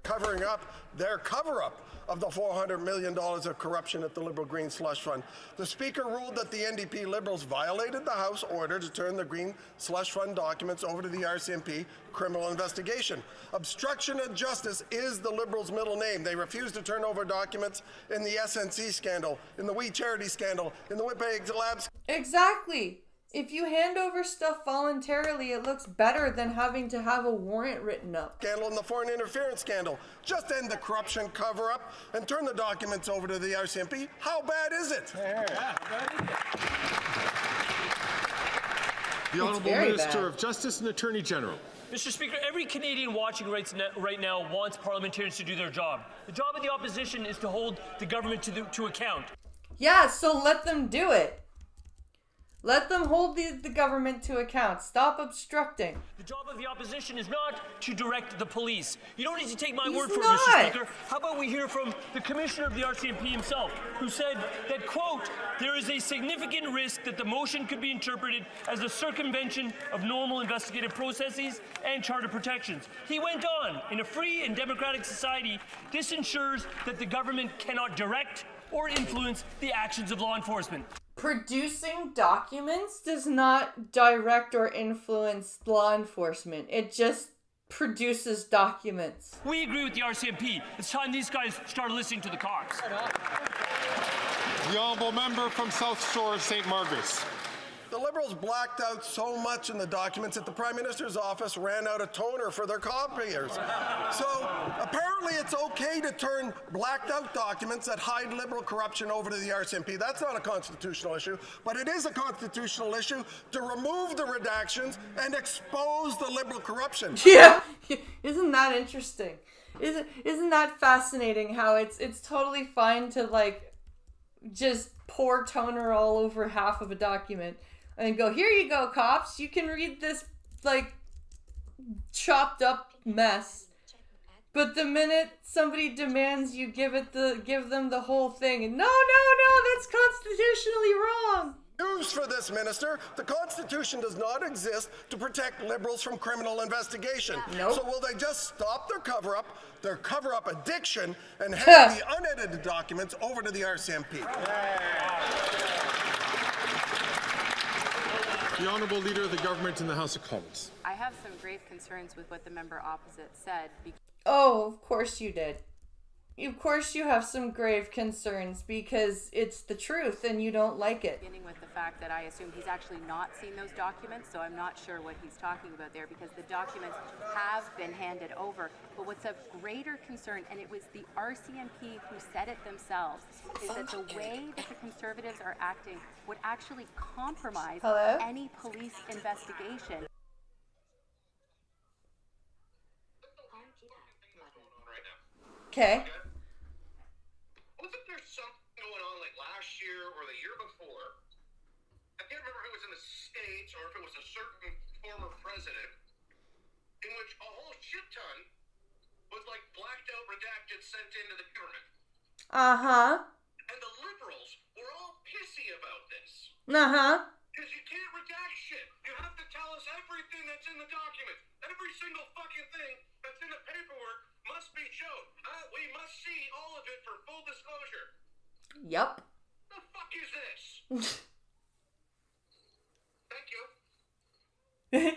covering up their cover-up of the $400 million of corruption at the Liberal Green Slush Fund. The Speaker ruled that the NDP Liberals violated the House order to turn the Green Slush Fund documents over to the RCMP criminal investigation. Obstruction of justice is the Liberals' middle name. They refused to turn over documents in the SNC scandal, in the We Charity scandal, in the Winnipeg Labs. Exactly. If you hand over stuff voluntarily, it looks better than having to have a warrant written up. Scandal and the foreign interference scandal. Just end the corruption cover-up and turn the documents over to the RCMP. How bad is it? The Honourable Minister of Justice and Attorney General. Mr. Speaker, every Canadian watching right now wants parliamentarians to do their job. The job of the opposition is to hold the government to account. Yeah, so let them do it. Let them hold the government to account. Stop obstructing. The job of the opposition is not to direct the police. You don't need to take my He's word for not. it, Mr. Speaker. How about we hear from the Commissioner of the RCMP himself, who said that, quote, there is a significant risk that the motion could be interpreted as a circumvention of normal investigative processes and charter protections. He went on, in a free and democratic society, this ensures that the government cannot direct or influence the actions of law enforcement. Producing documents does not direct or influence law enforcement. It just produces documents. We agree with the RCMP. It's time these guys started listening to the cops. The Honourable Member from South Shore, St. Margaret's. The Liberals blacked out so much in the documents that the Prime Minister's office ran out of toner for their copiers. So apparently it's okay to turn blacked out documents that hide Liberal corruption over to the RCMP. That's not a constitutional issue, but it is a constitutional issue to remove the redactions and expose the Liberal corruption. Yeah, isn't that interesting? Isn't that fascinating how it's totally fine to like just pour toner all over half of a document and go, here you go, cops, you can read this like chopped up mess. But the minute somebody demands you give them the whole thing, no, that's constitutionally wrong. News for this minister, the Constitution does not exist to protect Liberals from criminal investigation. Nope. So will they just stop their cover-up addiction, and hand the unedited documents over to the RCMP? The Honourable Leader of the Government in the House of Commons. I have some grave concerns with what the member opposite said. Oh, of course you did. Of course you have some grave concerns because it's the truth and you don't like it. Beginning with the fact that I assume he's actually not seen those documents, so I'm not sure what he's talking about there because the documents have been handed over. But what's of greater concern, and it was the RCMP who said it themselves, is that the way that the Conservatives are acting would actually compromise any police investigation. Okay. Wasn't there something going on like last year or the year before? I can't remember if it was in the States or if it was a certain former president in which a whole shit ton was like blacked out, redacted, sent into the government. Uh-huh. And the Liberals were all pissy about this. Uh-huh. Because you can't redact shit. You have to tell us everything that's in the document. Every single fucking thing that's in the paperwork must be shown. We must see all of it for full disclosure. Yup. The fuck is this? Thank you. Because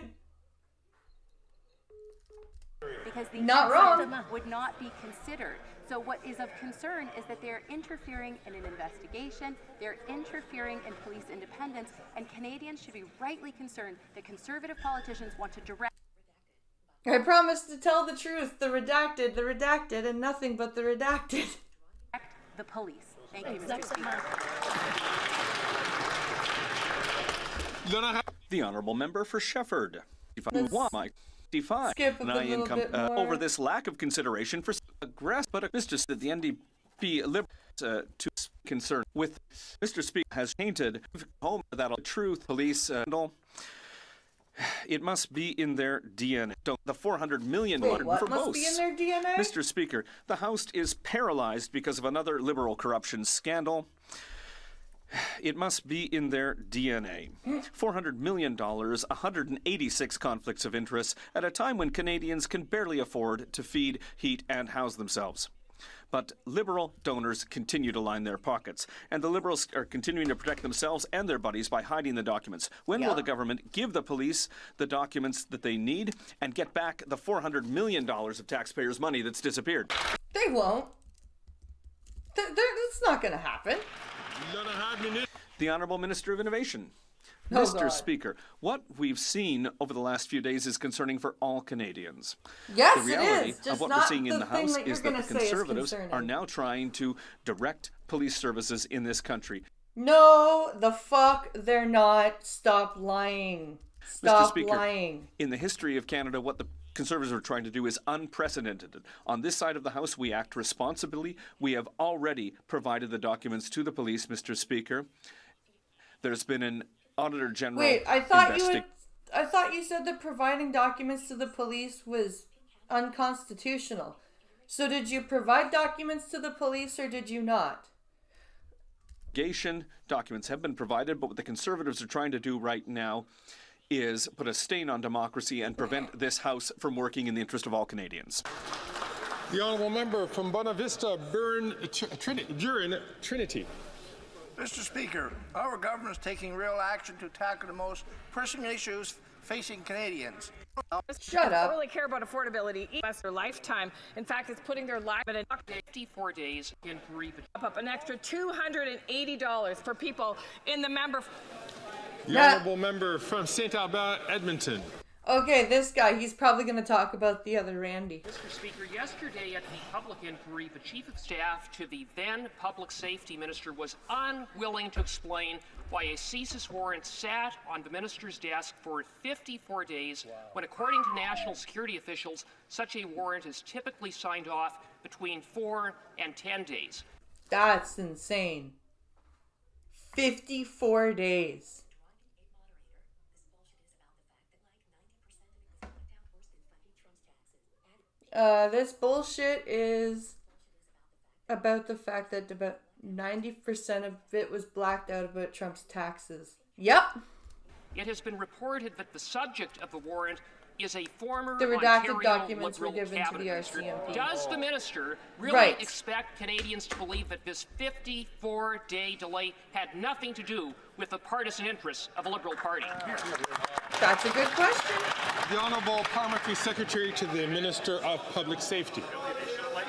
the Not consent wrong. would not be considered. So what is of concern is that they're interfering in an investigation, they're interfering in police independence, and Canadians should be rightly concerned that Conservative politicians want to direct I promise to tell the truth, the redacted, and nothing but the redacted. the police. Thank you, Mr. Speaker. The honourable member for Shefford. Let's skip a little bit more. Over this lack of consideration for aggressive, but Mr. that the NDP Liberals to concern with Mr. Speaker has painted home that truth police scandal. It must be in their DNA. The $400 million Wait, what for must both. be in their DNA? Mr. Speaker, the House is paralyzed because of another Liberal corruption scandal. It must be in their DNA. $400 million, 186 conflicts of interest at a time when Canadians can barely afford to feed, heat, and house themselves. But Liberal donors continue to line their pockets, and the Liberals are continuing to protect themselves and their buddies by hiding the documents. When will the government give the police the documents that they need and get back the $400 million of taxpayers' money that's disappeared? They won't. That's not going to happen. The Honourable Minister of Innovation. Oh, Mr. God. Speaker, what we've seen over the last few days is concerning for all Canadians. Yes, the reality it is. Just of what we're not seeing in the the thing House that you're is that the gonna say is Conservatives concerning. are now trying to direct police services in this country. No, the fuck they're not. Stop lying. Mr. Stop Speaker, lying. in the history of Canada, what the Conservatives are trying to do is unprecedented. On this side of the House, we act responsibly. We have already provided the documents to the police, Mr. Speaker. There's been an Auditor General. Wait, I thought you said that providing documents to the police was unconstitutional. So did you provide documents to the police or did you not? Documents have been provided, but what the Conservatives are trying to do right now is put a stain on democracy and prevent this House from working in the interest of all Canadians. The honourable member from Buena Vista, Burin Trinity. Mr. Speaker, our government is taking real action to tackle the most pressing issues facing Canadians. Shut up. Don't really care about affordability less their lifetime. In fact, it's putting their life at 54 days in bereavement. up an extra $280 for people in the member. The honourable member from St. Albert, Edmonton. Okay, this guy, he's probably going to talk about the other Randy. Mr. Speaker, yesterday at the public inquiry, the Chief of Staff to the then Public Safety Minister was unwilling to explain why a CSIS warrant sat on the Minister's desk for 54 days, when according to national security officials, such a warrant is typically signed off between 4 and 10 days. That's insane. 54 days. This bullshit is about the fact that about 90% of it was blacked out about Trump's taxes. Yep. It has been reported that the subject of the warrant is a former The redacted Ontario documents were Liberal given to cabinet the minister. RCMP. Does the minister really Right. expect Canadians to believe that this 54-day delay had nothing to do with the partisan interests of the Liberal Party? That's a good question. The Honourable Parliamentary Secretary to the Minister of Public Safety.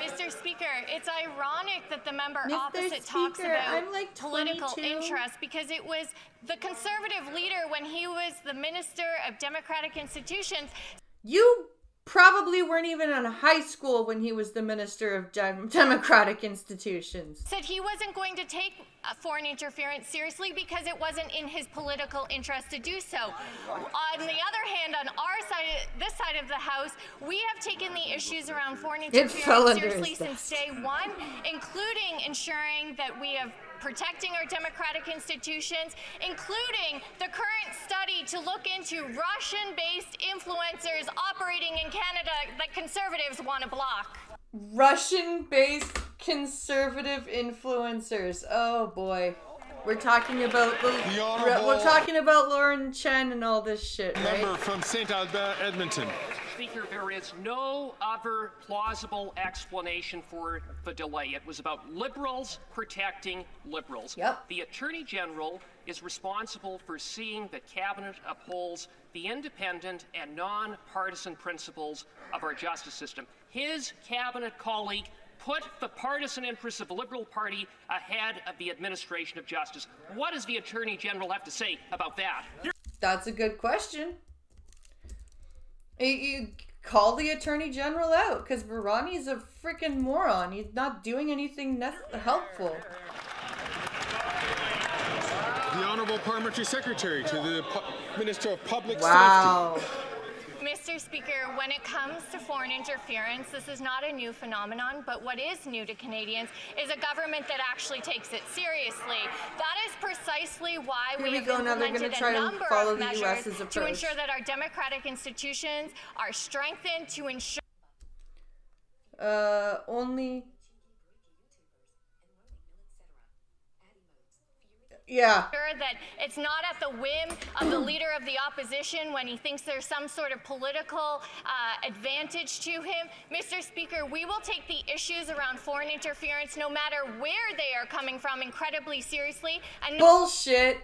Mr. Speaker, it's ironic that the member Mr. opposite talks Speaker, about I'm like political 22. interest because it was the Conservative leader when he was the Minister of Democratic Institutions. You probably weren't even in high school when he was the Minister of Democratic Institutions. Said he wasn't going to take foreign interference seriously because it wasn't in his political interest to do so. On the other hand, on our side, this side of the House, we have taken the issues around foreign fell interference under seriously his since day one, including ensuring that we have protecting our democratic institutions, including the current study to look into Russian-based influencers operating in Canada that Conservatives want to block. Russian-based conservative influencers. Oh boy. We're talking about Honourable we're talking about Lauren Chen and all this shit, right? Member from St. Albert, Edmonton. Speaker, there is no other plausible explanation for the delay. It was about Liberals protecting Liberals. Yep. The Attorney General is responsible for seeing that Cabinet upholds the independent and non-partisan principles of our justice system. His Cabinet colleague put the partisan interests of the Liberal Party ahead of the administration of justice. What does the Attorney General have to say about that? That's a good question. You call the Attorney General out, because Barani's a freaking moron. He's not doing anything helpful. The Honourable Parliamentary Secretary to the Minister of Public Safety. Mr. Speaker, when it comes to foreign interference, this is not a new phenomenon, but what is new to Canadians is a government that actually takes it seriously. That is precisely why we have implemented a number of measures to ensure that our democratic institutions are strengthened, to ensure sure that it's not at the whim of the leader of the opposition when he thinks there's some sort of political advantage to him. Mr. Speaker, we will take the issues around foreign interference, no matter where they are coming from, incredibly seriously. And bullshit.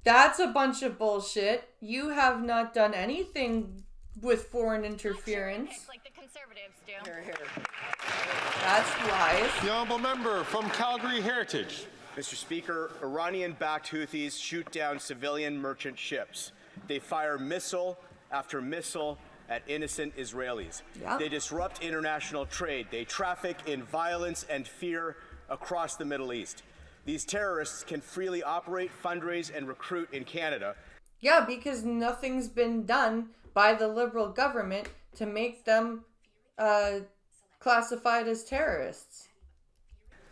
That's a bunch of bullshit. You have not done anything with foreign interference. Like the Conservatives do. Here, here. That's lies. The Honourable Member from Calgary Heritage. Mr. Speaker, Iranian-backed Houthis shoot down civilian merchant ships. They fire missile after missile at innocent Israelis. Yep. They disrupt international trade. They traffic in violence and fear across the Middle East. These terrorists can freely operate, fundraise, and recruit in Canada. Yeah, because nothing's been done by the Liberal government to make them classified as terrorists.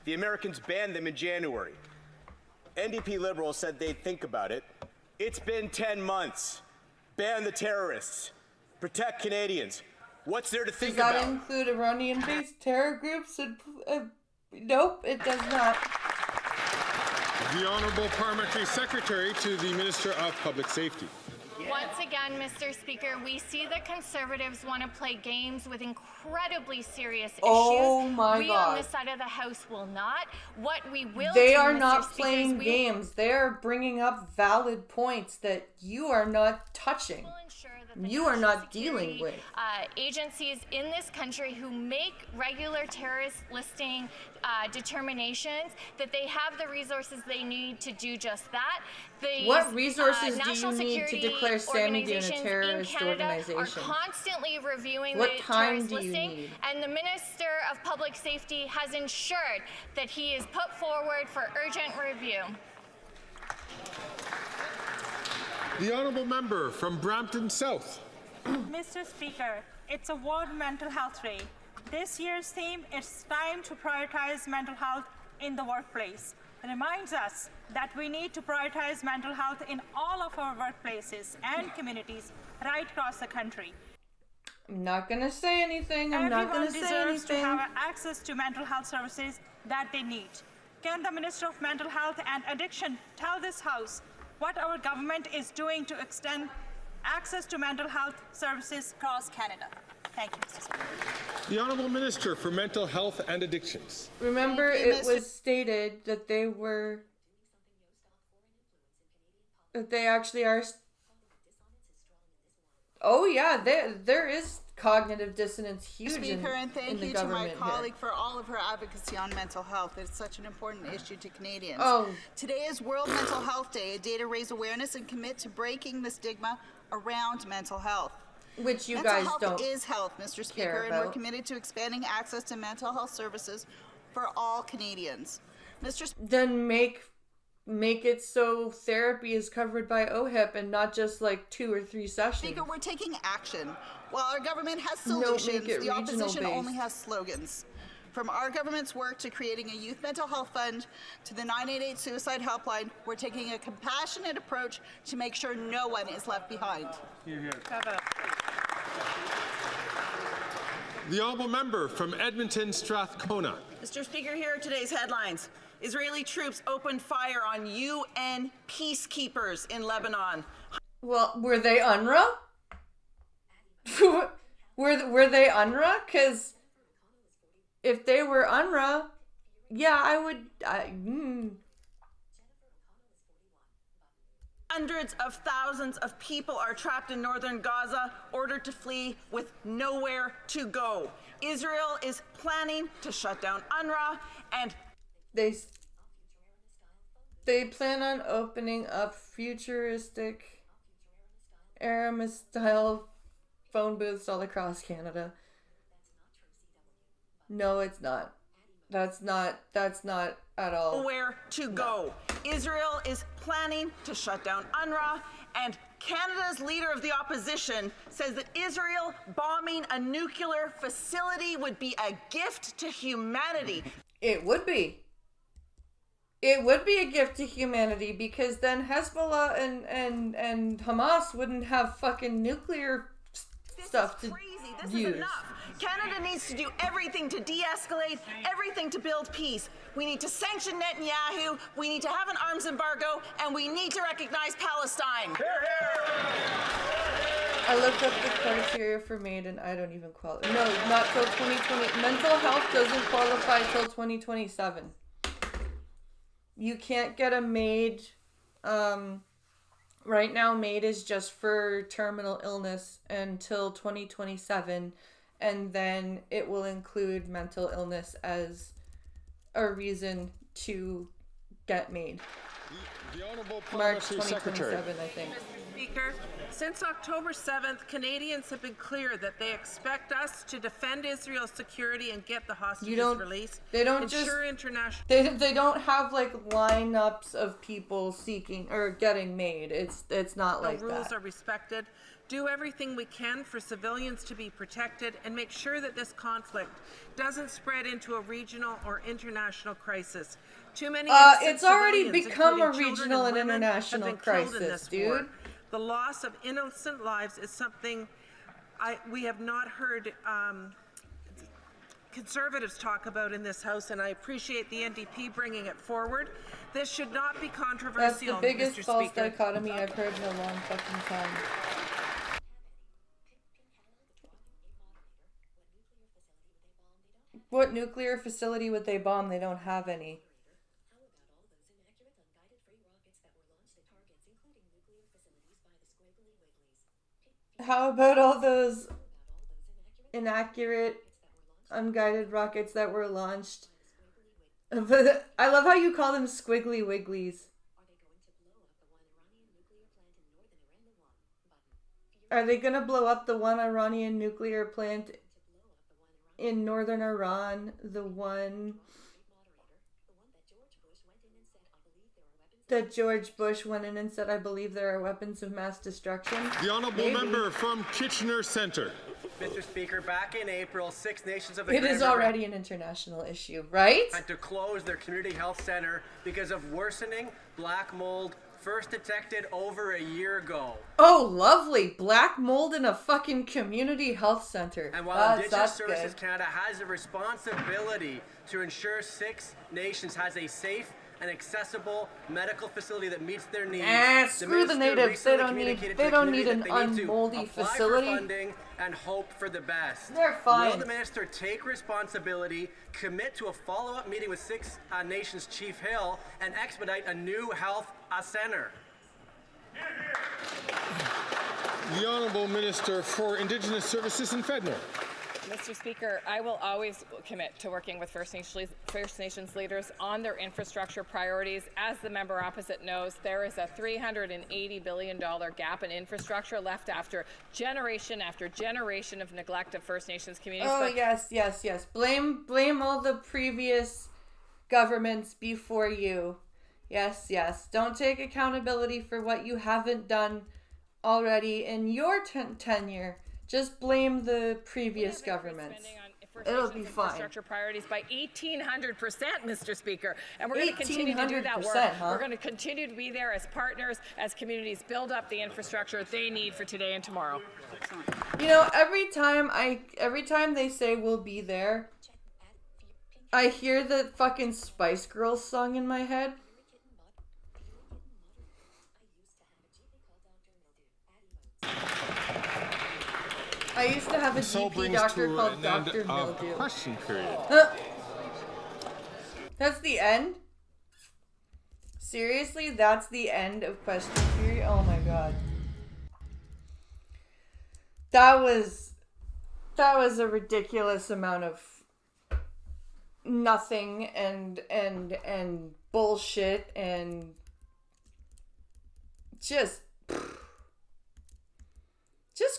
The Americans banned them in January. NDP Liberals said they'd think about it. It's been 10 months. Ban the terrorists. Protect Canadians. What's there to think about? Does that include Iranian-based terror groups? Nope, it does not. The Honourable Parliamentary Secretary to the Minister of Public Safety. Once again, Mr. Speaker, we see that Conservatives want to play games with incredibly serious issues. Oh my we God. on this side of the House will not. What we will They do, are Mr. not Speaker, playing games. They are bringing up valid points that you are not touching. You are not dealing with. Agencies in this country who make regular terrorist listing determinations, that they have the resources they need to do just that. What resources do national you need to security declare Sammy Dune a organizations terrorist in Canada organization? Are constantly reviewing What the time terrorist do you listing, need? and the Minister of Public Safety has ensured that he is put forward for urgent review. The Honourable Member from Brampton South. Mr. Speaker, it's a World Mental Health Day. This year's theme is time to prioritize mental health in the workplace. It reminds us that we need to prioritize mental health in all of our workplaces and communities right across the country. I'm not going to say anything. I'm not going to say Everyone deserves to anything. have access to mental health services that they need. Can the Minister of Mental Health and Addiction tell this House what our government is doing to extend access to mental health services across Canada? Thank you, Mr. Speaker. The Honourable Minister for Mental Health and Addictions. Remember, it was stated that they were... that they actually are... Oh yeah, there is cognitive dissonance huge Speaker, and in thank the you to my government here. colleague for all of her advocacy on mental health. It's such an important issue to Canadians. Oh. Today is World Mental Health Day, a day to raise awareness and commit to breaking the stigma around mental health. Which you mental guys health don't is health, Mr. Speaker, care and we're about. committed to expanding access to mental health services for all Canadians. Mr. Then make it so therapy is covered by OHIP and not just like 2 or 3 sessions. Speaker, we're taking action. While our government has No, make solutions, it the opposition regional-based. only has slogans. From our government's work to creating a youth mental health fund to the 988 suicide helpline, we're taking a compassionate approach to make sure no one is left behind. Hear, hear. The Honourable Member from Edmonton Strathcona. Mr. Speaker, here are today's headlines. Israeli troops opened fire on UN peacekeepers in Lebanon. Well, were they UNRWA? Were they UNRWA? Because if they were UNRWA, yeah, I would. Hundreds of thousands of people are trapped in northern Gaza, ordered to flee with nowhere to go. Israel is planning to shut down UNRWA, and they plan on opening up futuristic Aramis-style phone booths all across Canada. No, it's not. That's not at all. Nowhere to go. Israel is planning to shut down UNRWA, and Canada's leader of the opposition says that Israel bombing a nuclear facility would be a gift to humanity. It would be. It would be a gift to humanity, because then Hezbollah and Hamas wouldn't have fucking nuclear stuff to This use. is enough. Canada needs to do everything to de-escalate, everything to build peace. We need to sanction Netanyahu, we need to have an arms embargo, and we need to recognize Palestine. I looked up the criteria for MAID and I don't even qualify. No, not till 2020. Mental health doesn't qualify till 2027. You can't get a MAID. Right now, MAID is just for terminal illness until 2027. And then it will include mental illness as a reason to get MAID. The Honourable March Parliamentary Secretary. 2027, I think. Mr. Speaker, since October 7th, Canadians have been clear that they expect us to defend Israel's security and get the hostages released. They don't ensure just international. They don't have like lineups of people seeking or getting MAID. It's not like rules that. are respected. Do everything we can for civilians to be protected and make sure that this conflict doesn't spread into a regional or international crisis. Too many it's already become a regional and international crisis, dude. The loss of innocent lives is something we have not heard conservatives talk about in this House, and I appreciate the NDP bringing it forward. This should not be controversial, That's the biggest Mr. false Speaker. dichotomy I've heard in a long fucking time. What nuclear facility would they bomb? They don't have any. How about all those inaccurate, unguided rockets that were launched? I love how you call them squiggly wigglies. Are they gonna blow up the one Iranian nuclear plant in northern Iran? The one that George Bush went in and said, I believe there are weapons of mass destruction? The Honourable Member from Kitchener Centre. Mr. Speaker, back in April, 6 nations of the It is Caribbean already an international issue, right? had to close their community health center because of worsening black mold, first detected over a year ago. Oh, lovely. Black mold in a fucking community health center. And while Indigenous that's Services good. Canada has a responsibility to ensure 6 nations has a safe and accessible medical facility that meets their needs. Screw the minister natives. They recently don't communicated need. to They the don't community need an that they need to unmoldy apply facility. for funding and hope for the best. They're fine. Will the minister take responsibility, commit to a follow-up meeting with 6 Nations Chief Hill, and expedite a new health center? The Honourable Minister for Indigenous Services and Fedner. Mr. Speaker, I will always commit to working with First Nations leaders on their infrastructure priorities. As the member opposite knows, there is a $380 billion gap in infrastructure left after generation of neglect of First Nations communities. Oh, yes. Blame all the previous governments before you. Yes. Don't take accountability for what you haven't done already in your tenure. Just blame the previous governments. It'll be fine. Infrastructure priorities by 1,800%, Mr. Speaker. And we're going to continue to do that work. Huh? We're going to continue to be there as partners, as communities build up the infrastructure they need for today and tomorrow. You know, every time they say we'll be there, I hear the fucking Spice Girls song in my head. I used to have a So GP brings doctor to called an end Dr. of Mildew. question period. That's the end? Seriously? That's the end of question period? Oh my god. That was a ridiculous amount of nothing and bullshit and just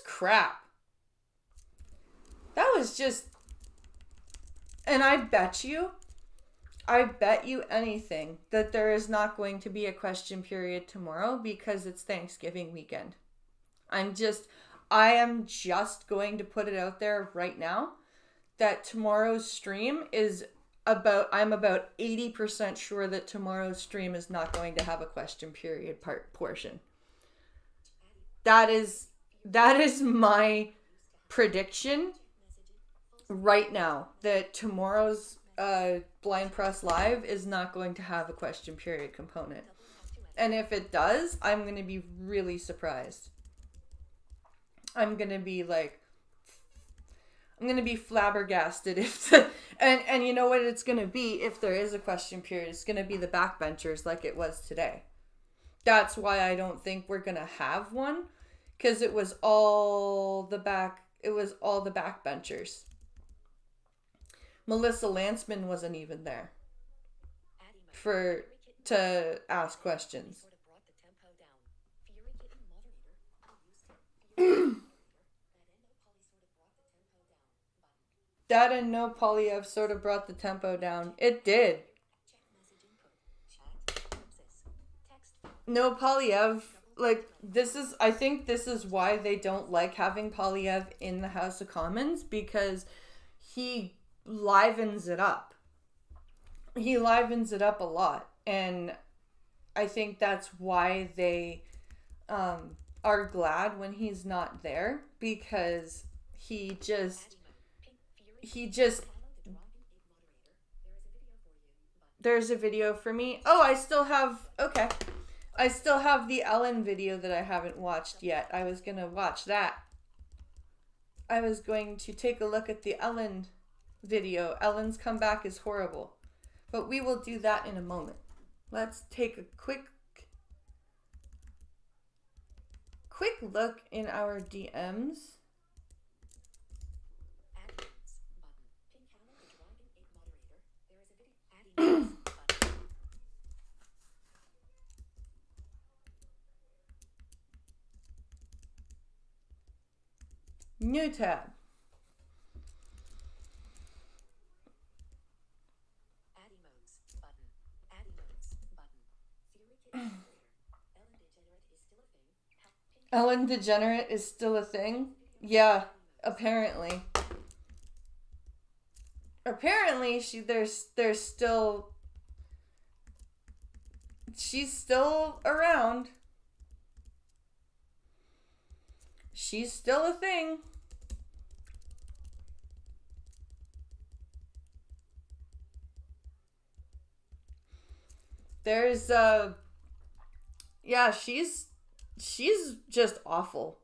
crap. That was just, and I bet you anything that there is not going to be a question period tomorrow because it's Thanksgiving weekend. I am just going to put it out there right now that tomorrow's stream I'm about 80% sure that tomorrow's stream is not going to have a question period portion. That is my prediction right now, that tomorrow's Blind Press Live is not going to have a question period component. And if it does, I'm going to be really surprised. I'm going to be flabbergasted if and you know what it's going to be if there is a question period. It's going to be the backbenchers like it was today. That's why I don't think we're going to have one, because it was all the backbenchers. Melissa Lanceman wasn't even there to ask questions. That and No Polyev sort of brought the tempo down. It did. No Polyev, I think this is why they don't like having Polyev in the House of Commons, because he livens it up. He livens it up a lot. And I think that's why they are glad when he's not there, because he just there's a video for me. Oh, I still have the Ellen video that I haven't watched yet. I was going to watch that. I was going to take a look at the Ellen video. Ellen's comeback is horrible. But we will do that in a moment. Let's take a quick look in our DMs. New tab. Ellen DeGenerate is still a thing? Yeah, apparently. Apparently she's still around. She's still a thing. There's yeah, she's just awful.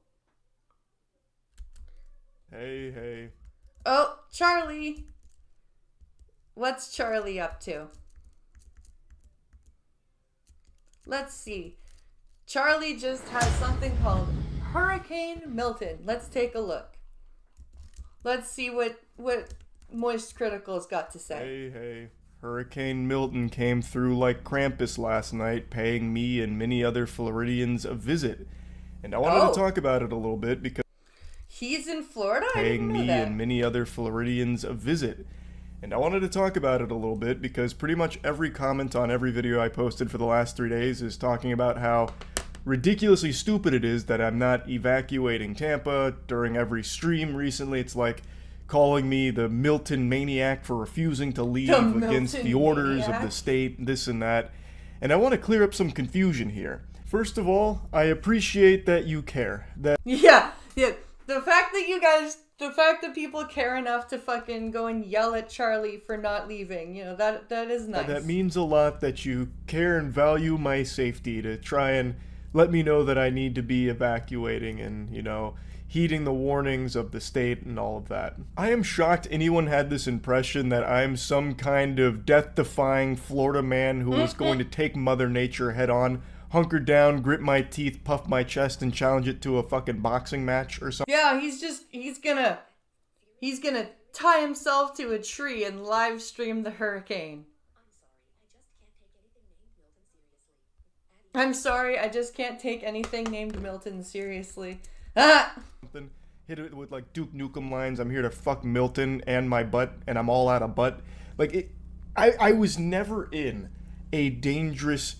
Hey. Oh, Charlie. What's Charlie up to? Let's see. Charlie just has something called Hurricane Milton. Let's take a look. Let's see what Moist Critical's got to say. Hey. Hurricane Milton came through like Krampus last night, paying me and many other Floridians a visit. And I wanted to talk about it a little bit because he's in Florida? Paying me and many other Floridians a visit. And I wanted to talk about it a little bit because pretty much every comment on every video I posted for the last 3 days is talking about how ridiculously stupid it is that I'm not evacuating Tampa during every stream recently. It's like calling me the Milton maniac for refusing to leave against the orders of the state, this and that. And I want to clear up some confusion here. First of all, I appreciate that you care. Yeah. The fact that people care enough to fucking go and yell at Charlie for not leaving, that is nice. That means a lot that you care and value my safety to try and let me know that I need to be evacuating and, heeding the warnings of the state and all of that. I am shocked anyone had this impression that I'm some kind of death-defying Florida man who was going to take Mother Nature head on, hunker down, grit my teeth, puff my chest, and challenge it to a fucking boxing match or something. Yeah, he's gonna tie himself to a tree and live stream the hurricane. I'm sorry, I just can't take anything named Milton seriously. Hit it with like Duke Nukem lines. I'm here to fuck Milton and my butt, and I'm all out of butt. I was never in a dangerous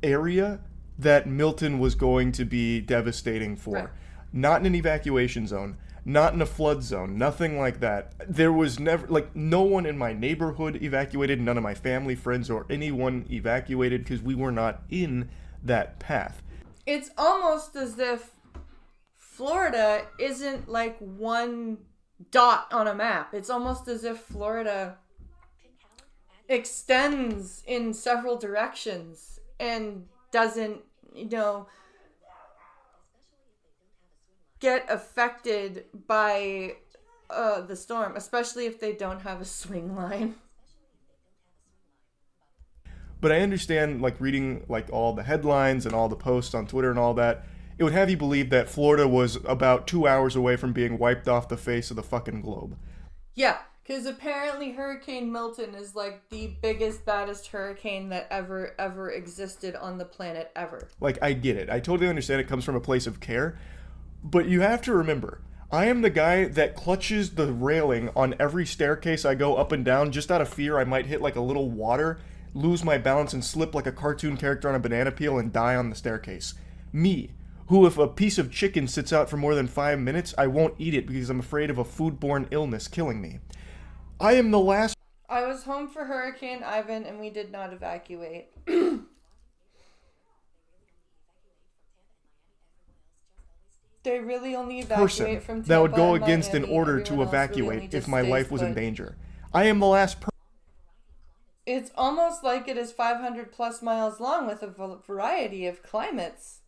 area that Milton was going to be devastating for. Right. Not in an evacuation zone, not in a flood zone, nothing like that. There was never, no one in my neighborhood evacuated, none of my family, friends, or anyone evacuated because we were not in that path. It's almost as if Florida isn't like one dot on a map. It's almost as if Florida extends in several directions and doesn't, get affected by the storm, especially if they don't have a swing line. But I understand, reading, all the headlines and all the posts on Twitter and all that, it would have you believe that Florida was about 2 hours away from being wiped off the face of the fucking globe. Yeah, because apparently Hurricane Milton is, the biggest, baddest hurricane that ever existed on the planet ever. I get it. I totally understand it comes from a place of care. But you have to remember, I am the guy that clutches the railing on every staircase I go up and down just out of fear I might hit, a little water, lose my balance, and slip like a cartoon character on a banana peel and die on the staircase. Me, who if a piece of chicken sits out for more than 5 minutes, I won't eat it because I'm afraid of a foodborne illness killing me. I am the last... I was home for Hurricane Ivan and we did not evacuate. They really only evacuate from Tampa that would go and against an Miami. order Everyone to else really evacuate only if just my stays life was in put. danger. I am the last person... It's almost like it is 500 plus miles long with a variety of climates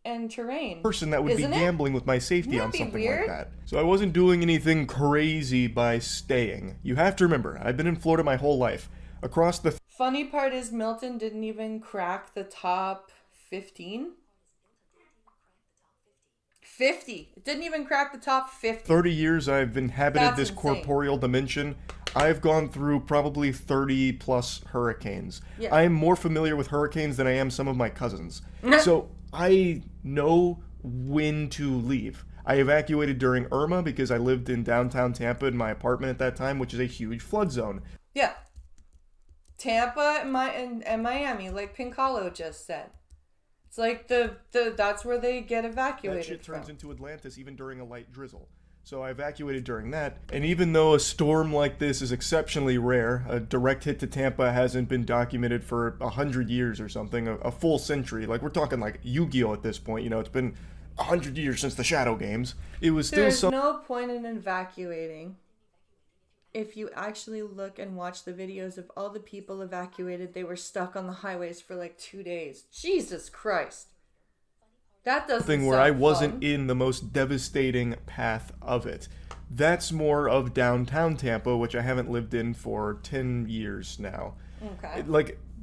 and terrain. Person that would Isn't be it? gambling with my safety Wouldn't on it be something weird? like that. So I wasn't doing anything crazy by staying. You have to remember, I've been in Florida my whole life. Across the Funny part is Milton didn't even crack the top 15. 50. It didn't even crack the top 50. 30 years I've inhabited That's this insane. corporeal dimension, I've gone through probably 30 plus hurricanes. Yeah. I am more familiar with hurricanes than I am some of my cousins. So I know when to leave. I evacuated during Irma because I lived in downtown Tampa in my apartment at that time, which is a huge flood zone. Yeah. Tampa and Miami, like Pincalo just said. It's like that's where they get That evacuated shit turns from. into Atlantis even during a light drizzle. So I evacuated during that. And even though a storm like this is exceptionally rare, a direct hit to Tampa hasn't been documented for 100 years or something, a full century. We're talking Yu-Gi-Oh at this point. It's been 100 years since the Shadow Games. It was still There's no point in evacuating if you actually look and watch the videos of all the people evacuated. They were stuck on the highways for 2 days. Jesus Christ. That doesn't thing where I sound wasn't fun. in the most devastating path of it. That's more of downtown Tampa, which I haven't lived in for 10 years now. Okay.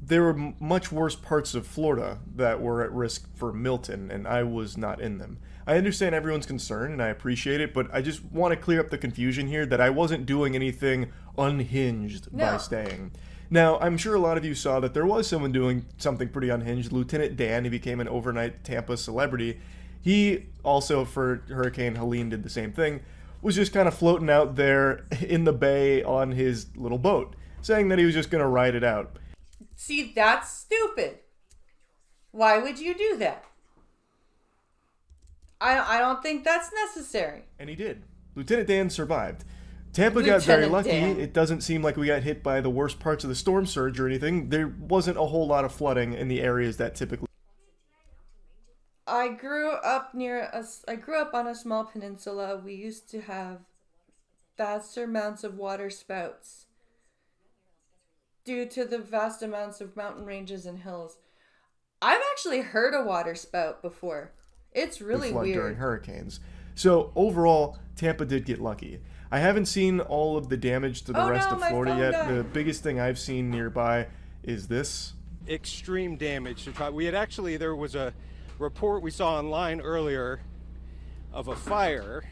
There were much worse parts of Florida that were at risk for Milton, and I was not in them. I understand everyone's concern, and I appreciate it, but I just want to clear up the confusion here that I wasn't doing anything unhinged by No. staying. Now, I'm sure a lot of you saw that there was someone doing something pretty unhinged. Lieutenant Dan, he became an overnight Tampa celebrity. He also, for Hurricane Helene, did the same thing, was just kind of floating out there in the bay on his little boat, saying that he was just going to ride it out. See, that's stupid. Why would you do that? I don't think that's necessary. And he did. Lieutenant Dan survived. Tampa got very Lieutenant lucky. Dan. It doesn't seem like we got hit by the worst parts of the storm surge or anything. There wasn't a whole lot of flooding in the areas that typically... I grew up on a small peninsula. We used to have vast amounts of water spouts due to the vast amounts of mountain ranges and hills. I've actually heard a water spout before. It's really flood weird. during hurricanes. So overall, Tampa did get lucky. I haven't seen all of the damage to the rest of Florida yet. died. The biggest thing I've seen nearby is this. Extreme damage. We had actually, there was a report we saw online earlier of a fire,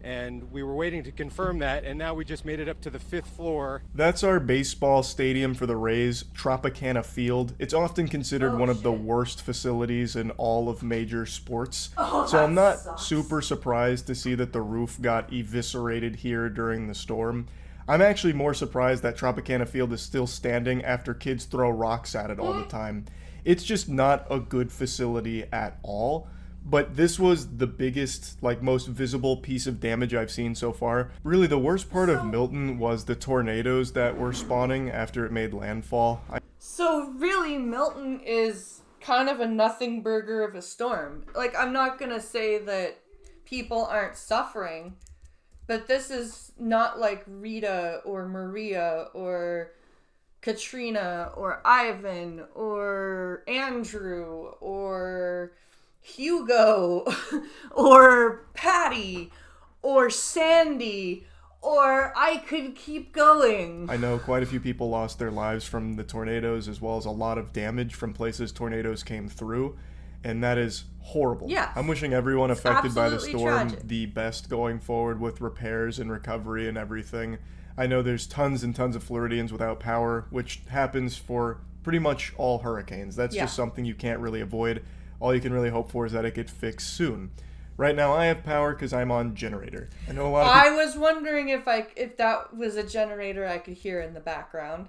and we were waiting to confirm that, and now we just made it up to the 5th floor. That's our baseball stadium for the Rays, Tropicana Field. It's often considered one of the worst facilities in all of major sports. So I'm not super surprised to see that the roof got eviscerated here during the storm. I'm actually more surprised that Tropicana Field is still standing after kids throw rocks at it all the time. It's just not a good facility at all. But this was the biggest, most visible piece of damage I've seen so far. Really, the worst part of Milton was the tornadoes that were spawning after it made landfall. So really, Milton is kind of a nothing burger of a storm. I'm not gonna say that people aren't suffering, but this is not like Rita or Maria or Katrina or Ivan or Andrew or Hugo or Patty or Sandy, or I could keep going. I know quite a few people lost their lives from the tornadoes, as well as a lot of damage from places tornadoes came through, and that is horrible. Yeah. I'm wishing everyone affected by the absolutely storm tragic. the best going forward with repairs and recovery and everything. I know there's tons and tons of Floridians without power, which happens for pretty much all hurricanes. That's just something you can't really avoid. All you can really hope for is that it gets fixed soon. Right now I have power because I'm on generator. I know a lot of I was wondering if that was a generator I could hear in the background,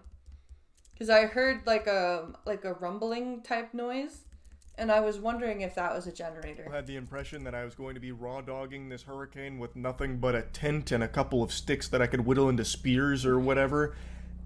because I heard like a rumbling type noise, and I was wondering if that was a generator. I had the impression that I was going to be raw dogging this hurricane with nothing but a tent and a couple of sticks that I could whittle into spears or whatever.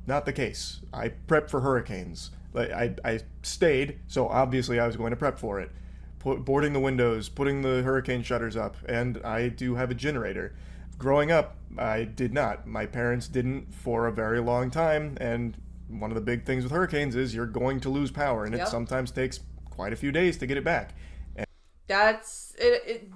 Not the case. I prepped for hurricanes. I stayed, so obviously I was going to prep for it. Boarding the windows, putting the hurricane shutters up, and I do have a generator. Growing up, I did not. My parents didn't for a very long time, and one of the big things with hurricanes is you're going to lose power, and it sometimes takes quite a few days to get it back. And That's it.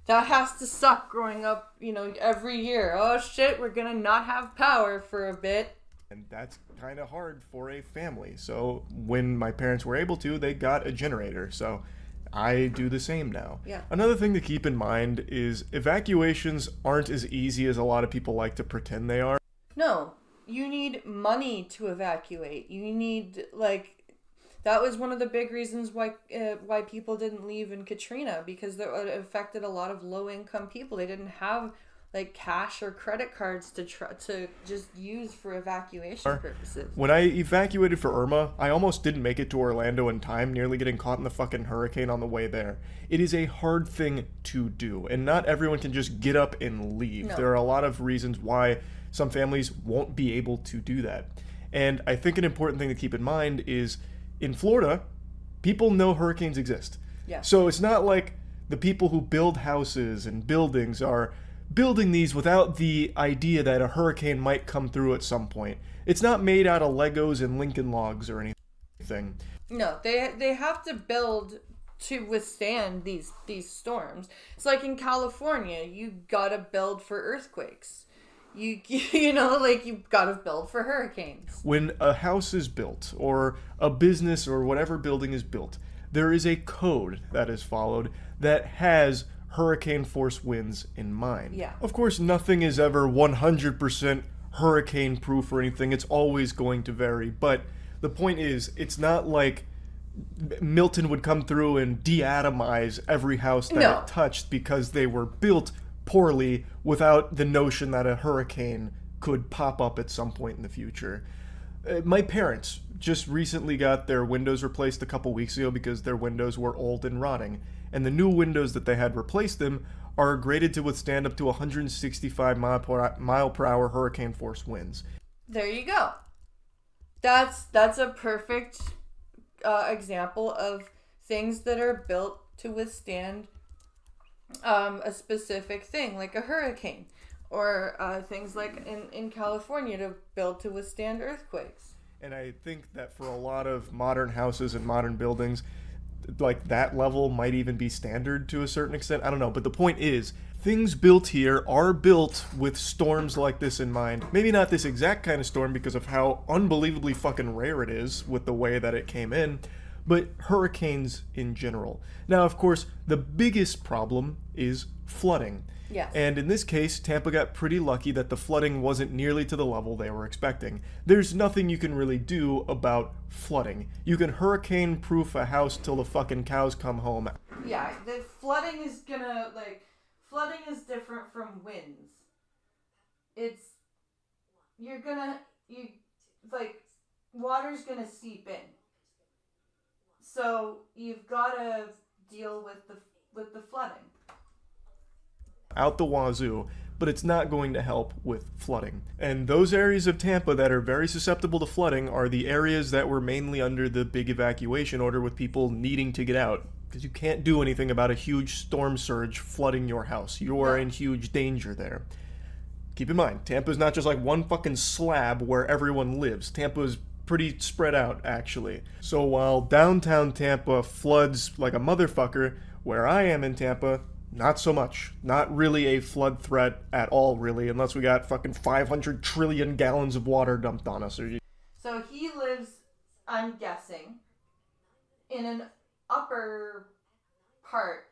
That has to suck growing up, every year. Oh shit, we're gonna not have power for a bit. And that's kind of hard for a family. So when my parents were able to, they got a generator. So I do the same now. Yeah. Another thing to keep in mind is evacuations aren't as easy as a lot of people like to pretend they are. No, you need money to evacuate. You need that was one of the big reasons why people didn't leave in Katrina, because it affected a lot of low income people. They didn't have cash or credit cards to just use for evacuation purposes. When I evacuated for Irma, I almost didn't make it to Orlando in time, nearly getting caught in the fucking hurricane on the way there. It is a hard thing to do, and not everyone can just get up and leave. No. There are a lot of reasons why some families won't be able to do that. And I think an important thing to keep in mind is, in Florida, people know hurricanes exist. Yeah. So it's not like the people who build houses and buildings are building these without the idea that a hurricane might come through at some point. It's not made out of Legos and Lincoln Logs or anything. No, they have to build to withstand these storms. It's like in California, you gotta build for earthquakes. You've gotta build for hurricanes. When a house is built, or a business or whatever building is built, there is a code that is followed that has hurricane force winds in mind. Yeah. Of course, nothing is ever 100% hurricane proof or anything. It's always going to vary. But the point is, it's not like Milton would come through and de-atomize every house that it touched because they were built poorly without the notion that a hurricane could pop up at some point in the future. My parents just recently got their windows replaced a couple weeks ago because their windows were old and rotting. And the new windows that they had replaced them are graded to withstand up to 165 mile per hour hurricane force winds. There you go. That's a perfect example of things that are built to withstand a specific thing, like a hurricane, or things like in California to build to withstand earthquakes. And I think that for a lot of modern houses and modern buildings, like that level might even be standard to a certain extent. I don't know. But the point is, things built here are built with storms like this in mind. Maybe not this exact kind of storm because of how unbelievably fucking rare it is with the way that it came in, but hurricanes in general. Now, of course, the biggest problem is flooding. Yes. And in this case, Tampa got pretty lucky that the flooding wasn't nearly to the level they were expecting. There's nothing you can really do about flooding. You can hurricane-proof a house till the fucking cows come home. Yeah, the flooding is gonna, like, flooding is different from winds. Water's gonna seep in. So you've gotta deal with the flooding. Out the wazoo, but it's not going to help with flooding. And those areas of Tampa that are very susceptible to flooding are the areas that were mainly under the big evacuation order with people needing to get out. Because you can't do anything about a huge storm surge flooding your house. You are in huge danger there. Keep in mind, Tampa's not just like one fucking slab where everyone lives. Tampa's pretty spread out, actually. So while downtown Tampa floods like a motherfucker, where I am in Tampa, not so much. Not really a flood threat at all, really, unless we got fucking 500 trillion gallons of water dumped on us. So he lives, I'm guessing, in an upper part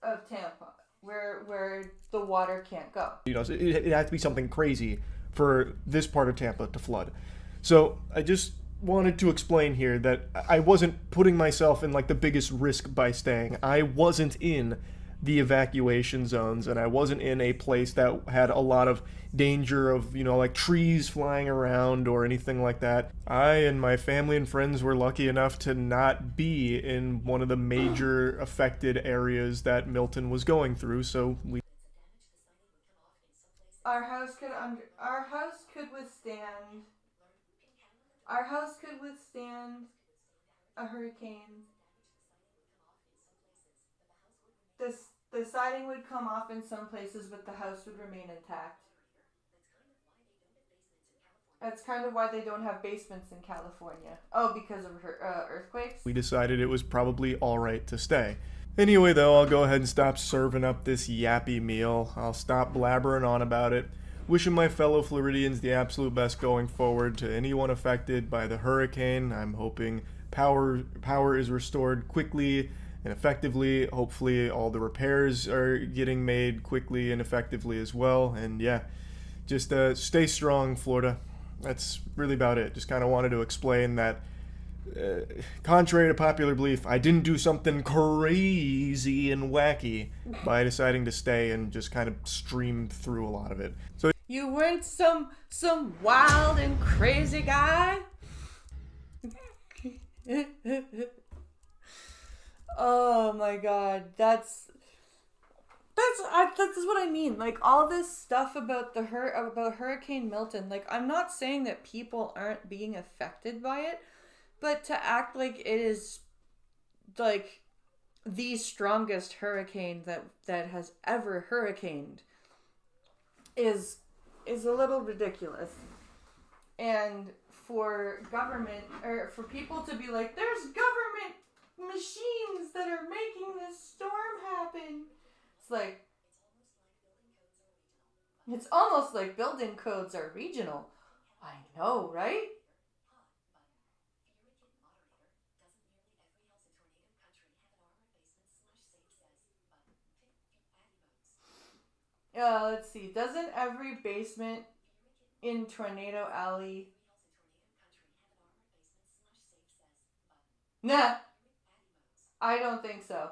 of Tampa, where the water can't go. You know, it had to be something crazy for this part of Tampa to flood. So I just wanted to explain here that I wasn't putting myself in like the biggest risk by staying. I wasn't in the evacuation zones, and I wasn't in a place that had a lot of danger of, you know, like trees flying around or anything like that. I and my family and friends were lucky enough to not be in one of the major affected areas that Milton was going through, so we... Our house could withstand a hurricane. The siding would come off in some places, but the house would remain intact. That's kind of why they don't have basements in California. Oh, because of earthquakes? We decided it was probably alright to stay. Anyway, though, I'll go ahead and stop serving up this yappy meal. I'll stop blabbering on about it. Wishing my fellow Floridians the absolute best going forward. To anyone affected by the hurricane, I'm hoping power is restored quickly and effectively. Hopefully all the repairs are getting made quickly and effectively as well. And yeah, just stay strong, Florida. That's really about it. Just kind of wanted to explain that, contrary to popular belief, I didn't do something crazy and wacky by deciding to stay and just kind of stream through a lot of it. So you weren't some wild and crazy guy? Oh my god, that's what I mean. Like, all this stuff about about Hurricane Milton, like, I'm not saying that people aren't being affected by it, but to act like it is like the strongest hurricane that has ever hurricaned is a little ridiculous. And for government, or for people to be like, there's government machines that are making this storm happen. It's like, it's almost like building codes are regional. I know, right? Let's see. Doesn't every basement in Tornado Alley... Nah. I don't think so.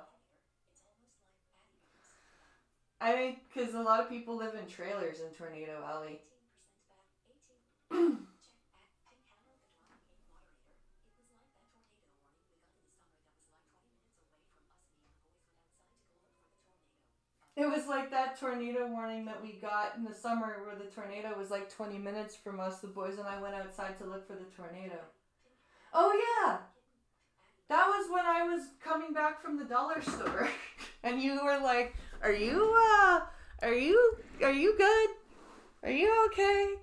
I think because a lot of people live in trailers in Tornado Alley. It was like that tornado warning that we got in the summer where the tornado was like 20 minutes from us. The boys and I went outside to look for the tornado. Oh yeah! That was when I was coming back from the dollar store. And you were like, are you good? Are you okay?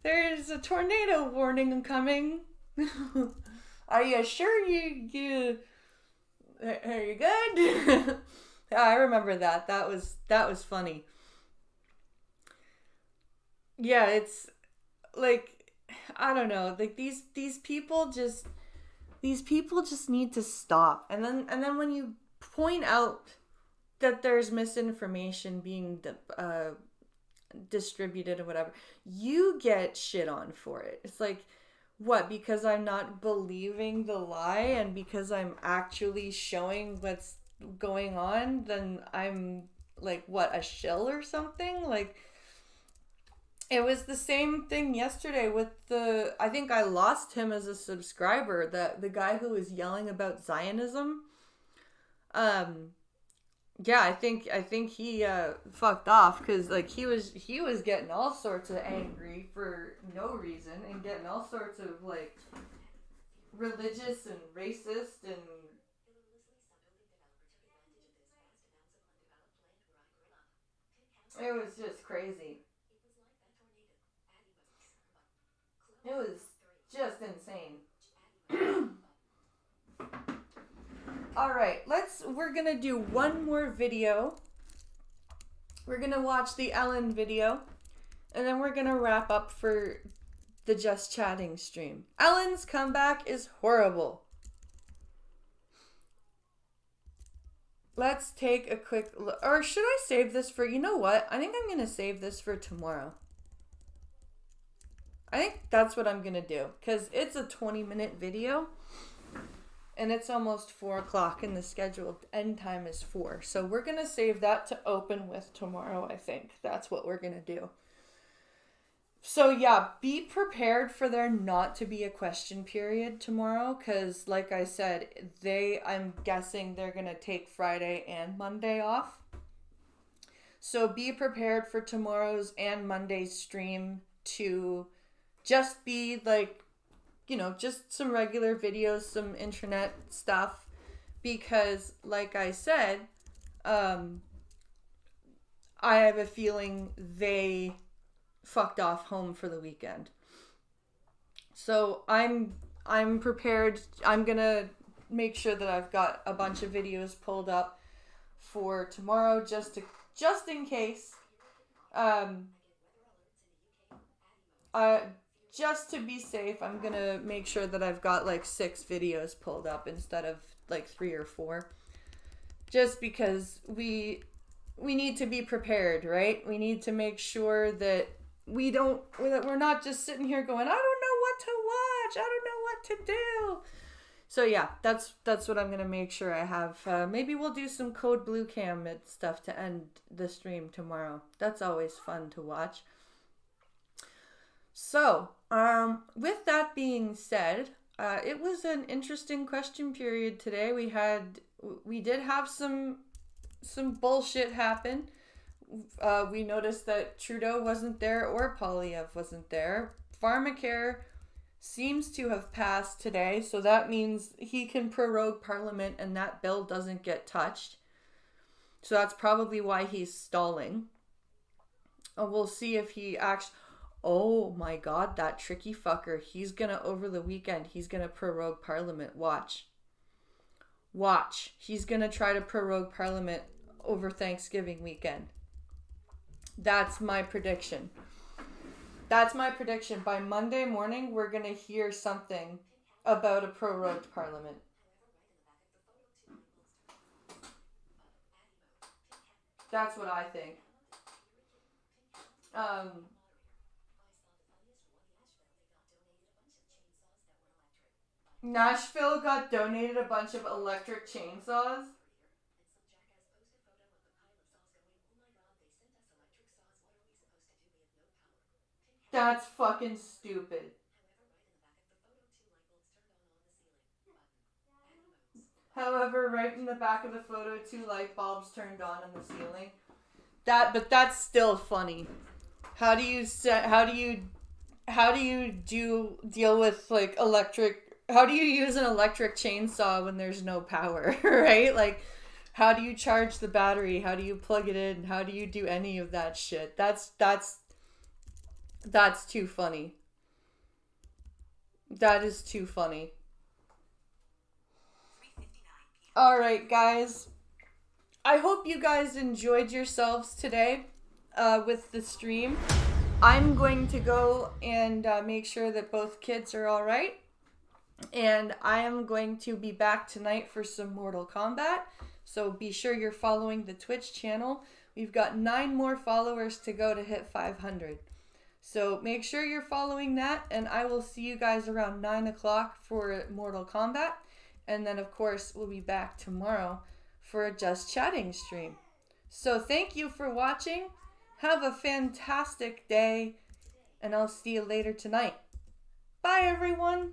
There's a tornado warning coming. Are you sure you are you good? Yeah, I remember that. That was funny. Yeah, it's like, I don't know, like these people just need to stop. And then when you point out that there's misinformation being distributed or whatever, you get shit on for it. It's like, what, because I'm not believing the lie and because I'm actually showing what's going on, then I'm like, what, a shill or something? Like, it was the same thing yesterday with I think I lost him as a subscriber, the guy who was yelling about Zionism. Yeah, I think he fucked off, because like he was getting all sorts of angry for no reason and getting all sorts of like religious and racist, and it was just crazy. It was just insane. All right, we're gonna do one more video. We're gonna watch the Ellen video, and then we're gonna wrap up for the Just Chatting stream. Ellen's comeback is horrible. Let's take a quick look. Or should I save this for, you know what? I think I'm gonna save this for tomorrow. I think that's what I'm gonna do, because it's a 20-minute video. And it's almost 4 o'clock, and the scheduled end time is 4. So we're going to save that to open with tomorrow, I think. That's what we're going to do. So yeah, be prepared for there not to be a question period tomorrow. Because like I said, I'm guessing they're going to take Friday and Monday off. So be prepared for tomorrow's and Monday's stream to just be like, you know, just some regular videos, some internet stuff, because like I said, I have a feeling they fucked off home for the weekend. So I'm prepared. I'm gonna make sure that I've got a bunch of videos pulled up for tomorrow, just in case. Just to be safe, I'm gonna make sure that I've got like 6 videos pulled up instead of like 3 or 4. Just because we need to be prepared, right? We need to make sure that we're not just sitting here going, I don't know what to watch, I don't know what to do. So yeah, that's what I'm gonna make sure I have. Maybe we'll do some Code Blue Cam stuff to end the stream tomorrow. That's always fun to watch. So, with that being said, it was an interesting question period today. We did have some bullshit happen. We noticed that Trudeau wasn't there or Poilievre wasn't there. Pharmacare seems to have passed today, so that means he can prorogue Parliament and that bill doesn't get touched. So that's probably why he's stalling. We'll see if he actually... Oh my god, that tricky fucker. He's gonna, over the weekend, he's gonna prorogue Parliament. Watch. He's gonna try to prorogue Parliament over Thanksgiving weekend. That's my prediction. By Monday morning, we're gonna hear something about a prorogued Parliament. That's what I think. Nashville got donated a bunch of electric chainsaws. That's fucking stupid. However, right in the back of the photo, 2 light bulbs turned on in the ceiling. But that's still funny. How do you deal with like electric? How do you use an electric chainsaw when there's no power, right? Like, how do you charge the battery? How do you plug it in? How do you do any of that shit? That's too funny. That is too funny. Alright, guys. I hope you guys enjoyed yourselves today with the stream. I'm going to go and make sure that both kids are alright. And I am going to be back tonight for some Mortal Kombat. So be sure you're following the Twitch channel. We've got 9 more followers to go to hit 500. So make sure you're following that. And I will see you guys around 9 o'clock for Mortal Kombat. And then, of course, we'll be back tomorrow for a Just Chatting stream. So thank you for watching. Have a fantastic day. And I'll see you later tonight. Bye, everyone.